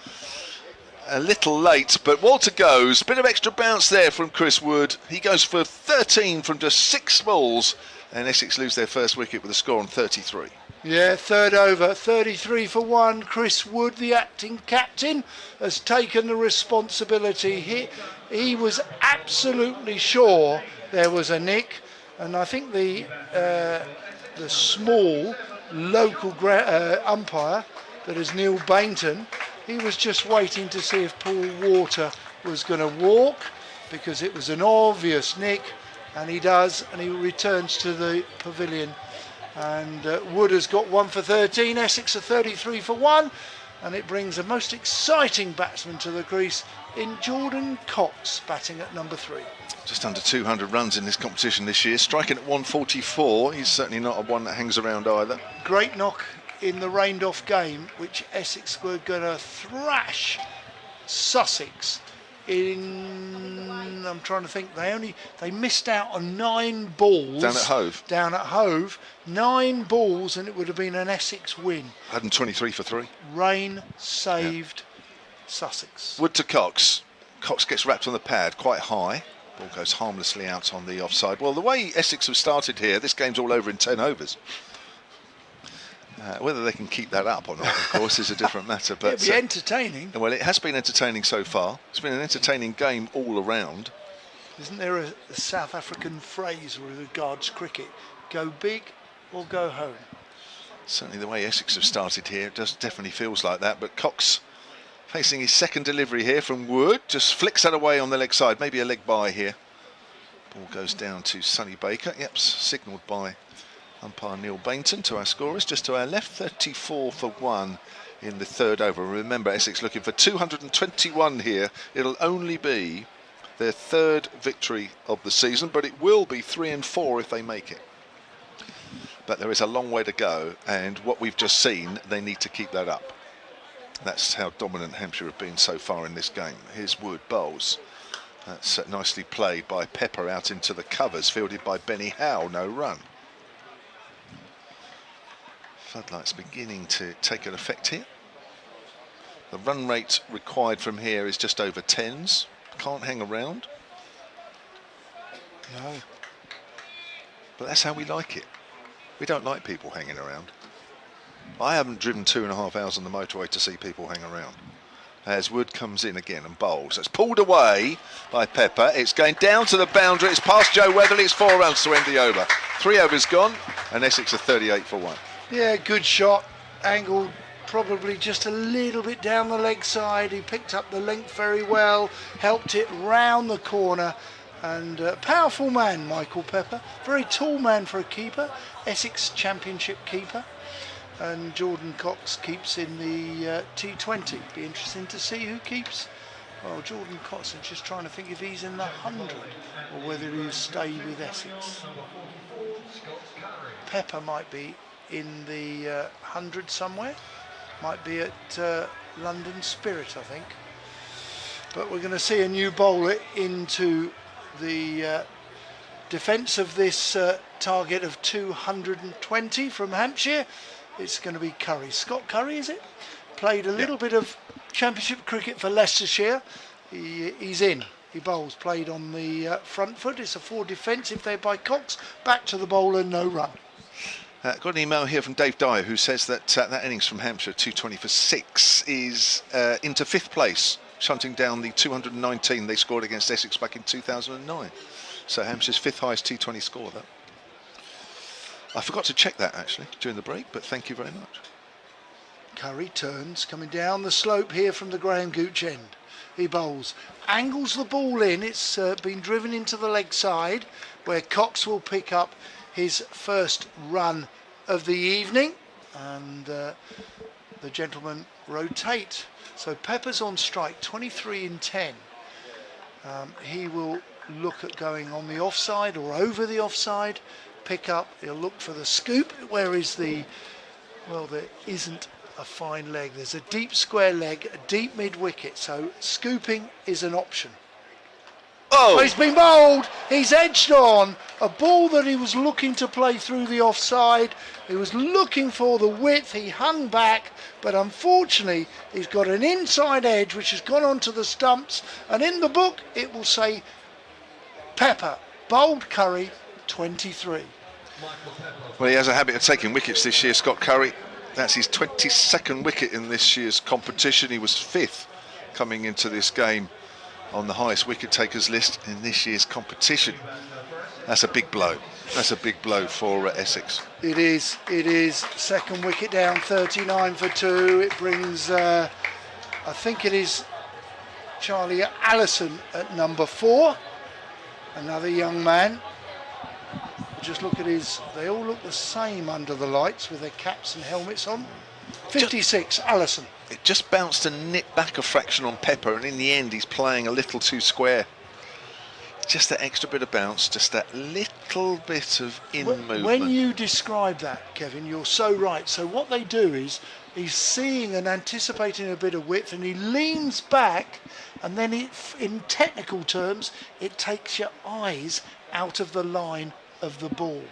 a little late, but Walter goes. Bit of extra bounce there from Chris Wood. He goes for 13 from just 6 balls, and Essex lose their first wicket with a score on 33. Yeah, third over, 33 for 1. Chris Wood, the acting captain, has taken the responsibility. He was absolutely sure there was a nick, and I think the small local umpire, that is Neil Bainton, he was just waiting to see if Paul Water was going to walk, because it was an obvious nick, and he does, and he returns to the pavilion. And Wood has got 1 for 13, Essex are 33 for 1, and it brings a most exciting batsman to the crease in Jordan Cox, batting at number 3. Just under 200 runs in this competition this year, striking at 144. He's certainly not a one that hangs around either. Great knock in the rained-off game, which Essex were going to thrash Sussex in. I'm trying to think. They missed out on 9 balls Down at Hove. Down at Hove, 9 balls, and it would have been an Essex win. 123 for 3. Rain saved Sussex. Wood to Cox. Cox gets wrapped on the pad quite high. Ball goes harmlessly out on the offside. Well, the way Essex have started here, this game's all over in 10 overs. Whether they can keep that up or not, of course, is a different matter. But it'll be entertaining. Well, it has been entertaining so far. It's been an entertaining game all around. Isn't there a South African phrase with regards to cricket? Go big or go home. Certainly the way Essex have started here, it definitely feels like that. But Cox facing his second delivery here from Wood, just flicks that away on the leg side. Maybe a leg bye here. Ball goes down to Sonny Baker. Yep, signalled by umpire Neil Bainton to our scorers, just to our left, 34 for 1 in the third over. Remember, Essex looking for 221 here. It'll only be their 3rd victory of the season, but it will be 3 and 4 if they make it. But there is a long way to go, and what we've just seen, they need to keep that up. That's how dominant Hampshire have been so far in this game. Here's Wood, bowls. That's nicely played by Pepper out into the covers, fielded by Benny Howe, no run. Floodlights beginning to take an effect here. The run rate required from here is just over 10s. Can't hang around. No. But that's how we like it. We don't like people hanging around. I haven't driven 2.5 hours on the motorway to see people hang around. As Wood comes in again and bowls. It's pulled away by Pepper. It's going down to the boundary. It's past Joe Weatherly. It's 4 runs to end the over. 3 overs gone, and Essex are 38 for 1. Yeah, good shot. Angled probably just a little bit down the leg side. He picked up the length very well, helped it round the corner. And powerful man, Michael Pepper. Very tall man for a keeper. Essex Championship keeper. And Jordan Cox keeps in the T20. Be interesting to see who keeps. Well, Jordan Cox, I'm just trying to think if he's in the 100 or whether he'll stay with Essex. Pepper might be in the 100 somewhere. Might be at London Spirit, I think. But we're going to see a new bowler into the defence of this target of 220 from Hampshire. It's going to be Curry. Scott Curry, is it? Played a little bit of Championship cricket for Leicestershire. He's in. He bowls. Played on the front foot. It's a 4 defensive there by Cox. Back to the bowler, no run. Got an email here from Dave Dyer, who says that that innings from Hampshire, 220 for 6, is into 5th place, shunting down the 219 they scored against Essex back in 2009. So Hampshire's 5th highest T20 score, that. I forgot to check that actually during the break, but thank you very much. Curry turns, coming down the slope here from the Graham Gooch end. He bowls, angles the ball in. It's been driven into the leg side, where Cox will pick up his first run of the evening, and the gentlemen rotate. So Pepper's on strike, 23 in 10. He will look at going on the offside or over the offside, pick up, he'll look for the scoop. Where is the, well, there isn't a fine leg. There's a deep square leg, a deep mid wicket, so scooping is an option. Oh! He's been bowled, he's edged on, a ball that he was looking to play through the offside. He was looking for the width, he hung back, but unfortunately he's got an inside edge which has gone onto the stumps, and in the book it will say Pepper, bowled Curry, 23. Well, he has a habit of taking wickets this year, Scott Curry. That's his 22nd wicket in this year's competition. He was 5th coming into this game on the highest wicket takers list in this year's competition. That's a big blow. That's a big blow for Essex. It is. It is. Second wicket down, 39 for 2. It brings, I think it is Charlie Allison at number 4. Another young man. Just look at his, they all look the same under the lights with their caps and helmets on. 56, Allison. It just bounced and nipped back a fraction on Pepper, and in the end he's playing a little too square. Just that extra bit of bounce, just that little bit of movement. When you describe that, Kevin, you're so right. So what they do is he's seeing and anticipating a bit of width, and he leans back, and then in technical terms, it takes your eyes out of the line of the ball.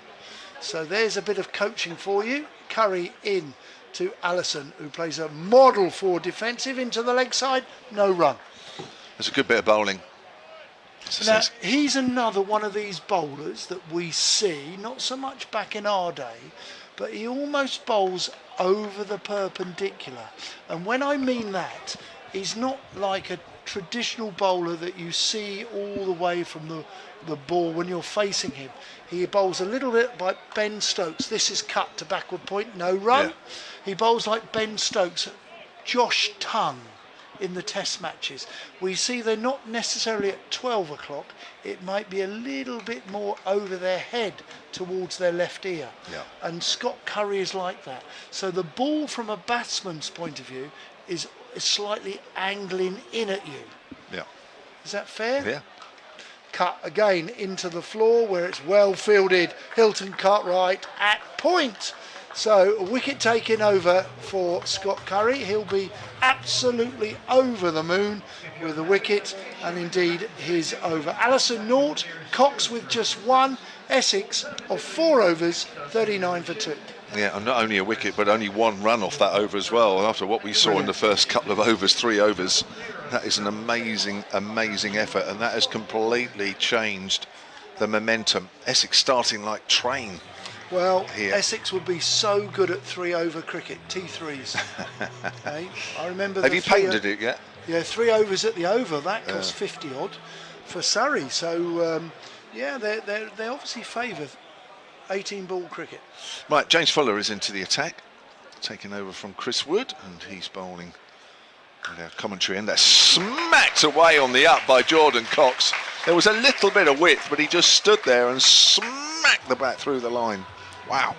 So there's a bit of coaching for you. Curry in to Allison, who plays a model for defensive into the leg side, no run. There's a good bit of bowling. Now, he's another one of these bowlers that we see, not so much back in our day, but he almost bowls over the perpendicular. And when I mean that, he's not like a traditional bowler that you see all the way from the ball when you're facing him. He bowls a little bit like Ben Stokes. This is cut to backward point, no run. Yeah. He bowls like Ben Stokes, Josh Tongue in the test matches. We see they're not necessarily at 12 o'clock. It might be a little bit more over their head towards their left ear. Yeah. And Scott Curry is like that. So the ball from a batsman's point of view is slightly angling in at you. Yeah. Is that fair? Yeah. Cut again into the floor where it's well fielded. Hilton Cartwright at point. So a wicket taken over for Scott Curry. He'll be absolutely over the moon with the wicket, and indeed his over. Allison naught, Cox with just 1, Essex of 4 overs, 39 for 2. Yeah, and not only a wicket, but only 1 run off that over as well. After what we saw in the first couple of overs, 3 overs, that is an amazing, amazing effort, and that has completely changed the momentum. Essex starting like train. Well, here. Essex would be so good at 3-over cricket, T3s. Hey, I remember. Have you painted it yet? Yeah, 3 overs at the over. That cost 50 odd for Surrey. So yeah, they obviously favour 18-ball cricket. Right, James Fuller is into the attack, taking over from Chris Wood, and he's bowling with our commentary end. That's smacked away on the up by Jordan Cox. There was a little bit of width, but he just stood there and smacked the bat through the line. Wow.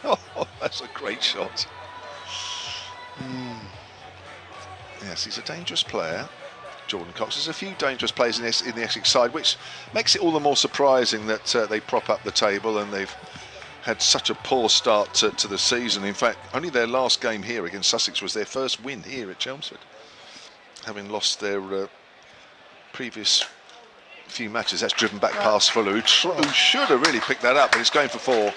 Oh, that's a great shot. Yes, he's a dangerous player, Jordan Cox. There's a few dangerous players in the Essex side, which makes it all the more surprising that they prop up the table, and they've had such a poor start to the season. In fact, only their last game here against Sussex was their first win here at Chelmsford, having lost their previous few matches. That's driven back past Fuller, who should have really picked that up, but it's going for 4.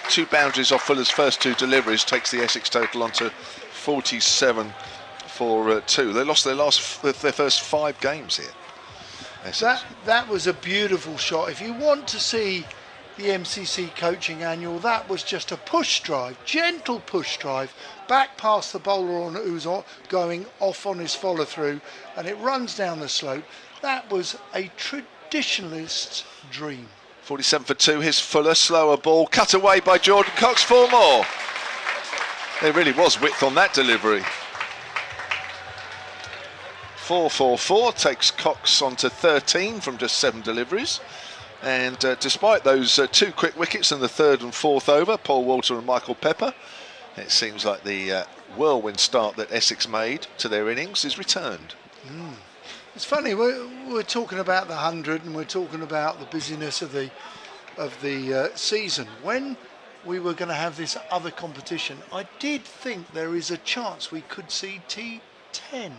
2 boundaries off Fuller's first 2 deliveries takes the Essex total on to 47 for 2. They lost their first 5 games here. That was a beautiful shot. If you want to see the MCC coaching annual, that was just a push drive, gentle push drive, back past the bowler who's going off on his follow through, and it runs down the slope. That was a traditionalist's dream. 47 for 2, here's Fuller, slower ball, cut away by Jordan Cox, 4 more. There really was width on that delivery. 4-4-4 takes Cox on to 13 from just 7 deliveries. And despite those 2 quick wickets in the 3rd and 4th over, Paul Walter and Michael Pepper, it seems like the whirlwind start that Essex made to their innings is returned. It's funny, we're talking about the 100 and we're talking about the busyness of the season. When we were going to have this other competition, I did think there is a chance we could see T10.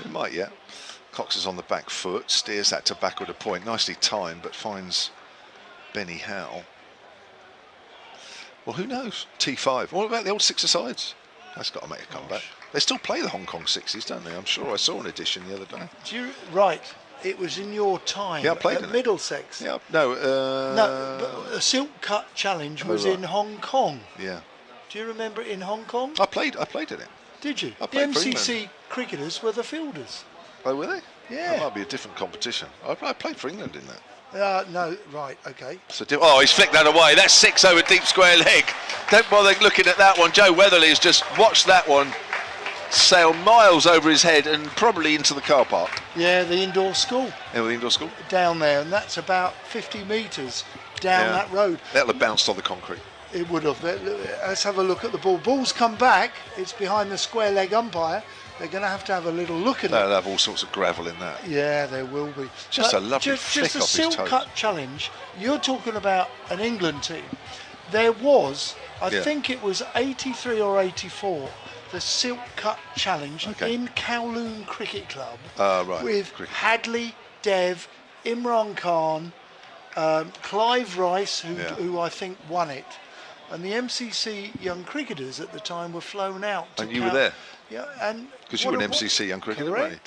We might, yeah. Cox is on the back foot, steers that to backward a point, nicely timed, but finds Benny Howe. Well, who knows? T5. What about the old 6-a-sides? That's got to make a comeback. They still play the Hong Kong 6s, don't they? I'm sure I saw an edition the other day. Right, it was in your time. Yeah, I played at Middlesex. Yeah, no. No, but the Silk Cut Challenge was in Hong Kong. Yeah. Do you remember it in Hong Kong? I played in it. Did you? I The played MCC cricketers were the fielders. Oh, were they? Yeah. That might be a different competition. I played for England in that. No, right, okay. So, he's flicked that away. That's 6 over deep square leg. Don't bother looking at that one. Joe Weatherly's just watched that one sail miles over his head and probably into the car park. Yeah, the indoor school. Yeah, the indoor school. Down there, and that's about 50 metres down that road. That'll have bounced on the concrete. It would have. Let's have a look at the ball. Ball's come back. It's behind the square leg umpire. They're going to have a little look at it. They'll have all sorts of gravel in that. Yeah, there will be. Just a lovely flick just a off his silk toes. cut challenge. You're talking about an England team. There was, I think it was 83 or 84, the silk cut challenge in Kowloon Cricket Club with Hadley, Dev, Imran Khan, Clive Rice, who I think won it. And the MCC young cricketers at the time were flown out. And you were there? Yeah, and because you were an MCC young cricketer, weren't you?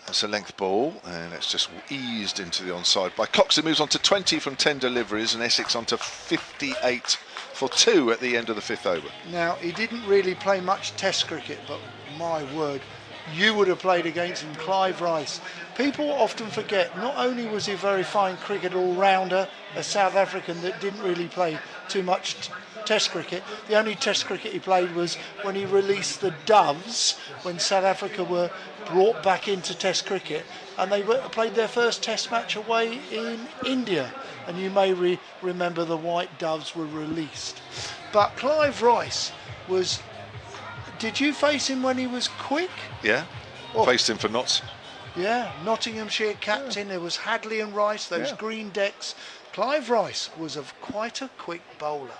That's a length ball, and it's just eased into the onside by Cox. It moves on to 20 from 10 deliveries, and Essex on to 58 for 2 at the end of the 5th over. Now, he didn't really play much Test cricket, but my word, you would have played against him, Clive Rice. People often forget, not only was he a very fine cricketer all-rounder, a South African that didn't really play too much Test cricket. The only Test cricket he played was when he released the Doves, when South Africa were brought back into Test cricket, and they played their first Test match away in India. And you may remember the White Doves were released. But Clive Rice was... Did you face him when he was quick? Yeah, faced him for knots. Yeah, Nottinghamshire captain. There was Hadley and Rice, those green decks. Clive Rice was quite a quick bowler.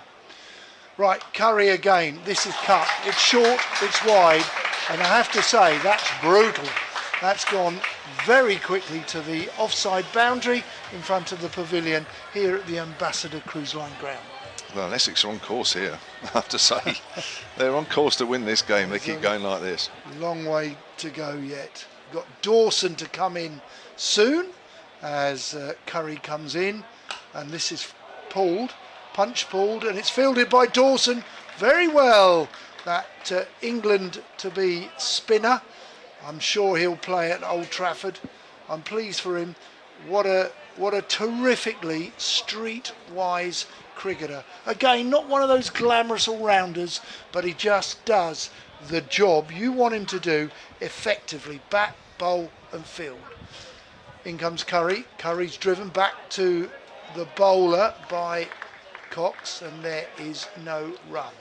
Right, Curry again. This is cut. It's short, it's wide, and I have to say, that's brutal. That's gone very quickly to the offside boundary in front of the pavilion here at the Ambassador Cruise Line ground. Well, Essex are on course here, I have to say. They're on course to win this game. They keep going like this. Long way to go yet. Got Dawson to come in soon as Curry comes in, and this is punch pulled, and it's fielded by Dawson very well. That England to be spinner. I'm sure he'll play at Old Trafford. I'm pleased for him. What a terrifically street-wise cricketer. Again, not one of those glamorous all-rounders, but he just does the job you want him to do effectively. Bat, bowl and field. In comes Curry. Curry's driven back to the bowler by Cox, and there is no run.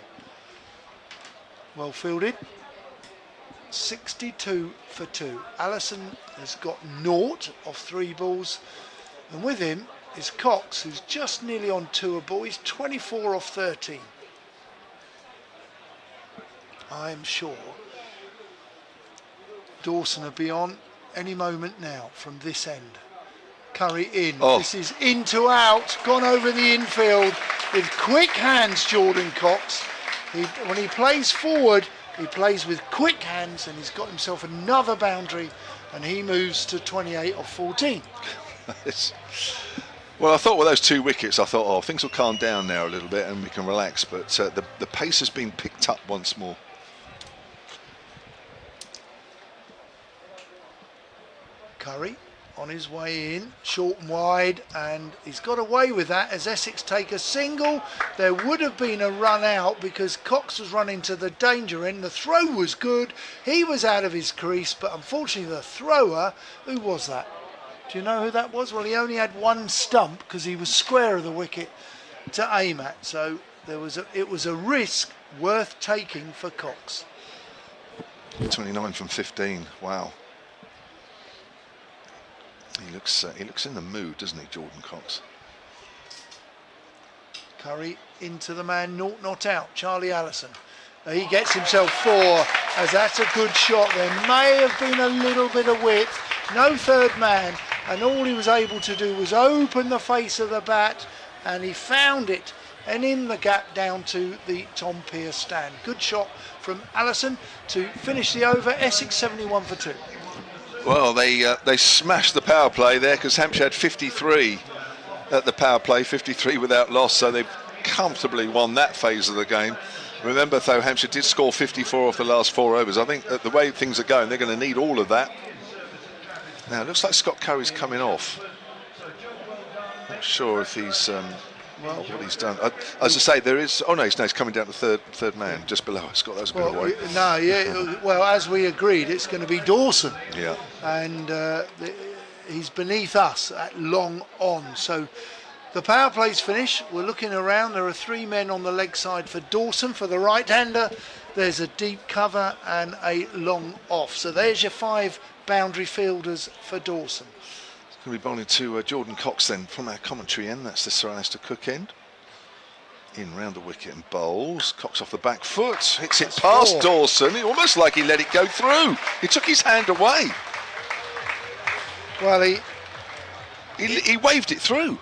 Well fielded. 62 for 2. Allison has got 0 of 3 balls, and with him is Cox, who's just nearly on 2 a ball. He's 24 off 13. I'm sure Dawson will be on any moment now from this end. Curry in. This is in to out, gone over the infield with quick hands, Jordan Cox. When he plays forward, he plays with quick hands, and he's got himself another boundary, and he moves to 28 off 14. Well, I thought with those 2 wickets, I thought, things will calm down now a little bit and we can relax, but the pace has been picked up once more. Curry on his way in, short and wide, and he's got away with that as Essex take a single. There would have been a run out because Cox was running to the danger end. The throw was good. He was out of his crease, but unfortunately the thrower, who was that? Do you know who that was? Well, he only had 1 stump because he was square of the wicket to aim at. So it was a risk worth taking for Cox. 29 from 15. Wow. He looks in the mood, doesn't he, Jordan Cox? Curry into the man, not out, Charlie Allison. He gets himself 4, as that's a good shot. There may have been a little bit of width, no third man, and all he was able to do was open the face of the bat, and he found it, and in the gap down to the Tom Pearce stand. Good shot from Allison to finish the over. Essex 71 for 2. Well, they smashed the power play there because Hampshire had 53 at the power play, 53 without loss, so they've comfortably won that phase of the game. Remember, though, Hampshire did score 54 off the last 4 overs. I think that the way things are going, they're going to need all of that. Now, it looks like Scott Curry's coming off. Not sure if he's... what he's done. As I say, there is... Oh, no, he's coming down to third man, just below. Scott, that was a bit away. No, yeah. Well, as we agreed, it's going to be Dawson. Yeah. And he's beneath us at long on. So the power play's finished. We're looking around. There are 3 men on the leg side for Dawson. For the right-hander, there's a deep cover and a long off. So there's your 5 boundary fielders for Dawson. Going to be bowling to Jordan Cox then from our commentary end. That's the Sir Alistair Cook end. In round the wicket and bowls. Cox off the back foot. Hits it past 4. Dawson. Almost like he let it go through. He took his hand away. Well, He waved it through.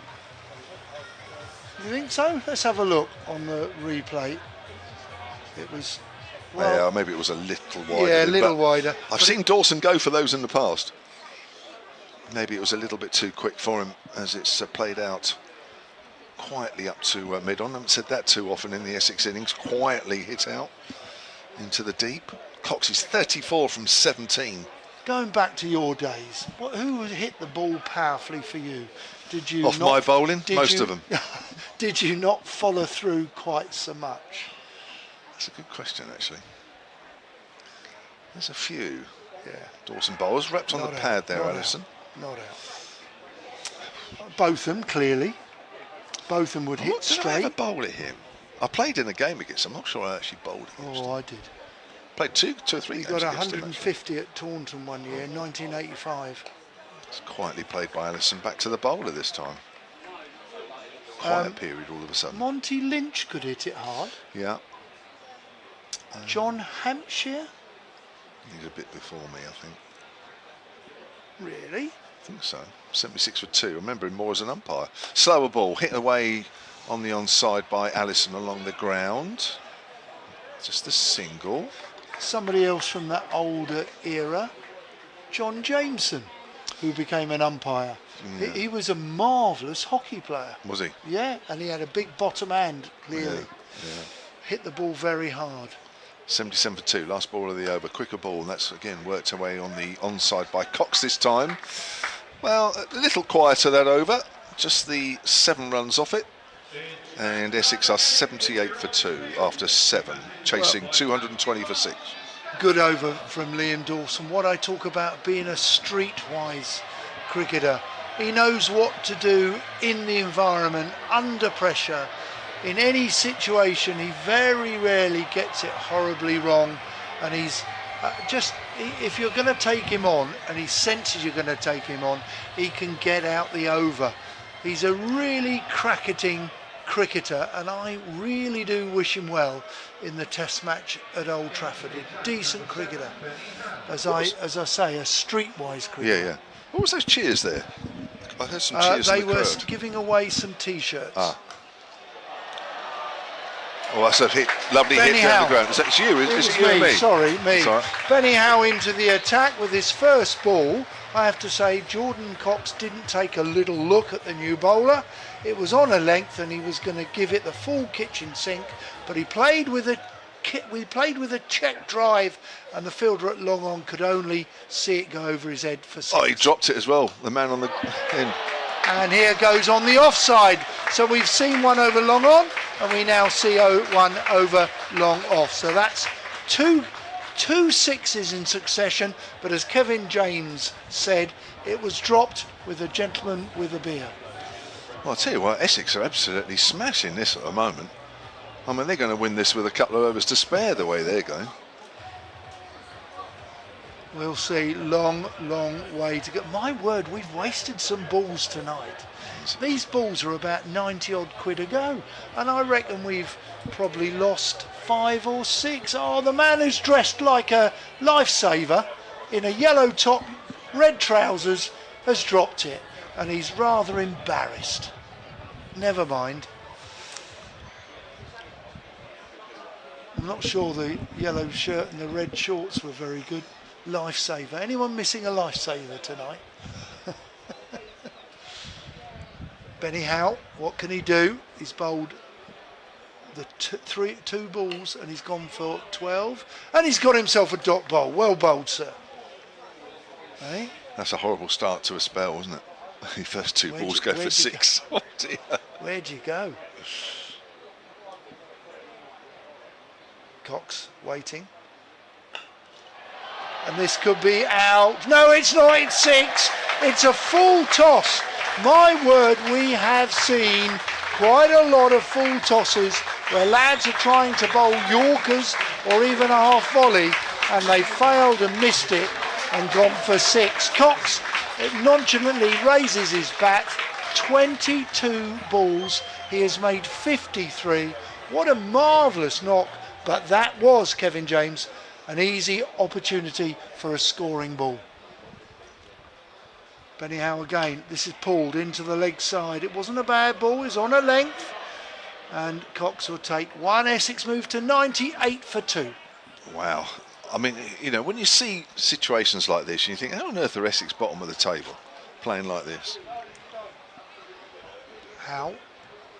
you think so? Let's have a look on the replay. It was... Yeah, maybe it was a little wider. Yeah, a little wider. I've seen Dawson go for those in the past. Maybe it was a little bit too quick for him as it's played out quietly up to mid-on. I haven't said that too often in the Essex innings. Quietly hit out into the deep. Cox is 34 from 17. Going back to your days, who hit the ball powerfully for you? Did you Off my bowling? Most of them. Did you not follow through quite so much? That's a good question, actually. There's a few. Yeah. Dawson bowls wrapped on Not the out, pad there, not Alison. Not out. Botham, clearly. Botham would hit Did I straight. ever bowl at him? I played in a game against him. I'm not sure I actually bowled him. Oh, I did. Played two or three He games got against him, 150 at Taunton one year, 1985. It's quietly played by Alison. Back to the bowler this time. Quiet period all of a sudden. Monty Lynch could hit it hard. Yeah. John Hampshire? He's a bit before me, I think. Really? I think so. 76 for 2. I remember him more as an umpire. Slower ball, hit away on the onside by Allison along the ground. Just a single. Somebody else from that older era, John Jameson, who became an umpire. Yeah. He was a marvellous hockey player. Was he? Yeah, and he had a big bottom hand, clearly. Yeah. Hit the ball very hard. 77 for 2, last ball of the over, quicker ball, and that's again worked away on the onside by Cox this time. Well, a little quieter that over, just the 7 runs off it, and Essex are 78 for 2 after 7, chasing 220 for 6. Good over from Liam Dawson. What I talk about being a streetwise cricketer. He knows what to do in the environment, under pressure. In any situation, he very rarely gets it horribly wrong, and he's if you're going to take him on, and he senses you're going to take him on, he can get out the over. He's a really cracketing cricketer, and I really do wish him well in the Test match at Old Trafford. A decent cricketer, as I say, a streetwise cricketer. Yeah. What was those cheers there? I heard some cheers They in the were crowd. giving away some T-shirts. Oh, that's a hit, lovely Benny hit down Howe. the ground. Is that you? Is it you me, and me? Sorry, me. It's all right. Benny Howe into the attack with his first ball. I have to say, Jordan Cox didn't take a little look at the new bowler. It was on a length, and he was going to give it the full kitchen sink. But he played with a check drive, and the fielder at long on could only see it go over his head for 6. Oh, he dropped it as well. The man on the end. And here goes on the offside. So we've seen one over long on, and we now see one over long off. So that's two 6s in succession. But as Kevin James said, it was dropped with a gentleman with a beer. Well, I'll tell you what, Essex are absolutely smashing this at the moment. I mean, they're going to win this with a couple of overs to spare the way they're going. We'll see. Long way to go. My word, we've wasted some balls tonight. These balls are about 90 odd quid a go, and I reckon we've probably lost 5 or 6. Oh, the man who's dressed like a lifesaver in a yellow top, red trousers has dropped it, and he's rather embarrassed. Never mind. I'm not sure the yellow shirt and the red shorts were very good. Lifesaver. Anyone missing a lifesaver tonight? Benny Howe, what can he do? He's bowled the 2 balls, and he's gone for 12, and he's got himself a dot bowl. Well bowled, sir. Hey? That's a horrible start to a spell, wasn't it? The first two balls go for 6. Oh dear. Where'd you go? Cox waiting. And this could be out. No, it's not. It's 6. It's a full toss. My word, we have seen quite a lot of full tosses where lads are trying to bowl Yorkers or even a half volley, and they failed and missed it and gone for 6. Cox nonchalantly raises his bat. 22 balls. He has made 53. What a marvellous knock. But that was, Kevin James, an easy opportunity for a scoring ball. Benny Howe again. This is pulled into the leg side. It wasn't a bad ball. It's on a length. And Cox will take one. Essex move to 98 for 2. Wow. I mean, you know, when you see situations like this, you think, how on earth are Essex bottom of the table playing like this? Howe,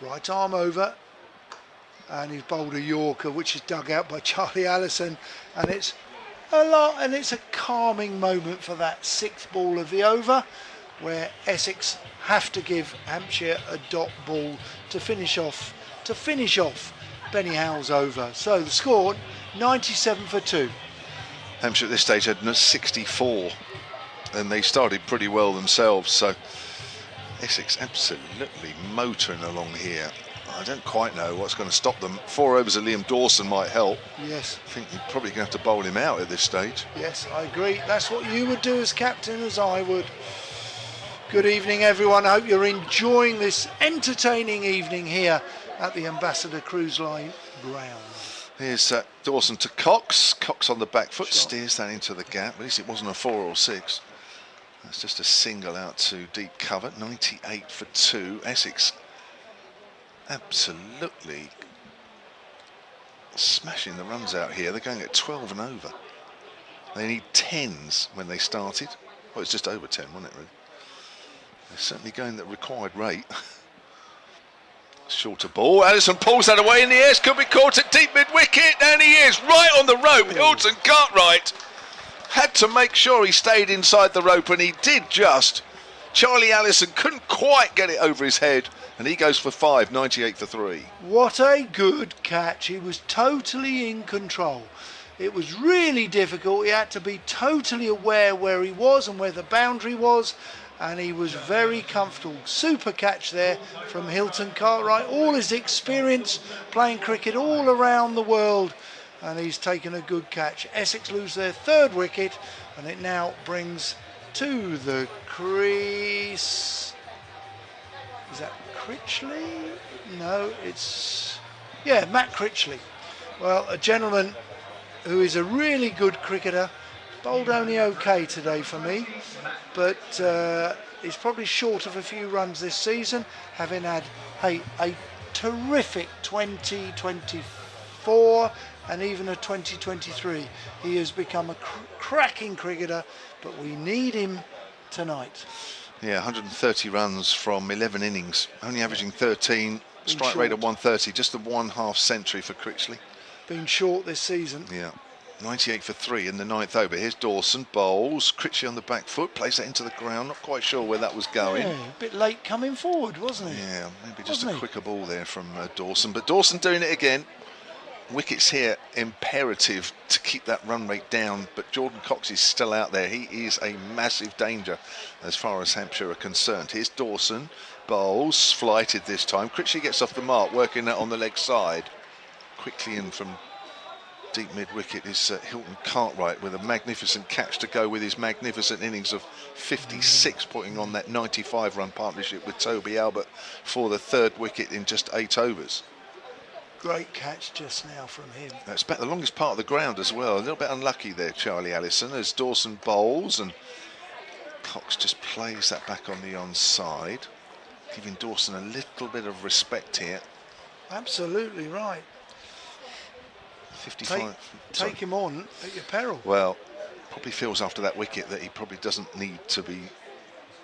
right arm over. And he's bowled a Yorker, which is dug out by Charlie Allison. And it's a lot, and it's a calming moment for that 6th ball of the over, where Essex have to give Hampshire a dot ball to finish off Benny Howe's over. So the score 97 for 2. Hampshire at this stage had 64, and they started pretty well themselves. So Essex absolutely motoring along here. I don't quite know what's going to stop them. 4 overs of Liam Dawson might help. Yes. I think you're probably going to have to bowl him out at this stage. Yes, I agree. That's what you would do as captain, as I would. Good evening, everyone. I hope you're enjoying this entertaining evening here at the Ambassador Cruise Line ground. Here's Dawson to Cox. Cox on the back foot, steers that into the gap. At least it wasn't a 4 or 6. That's just a single out to deep cover. 98 for 2. Essex absolutely smashing the runs out here. They're going at 12 and over. They need 10s when they started. Well, it's just over 10, wasn't it, really? They're certainly going at required rate. Shorter ball. Allison pulls that away in the air. Could be caught at deep mid-wicket. And he is right on the rope. Hilton Cartwright had to make sure he stayed inside the rope, and he did just. Charlie Allison couldn't quite get it over his head, and he goes for 5, 98 for 3. What a good catch. He was totally in control. It was really difficult. He had to be totally aware where he was and where the boundary was, and he was very comfortable. Super catch there from Hilton Cartwright. All his experience playing cricket all around the world, and he's taken a good catch. Essex lose their 3rd wicket, and it now brings to the crease. Is that Critchley? No, it's... yeah, Matt Critchley. Well, a gentleman who is a really good cricketer. Bowled only okay today for me, but he's probably short of a few runs this season, having had a terrific 2024 and even a 2023. He has become a cracking cricketer, but we need him tonight. Yeah, 130 runs from 11 innings, only averaging 13, strike rate of 130, just a 1/2 century for Critchley. Been short this season. Yeah, 98 for 3 in the 9th over. Here's Dawson, bowls, Critchley on the back foot, plays that into the ground, not quite sure where that was going. Yeah, a bit late coming forward, wasn't he? Yeah, maybe just a quicker ball there from Dawson, but Dawson doing it again. Wickets here imperative to keep that run rate down, but Jordan Cox is still out there. He is a massive danger as far as Hampshire are concerned. Here's Dawson, bowls, flighted this time. Critchley gets off the mark, working that on the leg side. Quickly in from deep mid-wicket is Hilton Cartwright with a magnificent catch to go with his magnificent innings of 56, putting on that 95-run partnership with Toby Albert for the 3rd wicket in just 8 overs. Great catch just now from him. That's about the longest part of the ground as well. A little bit unlucky there, Charlie Allison, as Dawson bowls and Cox just plays that back on the onside, giving Dawson a little bit of respect here. Absolutely right. 55. Take him on at your peril. Well, probably feels after that wicket that he probably doesn't need to be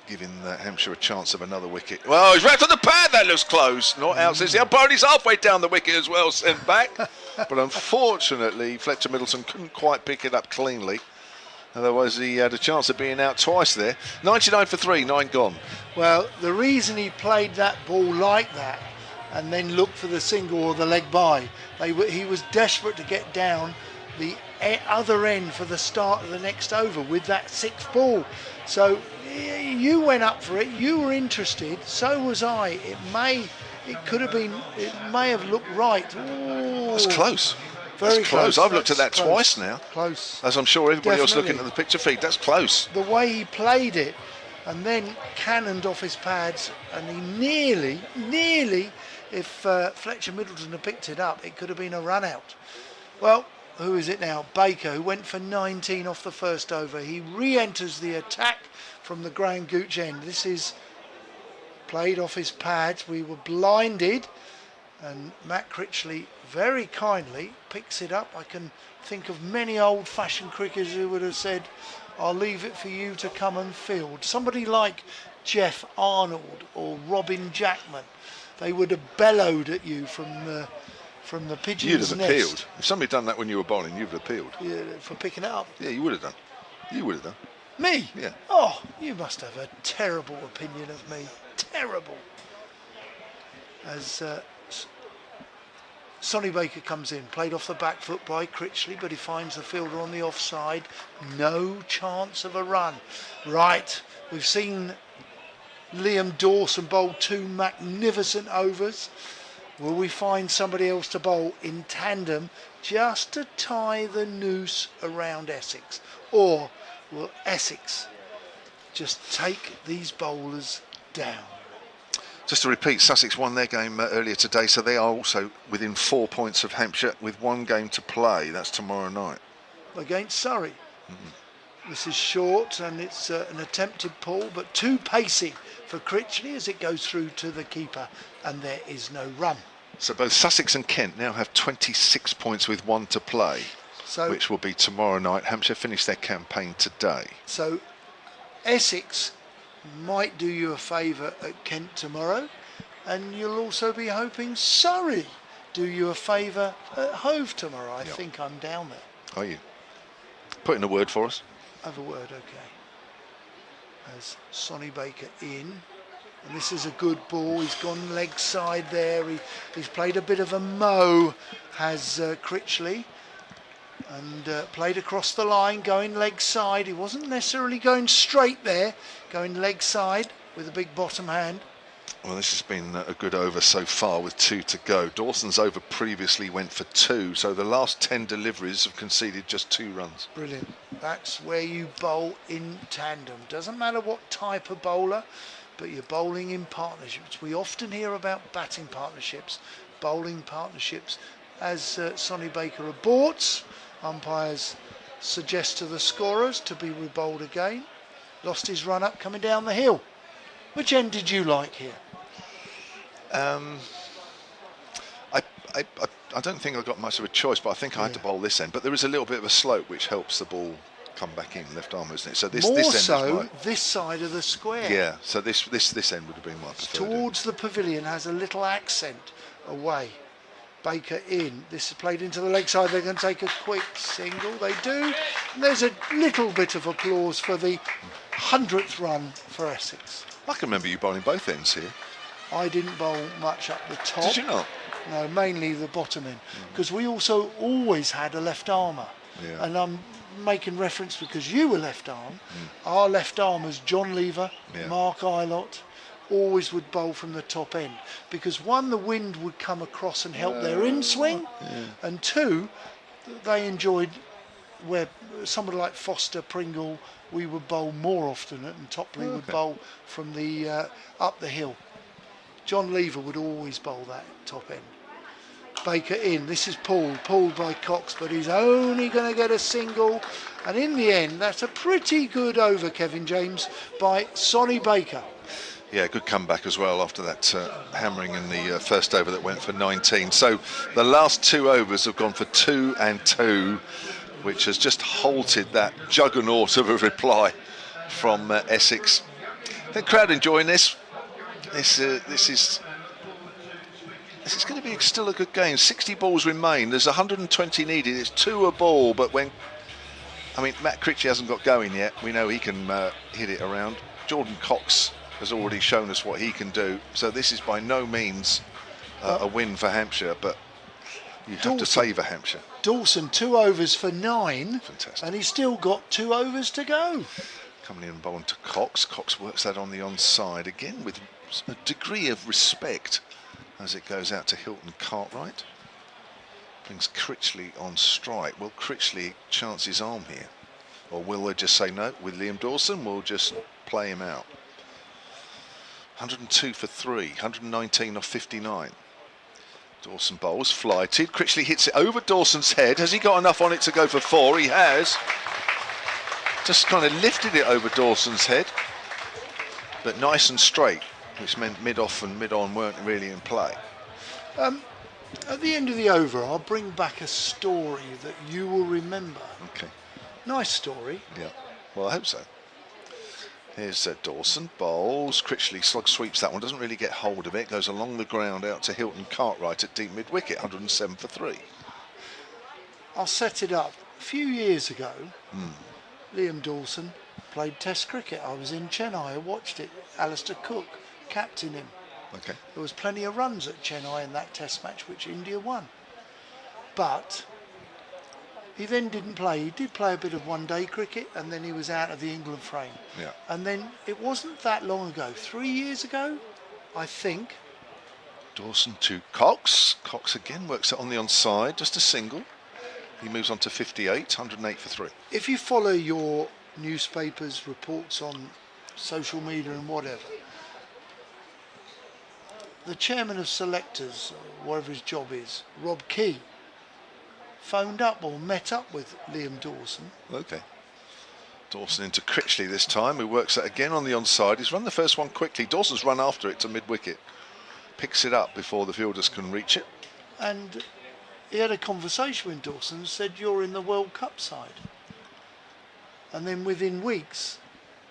giving Hampshire a chance of another wicket. Well, he's wrapped on the pad. That looks close. Not out since the umpire. He's halfway down the wicket as well, sent back. But unfortunately, Fletcher Middleton couldn't quite pick it up cleanly. Otherwise, he had a chance of being out twice there. 99 for 3, 9 gone. Well, the reason he played that ball like that and then looked for the single or the leg by, he was desperate to get down the other end for the start of the next over with that 6th ball. So you went up for it, you were interested, so was I. It may have looked right. Ooh, That's close. Very That's close. I've looked at that That's twice now. Close. As I'm sure everybody else Definitely. looking at the picture feed, that's close. The way he played it and then cannoned off his pads, and he nearly, if Fletcher Middleton had picked it up, it could have been a run out. Well, who is it now? Baker, who went for 19 off the first over. He re-enters the attack from the Grand Gooch end. This is played off his pads. We were blinded, and Matt Critchley very kindly picks it up. I can think of many old-fashioned cricketers who would have said, I'll leave it for you to come and field. Somebody like Jeff Arnold or Robin Jackman, they would have bellowed at you from the pigeon's You'd have nest. appealed. If somebody had done that when you were bowling, you'd have appealed. Yeah, for picking it up. Yeah, you would have done. You would have done. Me? Yeah. Oh, you must have a terrible opinion of me. Terrible. As Sonny Baker comes in, played off the back foot by Critchley, but he finds the fielder on the offside. No chance of a run. Right, we've seen Liam Dawson bowl 2 magnificent overs. Will we find somebody else to bowl in tandem just to tie the noose around Essex? Or will Essex just take these bowlers down? Just to repeat, Sussex won their game earlier today, so they are also within 4 points of Hampshire with 1 game to play. That's tomorrow night. Against Surrey. This is short and it's an attempted pull, but too pacey for Critchley as it goes through to the keeper, and there is no run. So both Sussex and Kent now have 26 points with 1 to play, So, which will be tomorrow night. Hampshire finished their campaign today. so Essex might do you a favour at Kent tomorrow, and you'll also be hoping Surrey do you a favour at Hove tomorrow. I think I'm down there. Are you? Put in a word for us. Have a word, okay. As Sonny Baker in, and this is a good ball. He's gone leg side there. He's played a bit of a mow, has Critchley, and played across the line, going leg side. He wasn't necessarily going straight there, going leg side with a big bottom hand. Well, this has been a good over so far with 2 to go. Dawson's over previously went for 2, so the last 10 deliveries have conceded just 2 runs. Brilliant. That's where you bowl in tandem. Doesn't matter what type of bowler, but you're bowling in partnerships. We often hear about batting partnerships, bowling partnerships. As Sonny Baker aborts, umpires suggest to the scorers to be rebowled again. Lost his run up coming down the hill. Which end did you like here? I don't think I got much of a choice, but I think I had to bowl this end. But there is a little bit of a slope which helps the ball come back in, left arm, isn't it? So this More end so is this side of the square. yeah. So this end would have been my preferred end. Towards the pavilion, has a little accent away. Baker in. This is played into the leg side. They're going to take a quick single. They do. And there's a little bit of applause for the 100th run for Essex. I can remember you bowling both ends here. I didn't bowl much up the top. Did you not? No, mainly the bottom end. Because we also always had a left armour. Yeah. And I'm making reference because you were left arm. Our left armers, John Lever, Yeah. Mark Ilott, always would bowl from the top end. Because one, the wind would come across and help their in swing. And 2, they enjoyed where somebody like Foster, Pringle, we would bowl more often, and Topley would bowl from the up the hill. John Lever would always bowl that top end. Baker in. This is pulled by Cox, but he's only going to get a single. And in the end, that's a pretty good over, Kevin James, by Sonny Baker. Yeah, good comeback as well after that hammering in the first over that went for 19. So the last 2 overs have gone for 2 and 2, which has just halted that juggernaut of a reply from Essex. The crowd enjoying this. This is going to be still a good game. 60 balls remain. There's 120 needed. It's 2 a ball, but when I mean, Matt Critchley hasn't got going yet. We know he can hit it around. Jordan Cox has already shown us what he can do. So this is by no means a win for Hampshire, but you have to favour Hampshire. Dawson, 2 overs for 9. Fantastic. And he's still got 2 overs to go. Coming in and bowling to Cox. Cox works that on the onside again with a degree of respect as it goes out to Hilton Cartwright. Brings Critchley on strike. Will Critchley chance his arm here? Or will they just say no? With Liam Dawson, we'll just play him out. 102 for 3, 119 off 59. Dawson bowls, flighted. Critchley hits it over Dawson's head. Has he got enough on it to go for 4? He has. Just kind of lifted it over Dawson's head. But nice and straight, which meant mid-off and mid-on weren't really in play. At the end of the over, I'll bring back a story that you will remember. Okay. Nice story. Yeah. Well, I hope so. Here's Dawson, bowls. Critchley slug sweeps that one, doesn't really get hold of it. Goes along the ground out to Hilton Cartwright at deep mid-wicket, 107 for 3. I'll set it up. A few years ago, Liam Dawson played Test cricket. I was in Chennai, I watched it. Alistair Cook captained him. Okay. There was plenty of runs at Chennai in that Test match, which India won. But he then didn't play. He did play a bit of one-day cricket, and then he was out of the England frame. Yeah. And then it wasn't that long ago, 3 years ago, I think. Dawson to Cox. Cox again works it on the onside, just a single. He moves on to 58, 108 for 3. If you follow your newspapers, reports on social media and whatever, the chairman of selectors, whatever his job is, Rob Key, phoned up or met up with Liam Dawson. Okay. Dawson into Critchley this time, who works it again on the onside. He's run the first one quickly. Dawson's run after it to mid-wicket. Picks it up before the fielders can reach it. And he had a conversation with Dawson and said, "You're in the World Cup side." And then within weeks,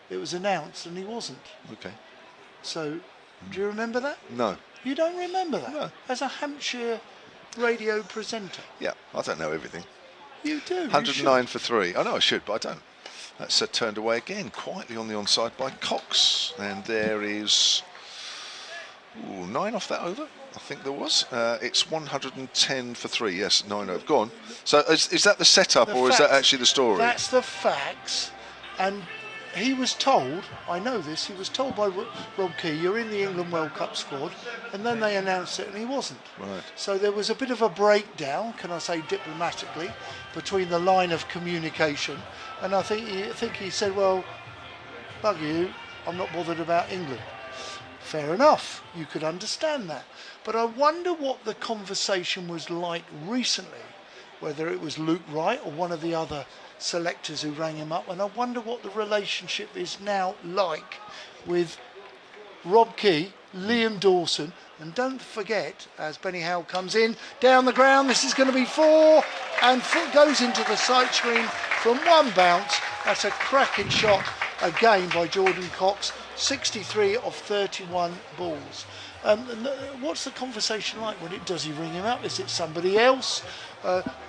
it was announced and he wasn't. Okay. So, do you remember that? No. You don't remember that? No. As a Hampshire radio presenter. Yeah, I don't know everything. You do. 109 for 3. I know I should, but I don't. That's turned away again, quietly on the onside by Cox. And there is 9 off that over, I think there was. It's 110 for 3, yes, 9 over. Go on. So is that the setup or is that actually the story? That's the facts. And he was told, I know this, he was told by Rob Key, "You're in the England World Cup squad," and then they announced it and he wasn't. Right. So there was a bit of a breakdown, can I say diplomatically, between the line of communication, and I think he said, "Well, bug you, I'm not bothered about England." Fair enough, you could understand that. But I wonder what the conversation was like recently, whether it was Luke Wright or one of the other selectors who rang him up, and I wonder what the relationship is now like with Rob Key, Liam Dawson, and don't forget, as Benny Howell comes in, down the ground, this is going to be 4, and goes into the sight screen from one bounce. That's a cracking shot again by Jordan Cox, 63 of 31 balls. What's the conversation like when does he ring him up? Is it somebody else?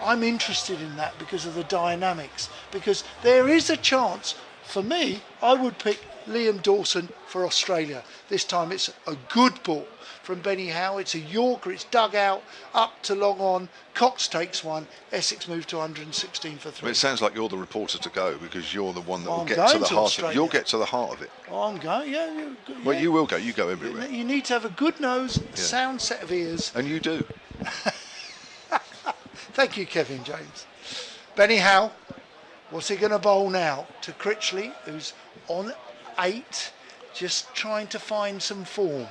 I'm interested in that because of the dynamics. Because there is a chance, for me, I would pick Liam Dawson for Australia. This time it's a good ball from Benny Howe. It's a Yorker, it's dug out, up to long on. Cox takes one. Essex move to 116 for 3. Well, it sounds like you're the reporter to go because you're the one that will I'm get going to the to heart of Australia. it. You'll get to the heart of it. I'm going, yeah. Well, you will go. You go everywhere. You need to have a good nose, sound set of ears. And you do. Thank you, Kevin James. Benny Howe, what's he going to bowl now? To Critchley, who's on 8, just trying to find some form.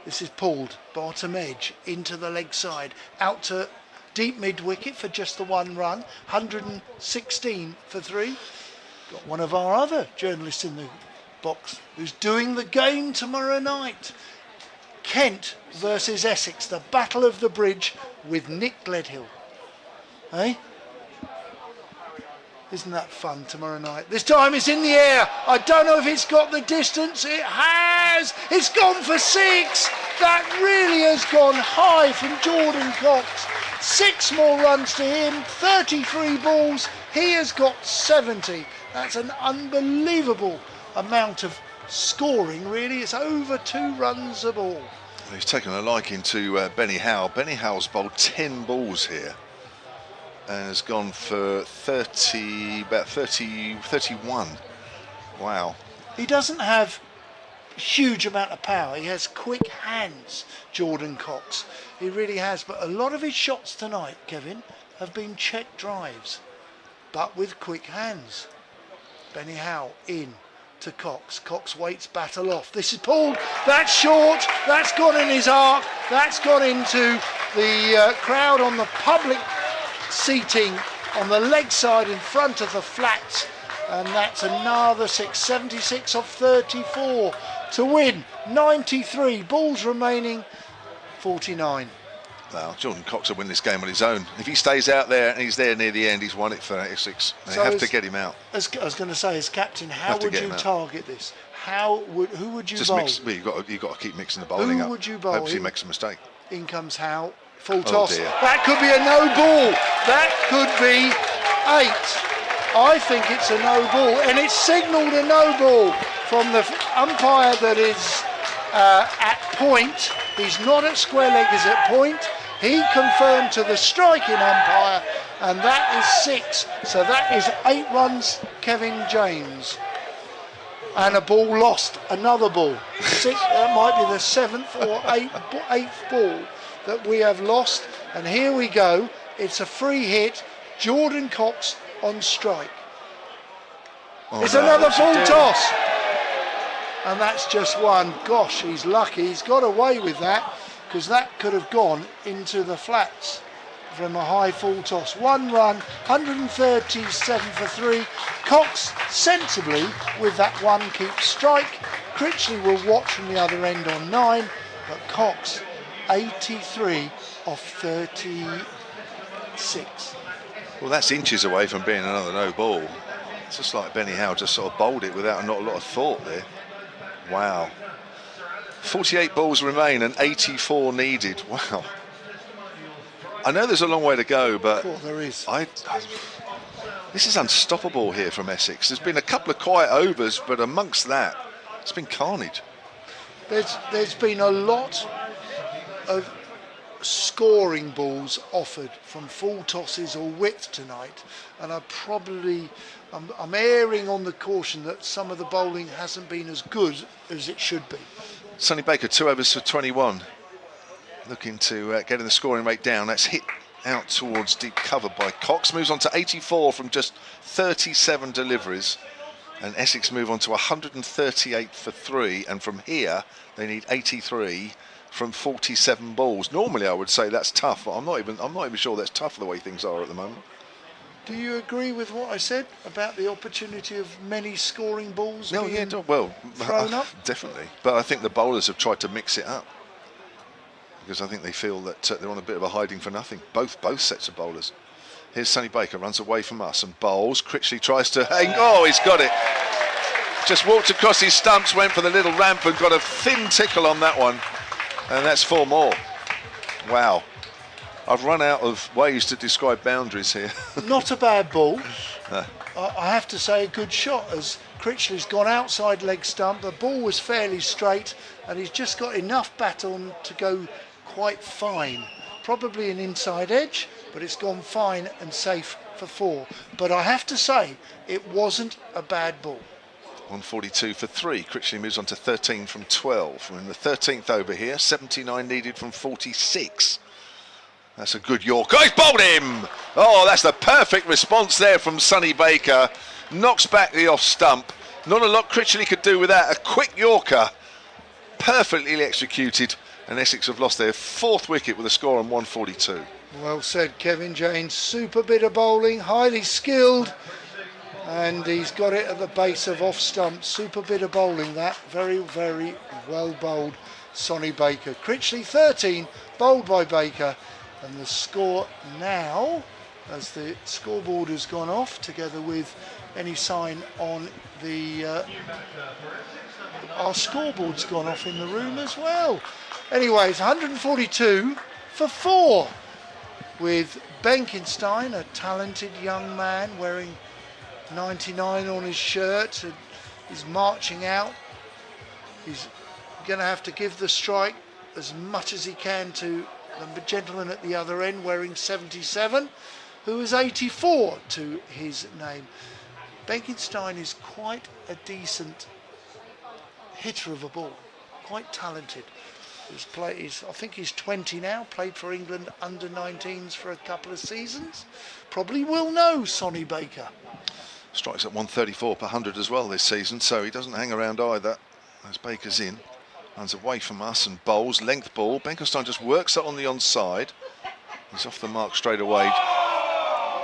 This is pulled, bottom edge, into the leg side, out to deep mid-wicket for just the 1 run, 116 for 3. Got one of our other journalists in the box who's doing the game tomorrow night. Kent versus Essex, the Battle of the Bridge with Nick Gledhill. Eh? Isn't that fun tomorrow night? This time it's in the air. I don't know if it's got the distance. It has. It's gone for 6. That really has gone high from Jordan Cox. 6 more runs to him, 33 balls, he has got 70. That's an unbelievable amount of scoring, really. It's over 2 runs a ball. He's taken a liking to Benny Howe. Benny Howe's bowled 10 balls here and has gone for about 31. Wow. He doesn't have a huge amount of power. He has quick hands, Jordan Cox. He really has. But a lot of his shots tonight, Kevin, have been check drives, but with quick hands. Benny Howe in to Cox. Cox waits, battle off. This is pulled. That's short. That's gone in his arc. That's gone into the crowd on the public seating on the leg side in front of the flats. And that's another 6. 76 off 34 to win. 93. Balls remaining 49. Well, Jordan Cox will win this game on his own. If he stays out there and he's there near the end, he's won it for Essex. They have to get him out. As I was going to say, as captain, how would you target this? Who would you bowl? Mix, well, you've got to keep mixing the bowling up. Who would you bowl? Hopefully he makes a mistake. In comes Howe. Full toss. Dear. That could be a no ball. That could be 8. I think it's a no ball, and it's signalled a no ball from the umpire that is at point. He's not at square leg, he's at point. He confirmed to the striking umpire, and that is 6. So that is 8 runs, Kevin James. And a ball lost, another ball. 6, that might be the 7th or 8th ball that we have lost. And here we go, it's a free hit, Jordan Cox on strike. It's another full toss. And that's just one. Gosh, he's lucky, he's got away with that, because that could have gone into the flats from a high full toss. 1 run, 137 for 3. Cox sensibly with that one keeps strike. Critchley will watch from the other end on 9, but Cox 83 off 36. Well, that's inches away from being another no ball. It's just like Benny Howe just sort of bowled it without not a lot of thought there. Wow. 48 balls remain and 84 needed. Wow. I know there's a long way to go, but there is. This is unstoppable here from Essex. There's been a couple of quiet overs, but amongst that, it's been carnage. There's been a lot of scoring balls offered from full tosses or width tonight, and I'm erring on the caution that some of the bowling hasn't been as good as it should be. Sonny Baker, 2 overs for 21. Looking to getting the scoring rate down. That's hit out towards deep cover by Cox. Moves on to 84 from just 37 deliveries. And Essex move on to 138 for 3. And from here, they need 83 from 47 balls. Normally, I would say that's tough, but I'm not even sure that's tough the way things are at the moment. Do you agree with what I said about the opportunity of many scoring balls thrown up? Definitely. But I think the bowlers have tried to mix it up, because I think they feel that they're on a bit of a hiding for nothing. Both sets of bowlers. Here's Sonny Baker, runs away from us and bowls. Critchley tries to hang. Oh, he's got it. Just walked across his stumps, went for the little ramp and got a thin tickle on that one. And that's 4 more. Wow. I've run out of ways to describe boundaries here. Not a bad ball. I have to say a good shot, as Critchley's gone outside leg stump. The ball was fairly straight and he's just got enough bat on to go quite fine. Probably an inside edge, but it's gone fine and safe for 4. But I have to say, it wasn't a bad ball. 142 for 3. Critchley moves on to 13 from 12. We're in the 13th over here. 79 needed from 46. That's a good Yorker. He's bowled him! Oh, that's the perfect response there from Sonny Baker. Knocks back the off stump. Not a lot Critchley could do with that. A quick Yorker. Perfectly executed. And Essex have lost their 4th wicket with a score on 142. Well said, Kevin James. Super bit of bowling. Highly skilled. And he's got it at the base of off stump. Super bit of bowling that. Very, very well bowled, Sonny Baker. Critchley 13, bowled by Baker. And the score now, as the scoreboard has gone off, together with any sign on the... our scoreboard's gone off in the room as well. Anyways, 142 for 4. with Benkenstein, a talented young man wearing 99 on his shirt, and he's marching out. He's going to have to give the strike as much as he can to the gentleman at the other end wearing 77, who is 84 to his name. Benkenstein is quite a decent hitter of a ball, quite talented. I think he's 20 now, played for England under 19s for a couple of seasons. Probably will know Sonny Baker. Strikes at 134 per 100 as well this season, so he doesn't hang around either. As Baker's in, runs away from us and bowls, length ball. Benkenstein just works it on the onside. He's off the mark straight away.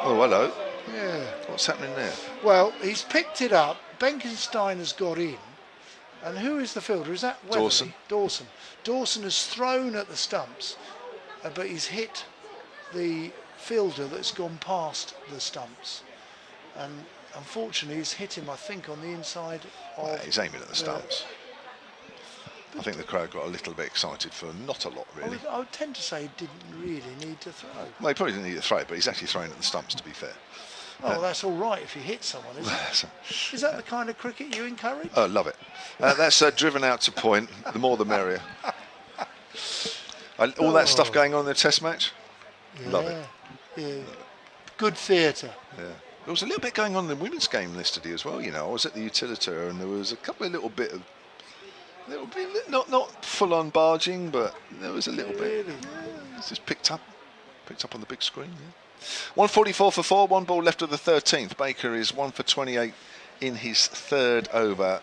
Oh, hello. Yeah. What's happening there? Well, he's picked it up. Benkenstein has got in. And who is the fielder? Is that Weatherly? Dawson. Dawson has thrown at the stumps, but he's hit the fielder that's gone past the stumps. And unfortunately, he's hit him, I think, on the inside of... He's aiming at the stumps. I think the crowd got a little bit excited for not a lot, really. I would tend to say he didn't really need to throw. Well, he probably didn't need to throw it, but he's actually throwing at the stumps, to be fair. Oh, that's all right if you hit someone, isn't it? Is that the kind of cricket you encourage? Oh, love it. That's driven out to point. The more the merrier. All that stuff going on in the test match? Yeah, Love it. Yeah. Good theatre. Yeah. There was a little bit going on in the women's game yesterday as well, you know. I was at the Utilitaire and there was a couple of little bit, not full on barging, but there was a little bit. It's just picked up on the big screen. Yeah. 144 for 4, 1 ball left of the 13th. Baker is 1 for 28 in his third over.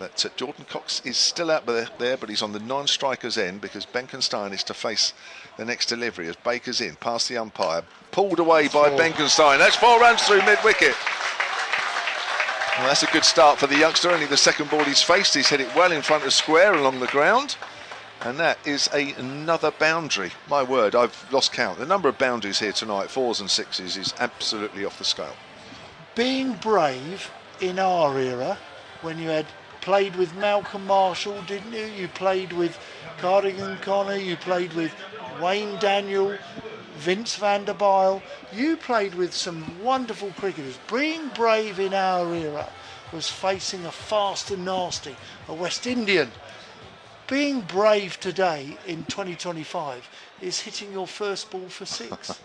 But Jordan Cox is still out there, but he's on the non-striker's end because Benkenstein is to face the next delivery as Baker's in, past the umpire, pulled away by Benkenstein. That's 4 runs through mid-wicket. Well, that's a good start for the youngster. Only the second ball he's faced. He's hit it well in front of square along the ground. And that is another boundary. My word, I've lost count. The number of boundaries here tonight, 4s and 6s, is absolutely off the scale. Being brave in our era, when you had played with Malcolm Marshall, didn't you? You played with Cardigan Connor, you played with Wayne Daniel, Vince van der Bijl. You played with some wonderful cricketers. Being brave in our era was facing a fast and nasty, a West Indian. Being brave today in 2025 is hitting your first ball for 6.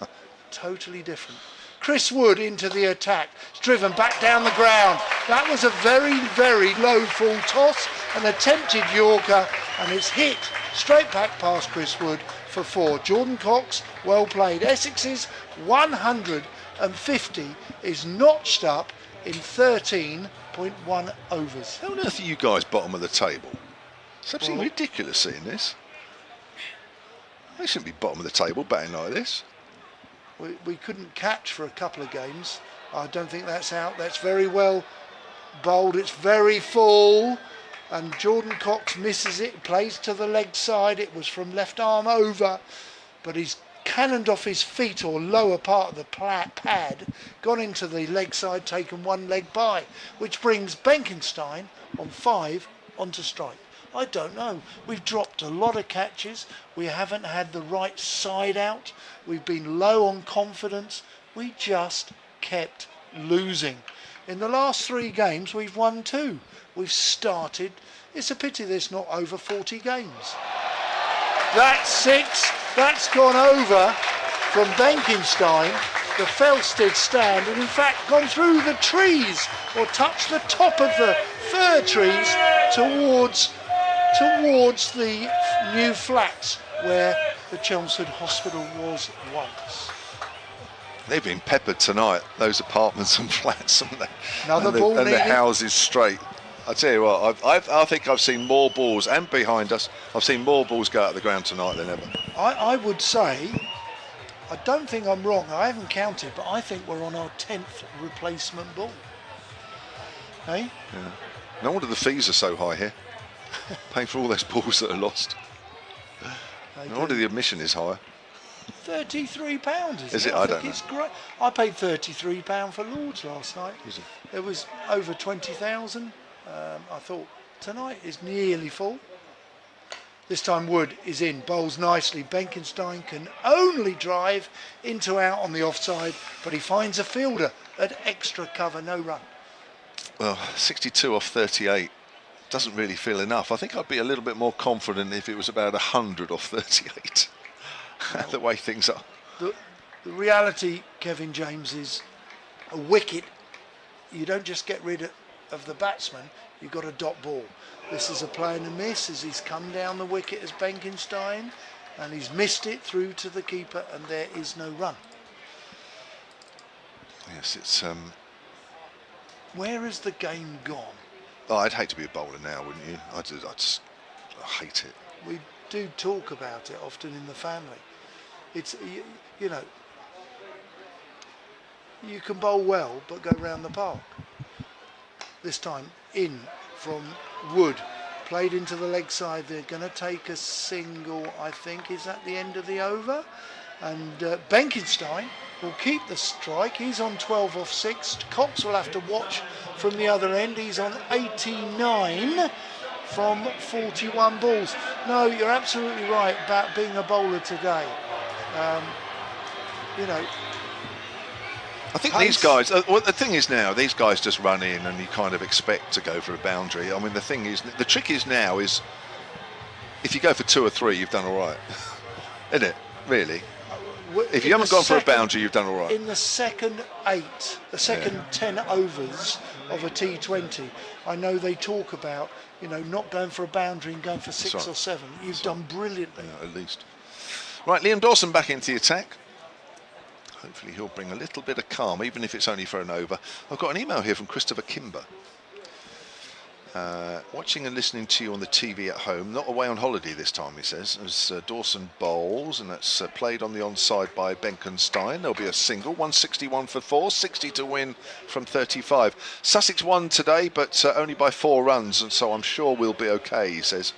Totally different. Chris Wood into the attack. It's driven back down the ground. That was a very, very low full toss, an attempted Yorker, and it's hit straight back past Chris Wood for 4. Jordan Cox, well played. Essex's 150 is notched up in 13.1 overs. How on earth are you guys bottom of the table? It's absolutely ridiculous seeing this. They shouldn't be bottom of the table batting like this. We couldn't catch for a couple of games. I don't think that's out. That's very well bowled. It's very full. And Jordan Cox misses it, plays to the leg side. It was from left arm over, but he's cannoned off his feet or lower part of the pad, gone into the leg side, taken one leg by, which brings Benkenstein on 5 onto strike. I don't know. We've dropped a lot of catches. We haven't had the right side out. We've been low on confidence. We just kept losing. In the last 3 games, we've won 2. We've started. It's a pity there's not over 40 games. That's 6. That's gone over from Benkenstein. The Felsted stand, and in fact gone through the trees or touched the top of the fir trees towards the new flats where the Chelmsford Hospital was once. They've been peppered tonight, those apartments and flats, haven't they? Another ball and the needed. houses straight. I tell you what, I think I've seen more balls, and behind us, I've seen more balls go out of the ground tonight than ever. I would say, I don't think I'm wrong, I haven't counted, but I think we're on our 10th replacement ball. Hey? Yeah. No wonder the fees are so high here. Paying for all those balls that are lost. No wonder the admission is higher. £33, is it? I don't know. It's great. I paid £33 for Lords last night. Is it? It was over 20,000. I thought tonight is nearly full. This time Wood is in, bowls nicely. Benkenstein can only drive into out on the offside, but he finds a fielder at extra cover, no run. Well, 62 off 38 doesn't really feel enough. I think I'd be a little bit more confident if it was about 100 off 38, the way things are. The reality, Kevin James, is a wicket. You don't just get rid of the batsman, you've got a dot ball. This is a play and a miss as he's come down the wicket as Benkenstein, and he's missed it through to the keeper, and there is no run. Yes, it's... Where has the game gone? Oh, I'd hate to be a bowler now, wouldn't you? I hate it. We do talk about it often in the family. It's, you know, you can bowl well, but go round the park. This time in from Wood, played into the leg side. They're going to take a single, I think, is at the end of the over. And Benkenstein will keep the strike. He's on 12 off 6. Cox will have to watch from the other end. He's on 89 from 41 balls. No, you're absolutely right about being a bowler today. You know, I think these guys, well, the thing is now, these guys just run in and you kind of expect to go for a boundary. I mean, the thing is, the trick is now is, if you go for 2 or 3, you've done all right. Isn't it, really? If you haven't gone for a boundary, you've done all right. In the second 10 overs of a T20, I know they talk about, you know, not going for a boundary and going for 6 or 7. You've done brilliantly. Yeah, at least. Right, Liam Dawson back into the attack. Hopefully he'll bring a little bit of calm, even if it's only for an over. I've got an email here from Christopher Kimber. Watching and listening to you on the TV at home, not away on holiday this time, he says, as Dawson bowls, and that's played on the onside by Benkenstein. There'll be a single, 161 for 4, 60 to win from 35. Sussex won today, but only by 4 runs, and so I'm sure we'll be okay, he says.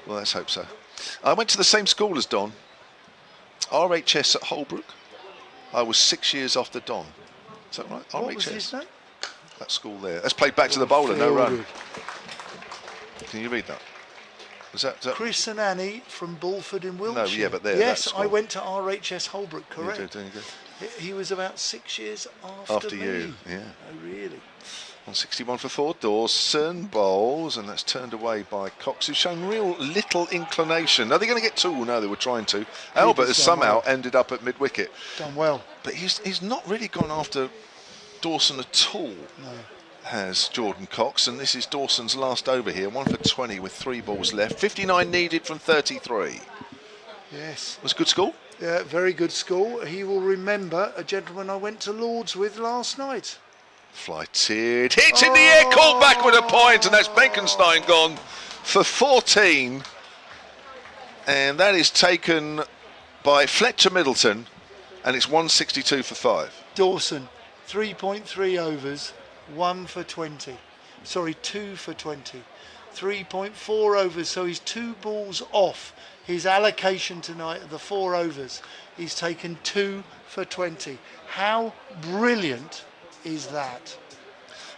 Well, let's hope so. I went to the same school as Don, RHS at Holbrook. I was 6 years after Don. Is that right? What was his name? That school there. That's played back to the bowler, no run. Can you read that? Was that Chris and Annie from Bulford in Wiltshire? No, yeah, but there. Yes, I went to RHS Holbrook, correct. You did, didn't you? He was about 6 years after me. You, yeah. Oh, really? 161 for 4, Dawson bowls, and that's turned away by Cox, who's shown real little inclination. Are they going to get 2? No, they were trying to. Albert has somehow ended up at mid-wicket. Done well. But he's not really gone after Dawson at all. No. Has Jordan Cox, and this is Dawson's last over here, 1 for 20 with 3 balls left, 59 needed from 33. Yes. Was a good school? Yeah, very good school. He will remember a gentleman I went to Lord's with last night. Flighted, hits in the air, caught back with a point, and that's Benkenstein gone for 14. And that is taken by Fletcher Middleton, and it's 162 for 5. Dawson, 3.3 overs. 1 for 20. Sorry, 2 for 20. 3.4 overs, so he's 2 balls off his allocation tonight of the 4 overs. He's taken 2 for 20. How brilliant is that?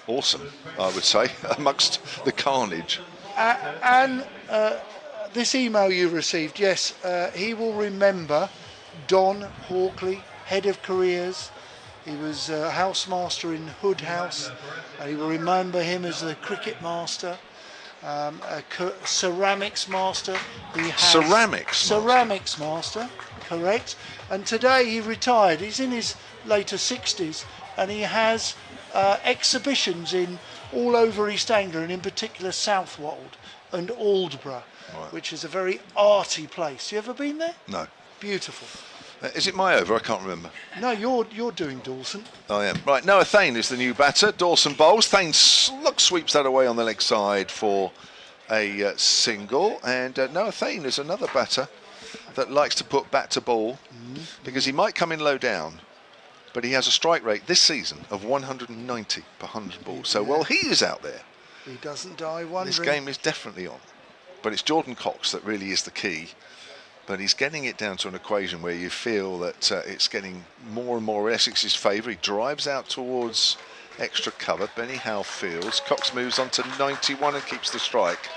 Awesome, I would say, amongst the carnage. And this email you received, yes, he will remember Don Hawkley, head of careers. He was a housemaster in Hood House. He will remember him as the cricket master, a ceramics master. He has ceramics master, correct. And today he retired. He's in his later 60s, and he has exhibitions in all over East Anglia, and in particular Southwold and Aldborough, which is a very arty place. You ever been there? No. Beautiful. Is it my over? I can't remember. No, you're doing Dawson. I am. Right, Noah Thane is the new batter. Dawson bowls. Thane sweeps that away on the leg side for a single. And Noah Thane is another batter that likes to put bat to ball because he might come in low down, but he has a strike rate this season of 190 per 100 balls. So while he is out there, he doesn't die wondering. This game is definitely on. But it's Jordan Cox that really is the key. But he's getting it down to an equation where you feel that it's getting more and more Essex's favour. He drives out towards extra cover. Benny Howe fields. Cox moves on to 91 and keeps the strike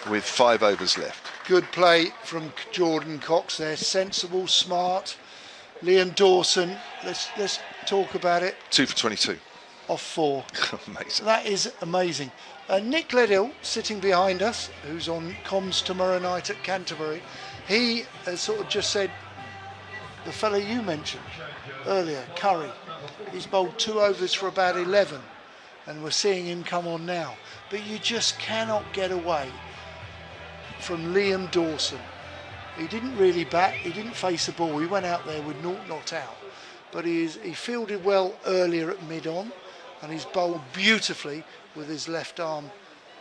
with 5 overs left. Good play from Jordan Cox there, sensible, smart. Liam Dawson, let's talk about it. 2 for 22. Off 4. Amazing. That is amazing. Nick Leddill, sitting behind us, who's on comms tomorrow night at Canterbury, he has sort of just said, the fella you mentioned earlier, Curry, he's bowled 2 overs for about 11, and we're seeing him come on now. But you just cannot get away from Liam Dawson. He didn't really bat, he didn't face the ball, he went out there with 0 not out. But he fielded well earlier at mid-on, and he's bowled beautifully with his left arm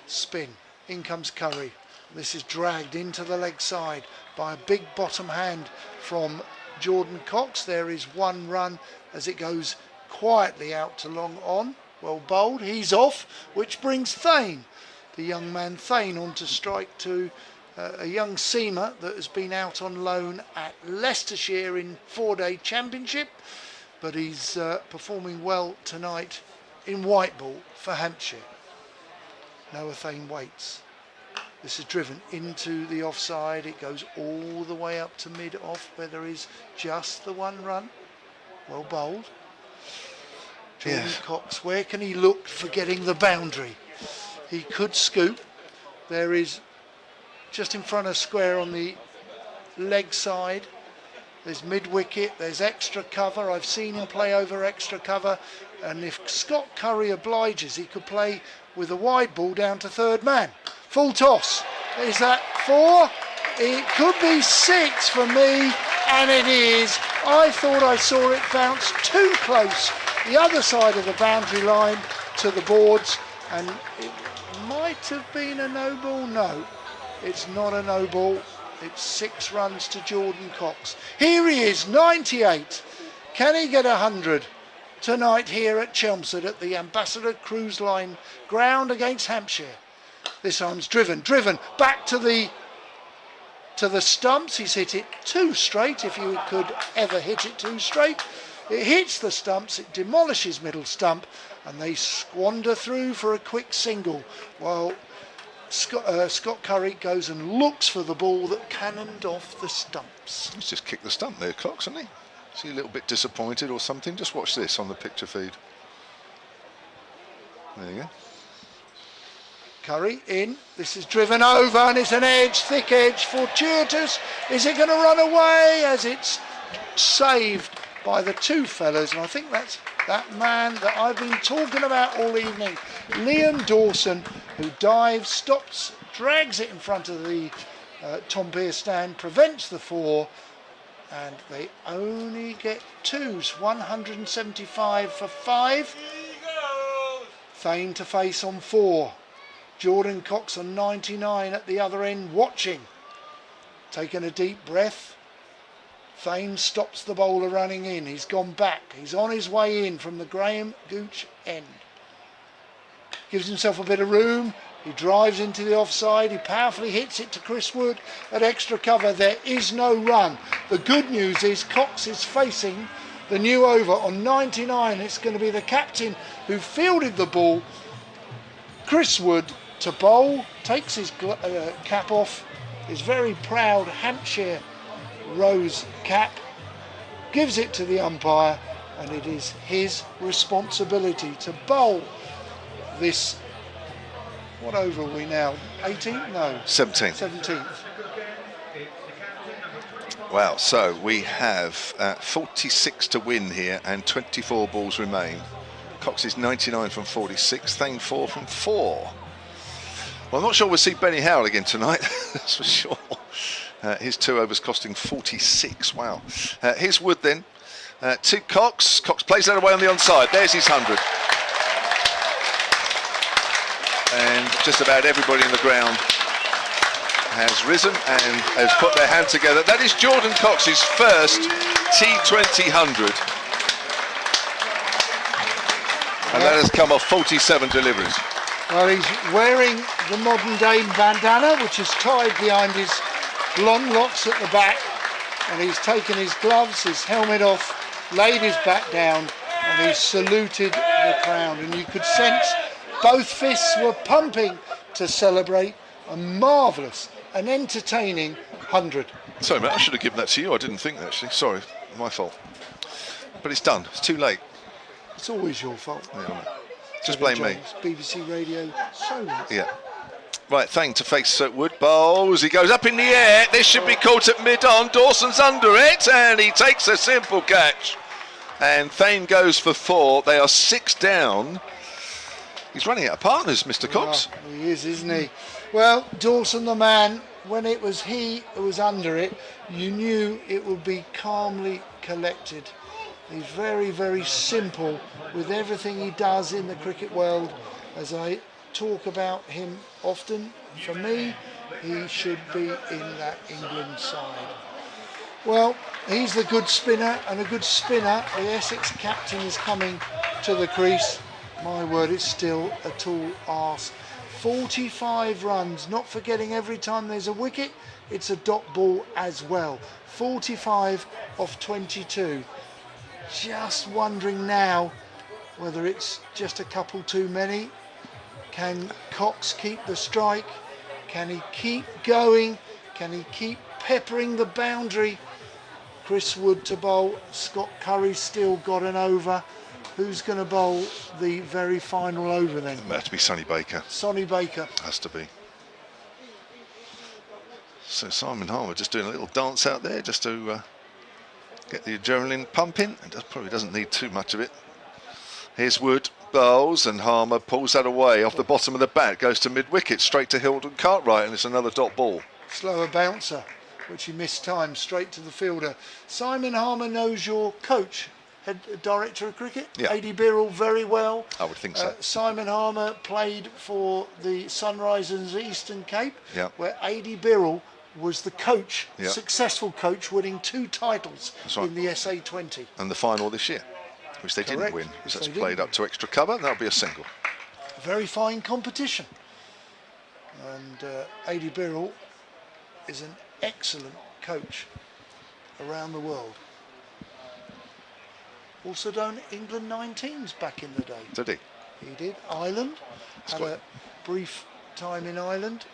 spin. In comes Curry. This is dragged into the leg side by a big bottom hand from Jordan Cox. There is 1 run as it goes quietly out to long on. Well bowled, he's off, which brings Thane, the young man Thane, on to strike to a young seamer that has been out on loan at Leicestershire in 4-day championship, but he's performing well tonight in white ball for Hampshire. Noah Thane waits. This is driven into the offside. It goes all the way up to mid-off where there is just the 1 run. Well bowled. Jordan Cox, where can he look for getting the boundary? He could scoop. There is just in front of square on the leg side. There's mid-wicket, there's extra cover. I've seen him play over extra cover. And if Scott Curry obliges, he could play with a wide ball down to 3rd man. Full toss. Is that 4? It could be 6 for me, and it is. I thought I saw it bounce too close the other side of the boundary line to the boards, and it might have been a no ball. No, it's not a no ball. It's 6 runs to Jordan Cox. Here he is, 98. Can he get 100 tonight here at Chelmsford at the Ambassador Cruise Line ground against Hampshire? This arm's driven back to the stumps. He's hit it too straight, if you could ever hit it too straight. It hits the stumps, it demolishes middle stump, and they squander through for a quick single, while Scott Curry goes and looks for the ball that cannoned off the stumps. He's just kicked the stump there, Cox, hasn't he? Is he a little bit disappointed or something? Just watch this on the picture feed. There you go. Curry in, this is driven over, and it's an edge, thick edge, fortuitous. Is it going to run away as it's saved by the 2 fellas? And I think that's that man that I've been talking about all evening, Liam Dawson, who dives, stops, drags it in front of the Tom Peer stand, prevents the 4, and they only get 2s, 175 for 5. Thane to face on 4. Jordan Cox on 99 at the other end, watching. Taking a deep breath. Thane stops the bowler running in. He's gone back. He's on his way in from the Graham Gooch end. Gives himself a bit of room. He drives into the offside. He powerfully hits it to Chris Wood at extra cover. There is no run. The good news is Cox is facing the new over on 99. It's going to be the captain who fielded the ball. Chris Wood to bowl, takes his cap off, his very proud Hampshire rose cap, gives it to the umpire, and it is his responsibility to bowl this. What over are we now? 18th? No. 17th. 17th. Wow, so we have 46 to win here and 24 balls remain. Cox is 99 from 46, Thane 4 from 4. Well, I'm not sure we'll see Benny Howell again tonight, that's for sure. His 2 overs costing 46, wow. Here's Wood then, to Cox. Cox plays that away on the onside, there's his 100. And just about everybody in the ground has risen and has put their hand together. That is Jordan Cox's first T20 100. And that has come off 47 deliveries. Well, he's wearing the modern day bandana, which is tied behind his blonde locks at the back, and he's taken his gloves, his helmet off, laid his bat down, and he saluted the crowd. And you could sense both fists were pumping to celebrate a marvellous an entertaining 100. Sorry, mate, I should have given that to you. I didn't think, actually. Sorry, my fault. But it's done. It's too late. It's always your fault. Yeah, I know. Just blame me. BBC Radio Solent. Yeah. Right, Thane to face Wood. Bowls. He goes up in the air. This should be caught at mid-on. Dawson's under it, and he takes a simple catch. And Thane goes for 4. They are 6 down. He's running out of partners, Mr. Cox. Oh, he is, isn't he? Well, Dawson the man, when it was he who was under it, you knew it would be calmly collected. He's very, very simple with everything he does in the cricket world. As I talk about him often, for me, he should be in that England side. Well, he's the good spinner, and a good spinner, the Essex captain, is coming to the crease. My word, it's still a tall ask. 45 runs, not forgetting every time there's a wicket, it's a dot ball as well. 45 off 22. Just wondering now whether it's just a couple too many. Can Cox keep the strike? Can he keep going? Can he keep peppering the boundary? Chris Wood to bowl. Scott Curry's still got an over. Who's going to bowl the very final over then? It might have to be Sonny Baker. Sonny Baker. Has to be. So Simon Harmer just doing a little dance out there just to get the adrenaline pumping. It probably doesn't need too much of it. Here's Wood, bowls, and Harmer pulls that away off the bottom of the bat, goes to mid-wicket, straight to Hilton Cartwright, and it's another dot ball. Slower bouncer, which he missed time, straight to the fielder. Simon Harmer knows your coach, head director of cricket, yeah. A.D. Birrell, very well. I would think so. Simon Harmer played for the Sunrisers Eastern Cape, yeah. where A.D. Birrell was the coach, yeah. Successful coach, winning 2 titles right. in the SA20. And the final this year, which they Correct. didn't win, because Yes, that's played up to extra cover, and that'll be a single. Very fine competition. And A.D. Birrell is an excellent coach around the world. Also done England 19s back in the day. Did he? He did. Ireland. Had a brief time in Ireland.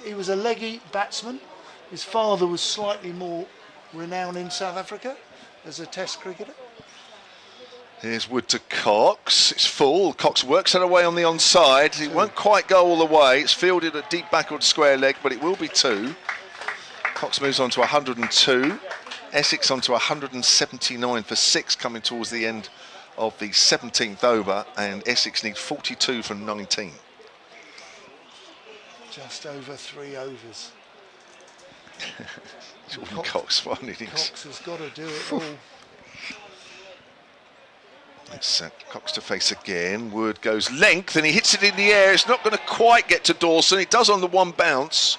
He was a leggy batsman. His father was slightly more renowned in South Africa as a test cricketer. Here's Wood to Cox. It's full. Cox works it away on the onside. It won't quite go all the way. It's fielded at deep backward square leg, but it will be 2. Cox moves on to 102. Essex on to 179 for 6, coming towards the end of the 17th over, and Essex need 42 from 19. Just over 3 overs. Jordan Cox, what an innings. Cox has got to do it all. It's Cox to face again. Wood goes length and he hits it in the air. It's not going to quite get to Dawson. It does on the one bounce.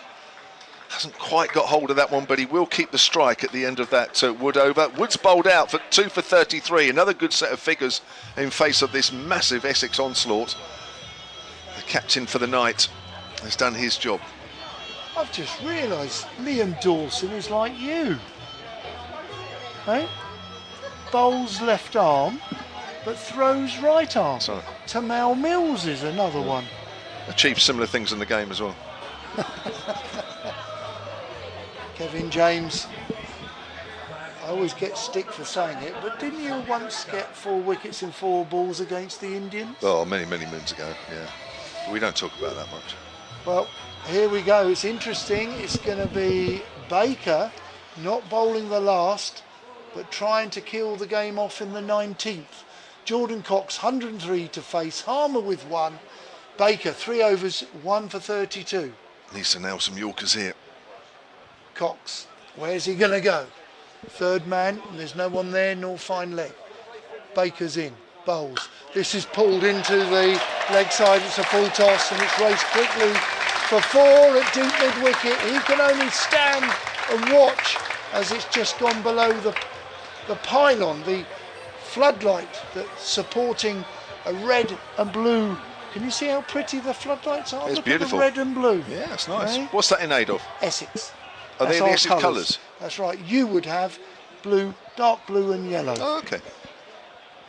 Hasn't quite got hold of that one, but he will keep the strike at the end of that Wood over. Wood's bowled out for 2 for 33. Another good set of figures in face of this massive Essex onslaught. The captain for the night has done his job. I've just realised Liam Dawson is like you. Hey? Bowls left arm, but throws right arm. Sorry. Tamal Mills is another one. Achieved similar things in the game as well. Kevin James. I always get stick for saying it, but didn't you once get 4 wickets in 4 balls against the Indians? Oh, many moons ago, yeah. But we don't talk about that much. Well, here we go. It's interesting. It's going to be Baker not bowling the last, but trying to kill the game off in the 19th. Jordan Cox, 103 to face. Harmer with 1. Baker, 3 overs, 1 for 32. Needs to nail some Yorkers here. Cox, where's he going to go? Third man, and there's no one there, nor fine leg. Baker's in, bowls. This is pulled into the leg side. It's a full toss, and it's raced quickly for 4 at deep mid-wicket. He can only stand and watch as it's just gone below the pylon, the floodlight that's supporting a red and blue. Can you see how pretty the floodlights are? It's Look beautiful. At the red and blue. Yeah, it's nice. Okay? What's that in aid of? Essex. Are they That's the our Essex colours? That's right. You would have blue, dark blue and yellow. Oh, okay.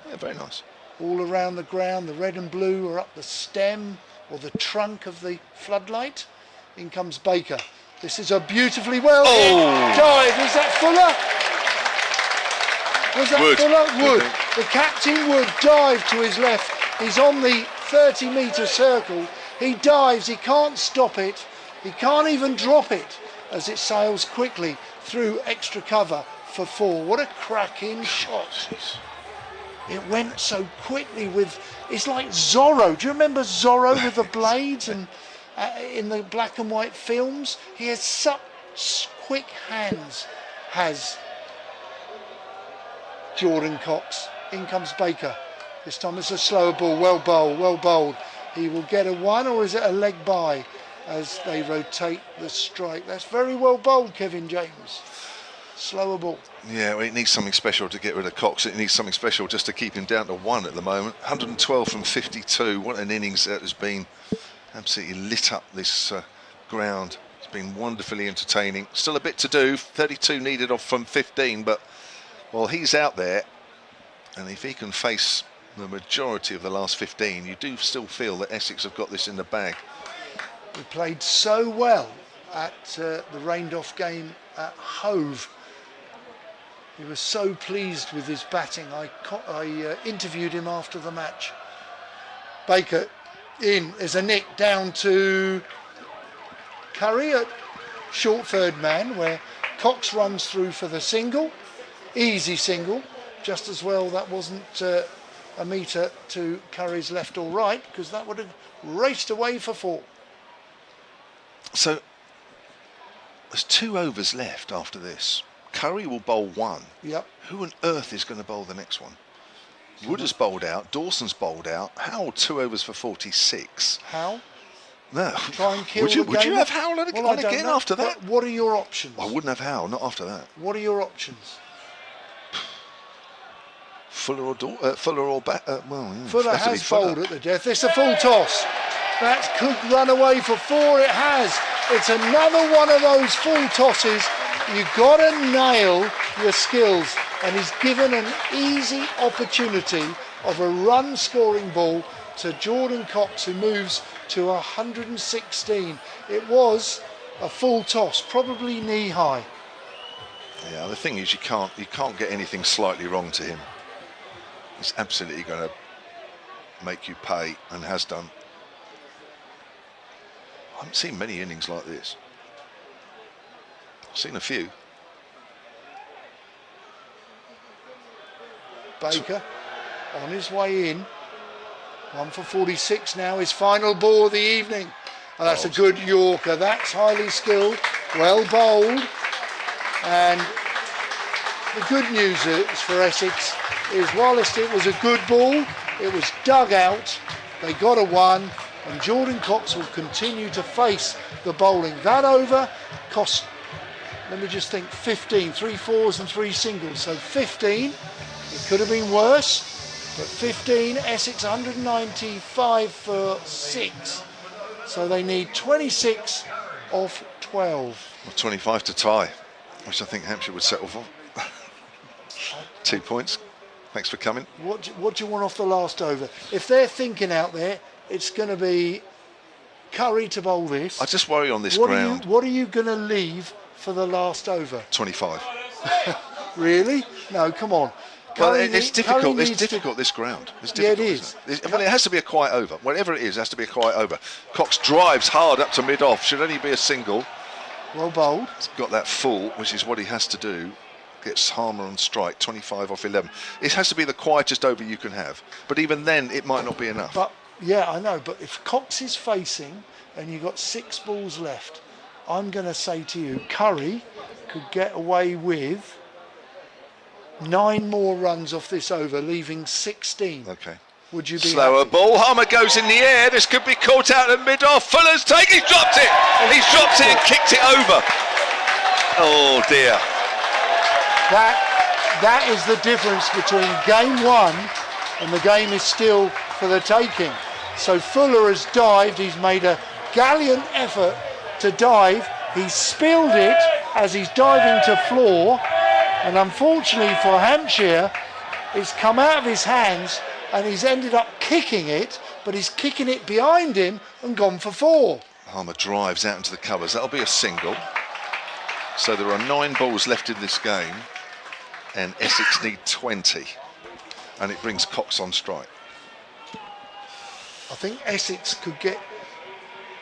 Yeah, very nice. All around the ground, the red and blue are up the stem or the trunk of the floodlight. In comes Baker. This is a beautifully well hit dive. Is that Fuller? Was that Wood. Fuller? Wood. The captain Wood dived to his left. He's on the 30-metre circle. He dives, he can't stop it. He can't even drop it as it sails quickly through extra cover for 4. What a cracking shot. It went so quickly it's like Zorro. Do you remember Zorro with the blades and in the black and white films? He has such quick hands, has Jordan Cox. In comes Baker. This time it's a slower ball, well bowled. He will get a 1, or is it a leg by as they rotate the strike? That's very well bowled, Kevin James. Slower ball. Yeah, well, it needs something special to get rid of Cox. It needs something special just to keep him down to 1 at the moment. 112 from 52. What an innings that has been. Absolutely lit up this ground. It's been wonderfully entertaining. Still a bit to do. 32 needed off from 15, but well, he's out there, and if he can face the majority of the last 15, you do still feel that Essex have got this in the bag. He played so well at the rained-off game at Hove. He was so pleased with his batting. I interviewed him after the match. Baker in as a nick down to Curry at short third man, where Cox runs through for the single. Easy single. Just as well that wasn't a metre to Curry's left or right, because that would have raced away for 4. So there's 2 overs left after this. Curry will bowl 1. Yep. Who on earth is going to bowl the next one? Wood has bowled out. Dawson's bowled out. Howell 2 overs for 46. How? No. Try and kill would you, the would game? you have Howell on Well, I don't again know. after that? What are your options? I wouldn't have Howell, not after that. What are your options? Fuller or well, yeah, Fuller has to be has Fuller. bowled at the death. It's a full toss. That could run away for 4. It has. It's another one of those full tosses. You've got to nail your skills, and he's given an easy opportunity of a run-scoring ball to Jordan Cox, who moves to 116. It was a full toss, probably knee-high. Yeah, the thing is, you can't get anything slightly wrong to him. He's absolutely going to make you pay, and has done. I haven't seen many innings like this. I've seen a few. Baker on his way in. 1 for 46 now, his final ball of the evening. Oh, that's a good Yorker. That's highly skilled, well bowled. And the good news is for Essex is, whilst it was a good ball, it was dug out. They got a 1, and Jordan Cox will continue to face the bowling. That over cost, let me just think, 15, 3 fours and 3 singles. So 15, it could have been worse, but 15, Essex 195 for 6. So they need 26 off 12. Well, 25 to tie, which I think Hampshire would settle for. 2 points. Thanks for coming. What do you want off the last over? If they're thinking out there, it's going to be Curry to bowl this. I just worry on this ground. What are you going to leave for the last over? 25. Really? No, come on. Well, Curry it's difficult. Curry It's needs difficult. This ground. It's Yeah, it difficult, is. isn't it? Well, it has to be a quiet over. Whatever it is, it has to be a quiet over. Cox drives hard up to mid-off. Should only be a single. Well bowled. He's got that full, which is what he has to do. Gets Harmer on strike. 25 off 11. It has to be the quietest over you can have. But even then, it might not be enough. But yeah, I know. But if Cox is facing and you've got 6 balls left, I'm going to say to you, Curry could get away with 9 more runs off this over, leaving 16. Okay. Would you be Slower happy? ball. Harmer goes in the air. This could be caught out at mid-off. Fuller's taken. He's dropped it. He's dropped it and kicked it over. Oh dear. That is the difference between game 1 and the game is still for the taking. So Fuller has dived. He's made a gallant effort to dive. He's spilled it as he's diving to floor. And unfortunately for Hampshire, it's come out of his hands and he's ended up kicking it, but he's kicking it behind him and gone for 4. Harmer drives out into the covers. That'll be a single. So there are 9 balls left in this game, and Essex need 20, and it brings Cox on strike. I think Essex could get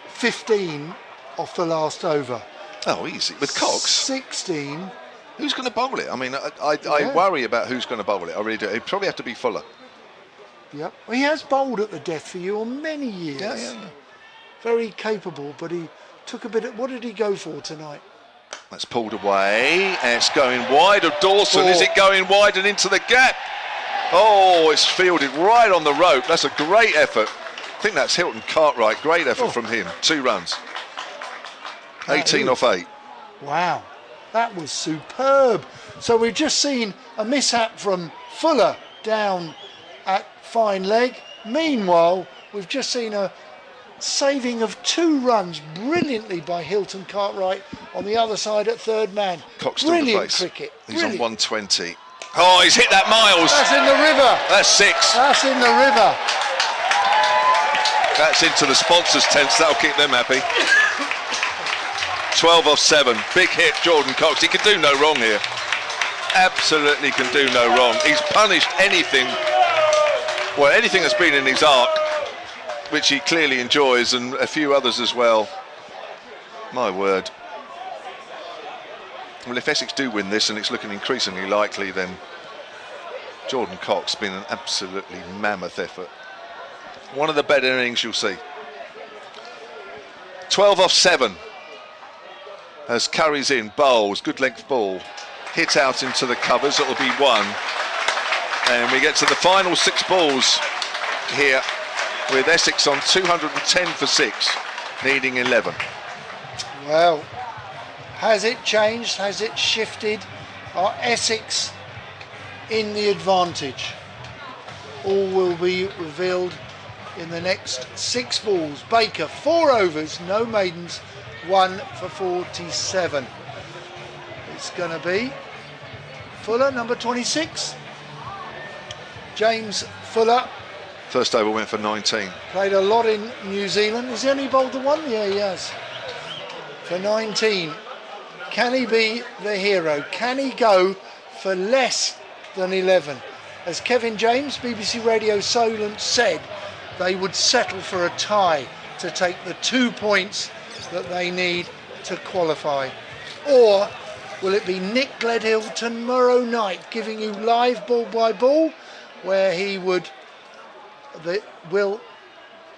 15 off the last over. Oh, easy. With Cox? 16. Who's going to bowl it? I mean, I worry about who's going to bowl it. I really do. It'd probably have to be Fuller. Yep. Well, he has bowled at the death for you on many years. Yeah. Very capable, but he took a bit of... What did he go for tonight? That's pulled away, and it's going wide of Dawson. Is it going wide and into the gap? Oh, it's fielded right on the rope. That's a great effort. I think that's Hilton Cartwright. Great effort from him. 2 runs. 18 off 8. Wow, that was superb. So we've just seen a mishap from Fuller down at fine leg. Meanwhile, we've just seen a saving of 2 runs brilliantly by Hilton Cartwright on the other side at third man. Cox still Brilliant the place. cricket. He's Brilliant. on 120. Oh, he's hit that miles. That's in the river. That's 6. That's in the river. That's into the sponsors' tents. That'll keep them happy. 12 off 7. Big hit, Jordan Cox. He can do no wrong here. Absolutely can do no wrong. He's punished anything, well, anything that's been in his arc, which he clearly enjoys, and a few others as well. My word. Well, if Essex do win this, and it's looking increasingly likely, then Jordan Cox has been an absolutely mammoth effort. One of the better innings you'll see. 12 off 7. As carries in, bowls, good length ball, hit out into the covers, it'll be 1. And we get to the final 6 balls here, with Essex on 210 for 6, needing 11. Well, has it changed? Has it shifted? Are Essex in the advantage? All will be revealed in the next 6 balls. Baker, 4 overs, no maidens, 1 for 47. It's going to be Fuller, number 26. James Fuller. First over went for 19. Played a lot in New Zealand. Has he only bowled the 1? Yeah, he has. For 19. Can he be the hero? Can he go for less than 11? As Kevin James, BBC Radio Solent, said, they would settle for a tie to take the 2 points that they need to qualify. Or will it be Nick Gledhill tomorrow night giving you live ball by ball, where he would... Will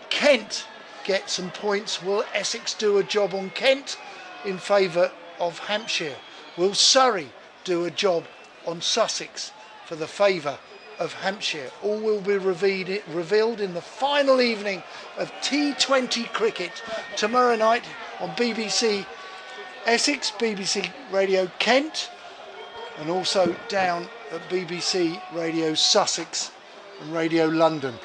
Kent get some points? Will Essex do a job on Kent in favour of Hampshire? Will Surrey do a job on Sussex for the favour of Hampshire? All will be revealed in the final evening of T20 cricket tomorrow night on BBC Essex, BBC Radio Kent, and also down at BBC Radio Sussex and Radio London.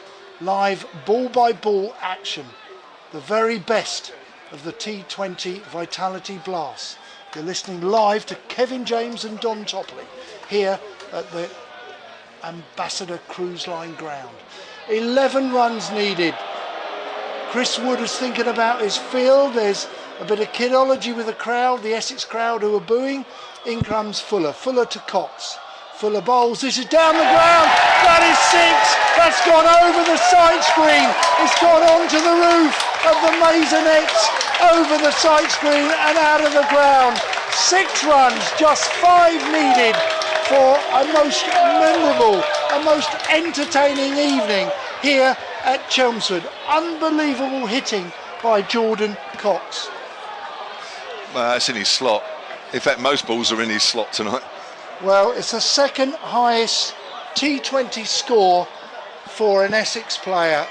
Live ball by ball action, the very best of the T20 Vitality Blast. You're listening live to Kevin James and Don Topley here at the Ambassador Cruise Line ground. 11 runs needed. Chris Wood is thinking about his field. There's a bit of kidology with the crowd, the Essex crowd who are booing. In comes Fuller. Fuller to Cox. Fuller bowls. This is down the ground. That is 6. That's gone over the side screen. It's gone onto the roof of the maisonettes, over the side screen and out of the ground. 6 runs, just 5 needed for a most memorable, a most entertaining evening here at Chelmsford. Unbelievable hitting by Jordan Cox. That's in his slot. In fact, most balls are in his slot tonight. Well, it's the second highest T20 score for an Essex player.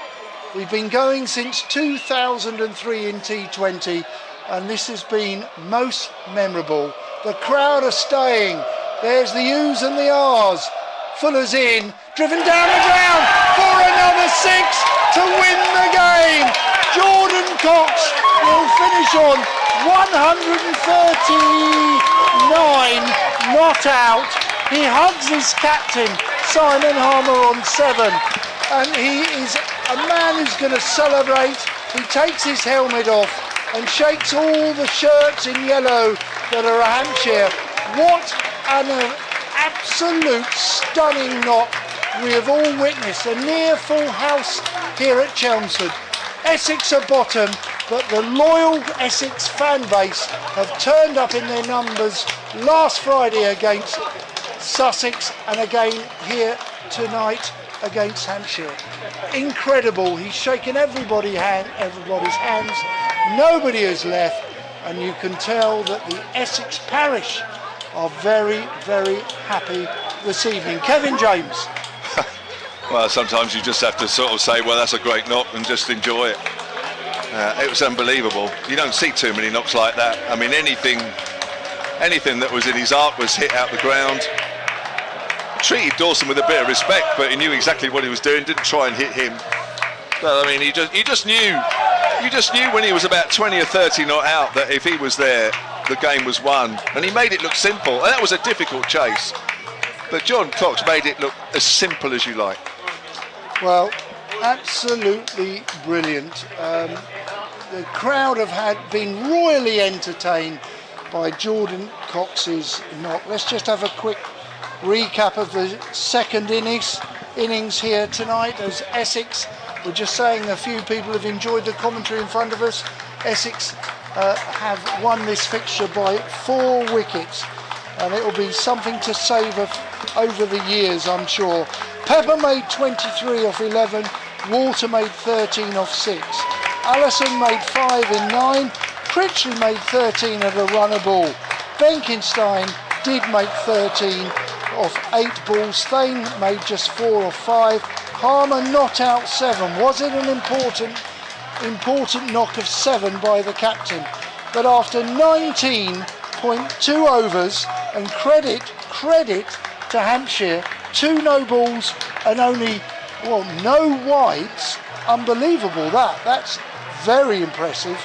We've been going since 2003 in T20, and this has been most memorable. The crowd are staying. There's the U's and the R's. Fuller's in, driven down the ground for another 6 to win the game. Jordan Cox will finish on 139 not out. He hugs his captain, Simon Harmer, on 7. And he is a man who's going to celebrate. He takes his helmet off and shakes all the shirts in yellow that are Hampshire. What an absolute stunning knock we have all witnessed. A near full house here at Chelmsford. Essex are bottom, but the loyal Essex fan base have turned up in their numbers last Friday against Sussex and again here tonight against Hampshire. Incredible. He's shaken everybody's hands. Nobody has left, and you can tell that the Essex parish are very, very happy this evening. Kevin James. Well, sometimes you just have to sort of say, well, that's a great knock, and just enjoy it. It was unbelievable. You don't see too many knocks like that. I mean, anything that was in his arc was hit out the ground. Treated Dawson with a bit of respect, but he knew exactly what he was doing. Didn't try and hit him. But I mean, you just knew when he was about 20 or 30 not out that if he was there, the game was won. And he made it look simple. And that was a difficult chase. But John Cox made it look as simple as you like. Well, absolutely brilliant. The crowd have been royally entertained by Jordan Cox's knock. Let's just have a quick recap of the second innings here tonight as Essex, we're just saying a few people have enjoyed the commentary in front of us. Essex have won this fixture by 4 wickets, and it will be something to savour over the years, I'm sure. Pepper made 23 off 11, Walter made 13 off 6, Allison made 5 in 9, Critchley made 13 at a runner ball, Benkenstein did make 13 off 8 balls, Thane made just 4 off 5, Harmer not out 7. Was it an important knock of 7 by the captain? But after 19.2 overs, and credit to Hampshire, 2 no balls and only, well, no wides. Unbelievable that's very impressive.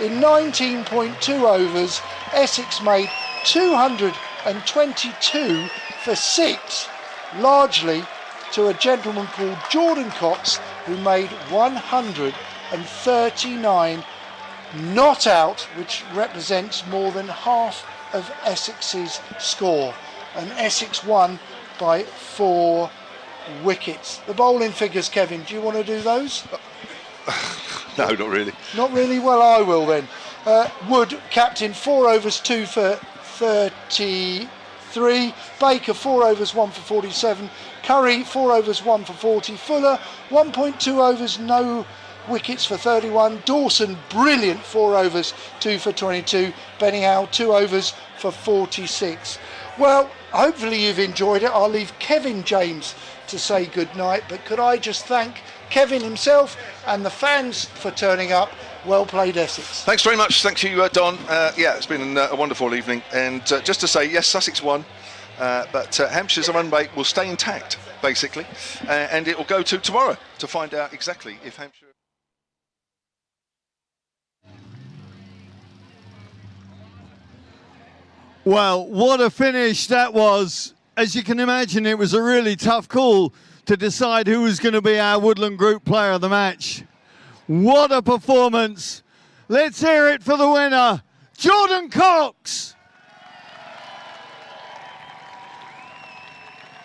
In 19.2 overs, Essex made 222 for 6, largely to a gentleman called Jordan Cox, who made 139 not out, which represents more than half of Essex's score. And Essex won by 4 wickets. The bowling figures, Kevin, do you want to do those? No, not really. Not really? Well, I will then. Wood, captain, 4 overs, 2 for 33. Baker, 4 overs, 1 for 47. Curry, 4 overs, 1 for 40. Fuller, 1.2 overs, no wickets for 31. Dawson, brilliant, 4 overs, 2 for 22. Benny Howe, 2 overs for 46. Well, hopefully you've enjoyed it. I'll leave Kevin James to say good night, but could I just thank Kevin himself and the fans for turning up. Well played, Essex. Thanks very much. Thank you, Don. Yeah, it's been a wonderful evening. And just to say, yes, Sussex won, but Hampshire's run rate will stay intact, basically. And it will go to tomorrow to find out exactly if Hampshire... Well, what a finish that was. As you can imagine, it was a really tough call to decide who was going to be our Woodland Group player of the match. What a performance. Let's hear it for the winner, Jordan Cox.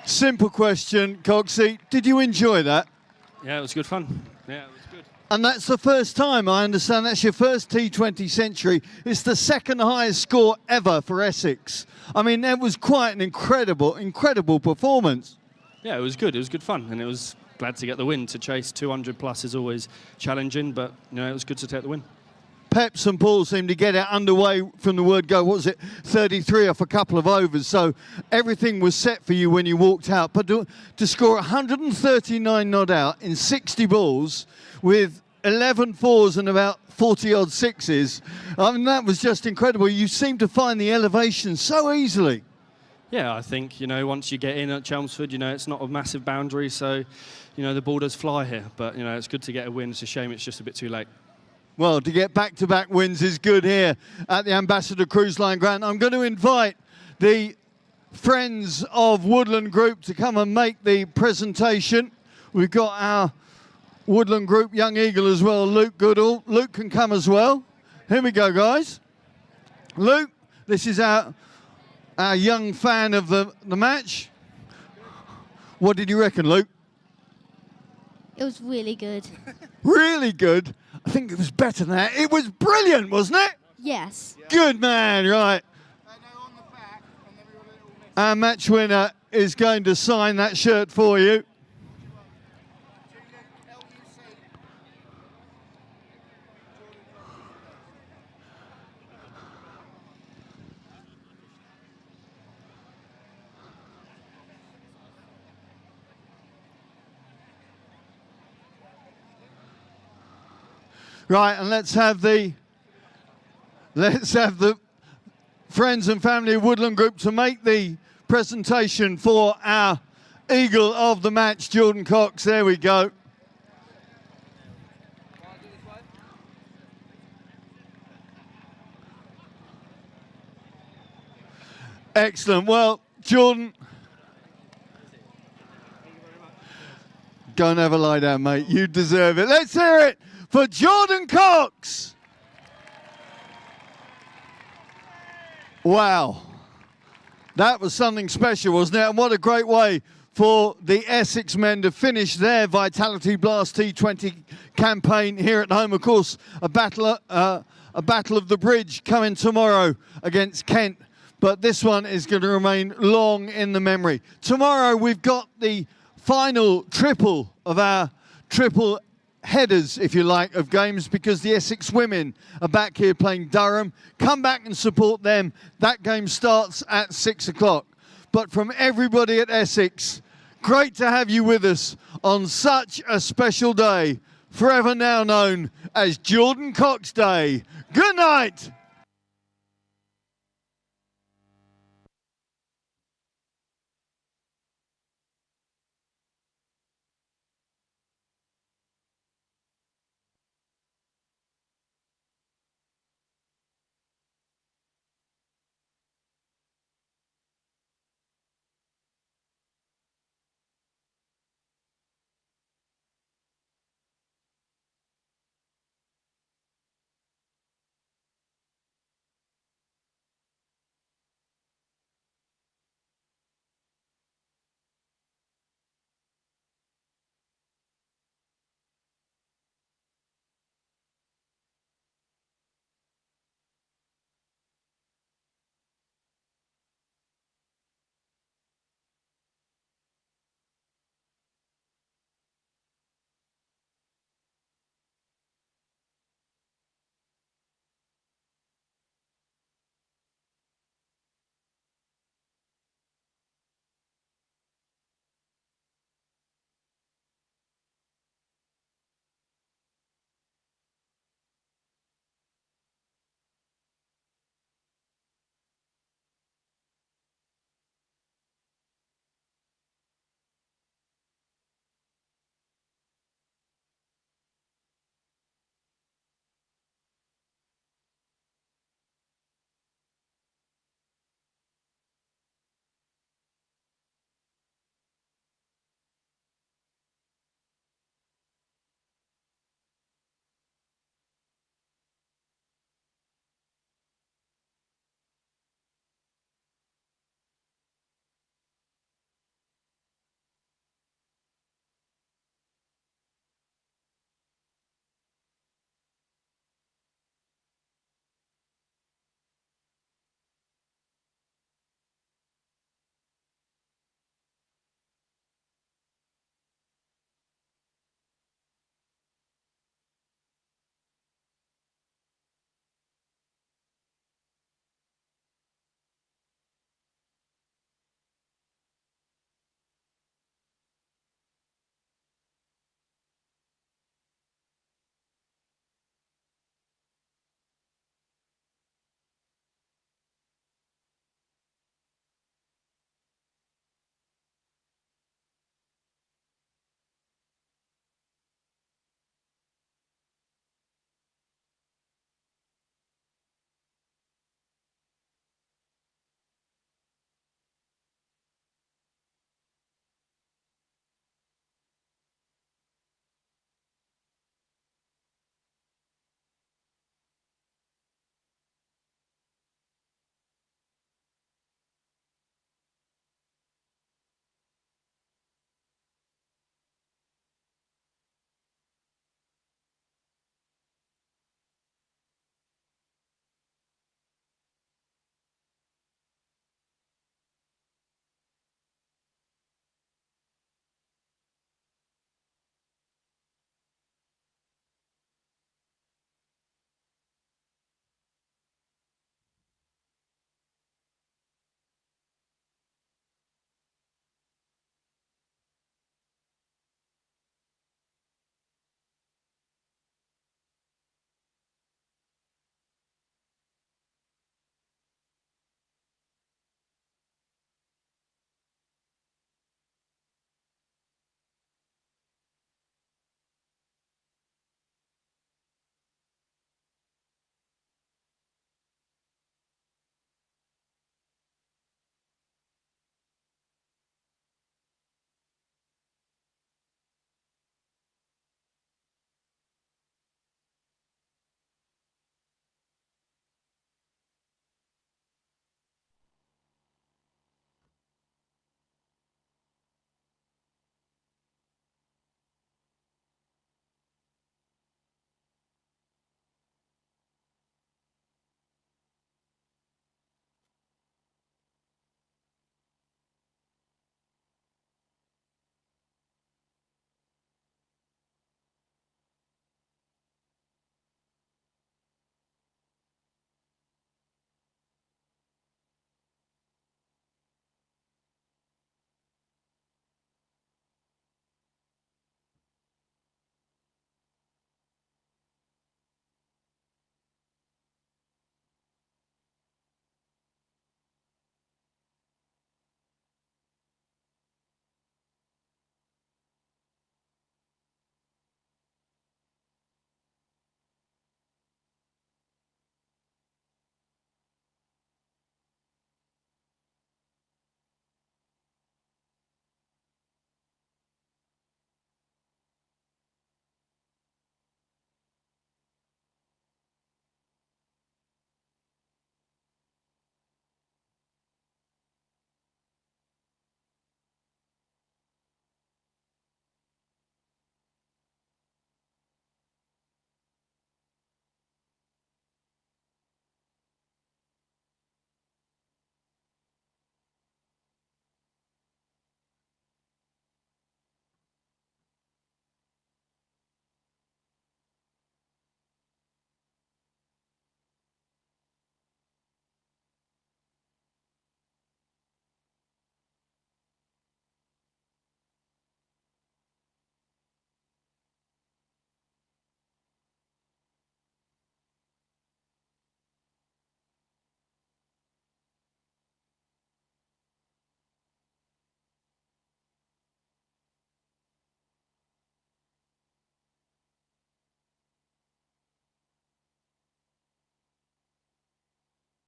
Simple question, Coxie. Did you enjoy that? Yeah, it was good fun. Yeah, it was good. And that's the first time, I understand, that's your first T20 century. It's the second highest score ever for Essex. I mean, that was quite an incredible performance. Yeah, it was good. It was good fun, and it was glad to get the win. To chase 200 plus is always challenging, but you know, it was good to take the win. Peps and Paul seemed to get it underway from the word go. What was it? 33 off a couple of overs. So everything was set for you when you walked out. But to score 139 not out in 60 balls with 11 fours and about 40 odd sixes, I mean, that was just incredible. You seem to find the elevation so easily. Yeah, I think, you know, once you get in at Chelmsford, you know, it's not a massive boundary, so, you know, the ball does fly here. But, you know, it's good to get a win. It's a shame it's just a bit too late. Well, to get back-to-back wins is good here at the Ambassador Cruise Line Ground. I'm going to invite the friends of Woodland Group to come and make the presentation. We've got our Woodland Group Young Eagle as well, Luke Goodall. Luke can come as well. Here we go, guys. Luke, This is our young fan of the match. What did you reckon, Luke? It was really good. Really good? I think it was better than that. It was brilliant, wasn't it? Yes. Good man, right. Our match winner is going to sign that shirt for you. Right, and let's have the friends and family of Woodland Group to make the presentation for our eagle of the match, Jordan Cox. There we go. Excellent. Well, Jordan, go and have a lie down, mate. You deserve it. Let's hear it for Jordan Cox. Wow. That was something special, wasn't it? And what a great way for the Essex men to finish their Vitality Blast T20 campaign here at home. Of course, a battle of the bridge coming tomorrow against Kent. But this one is going to remain long in the memory. Tomorrow we've got the final triple of our triple headers, if you like, of games, because the Essex women are back here playing Durham. Come back and support them. That game starts at 6 o'clock. But from everybody at Essex, great to have you with us on such a special day, forever now known as Jordan Cox Day. Good night.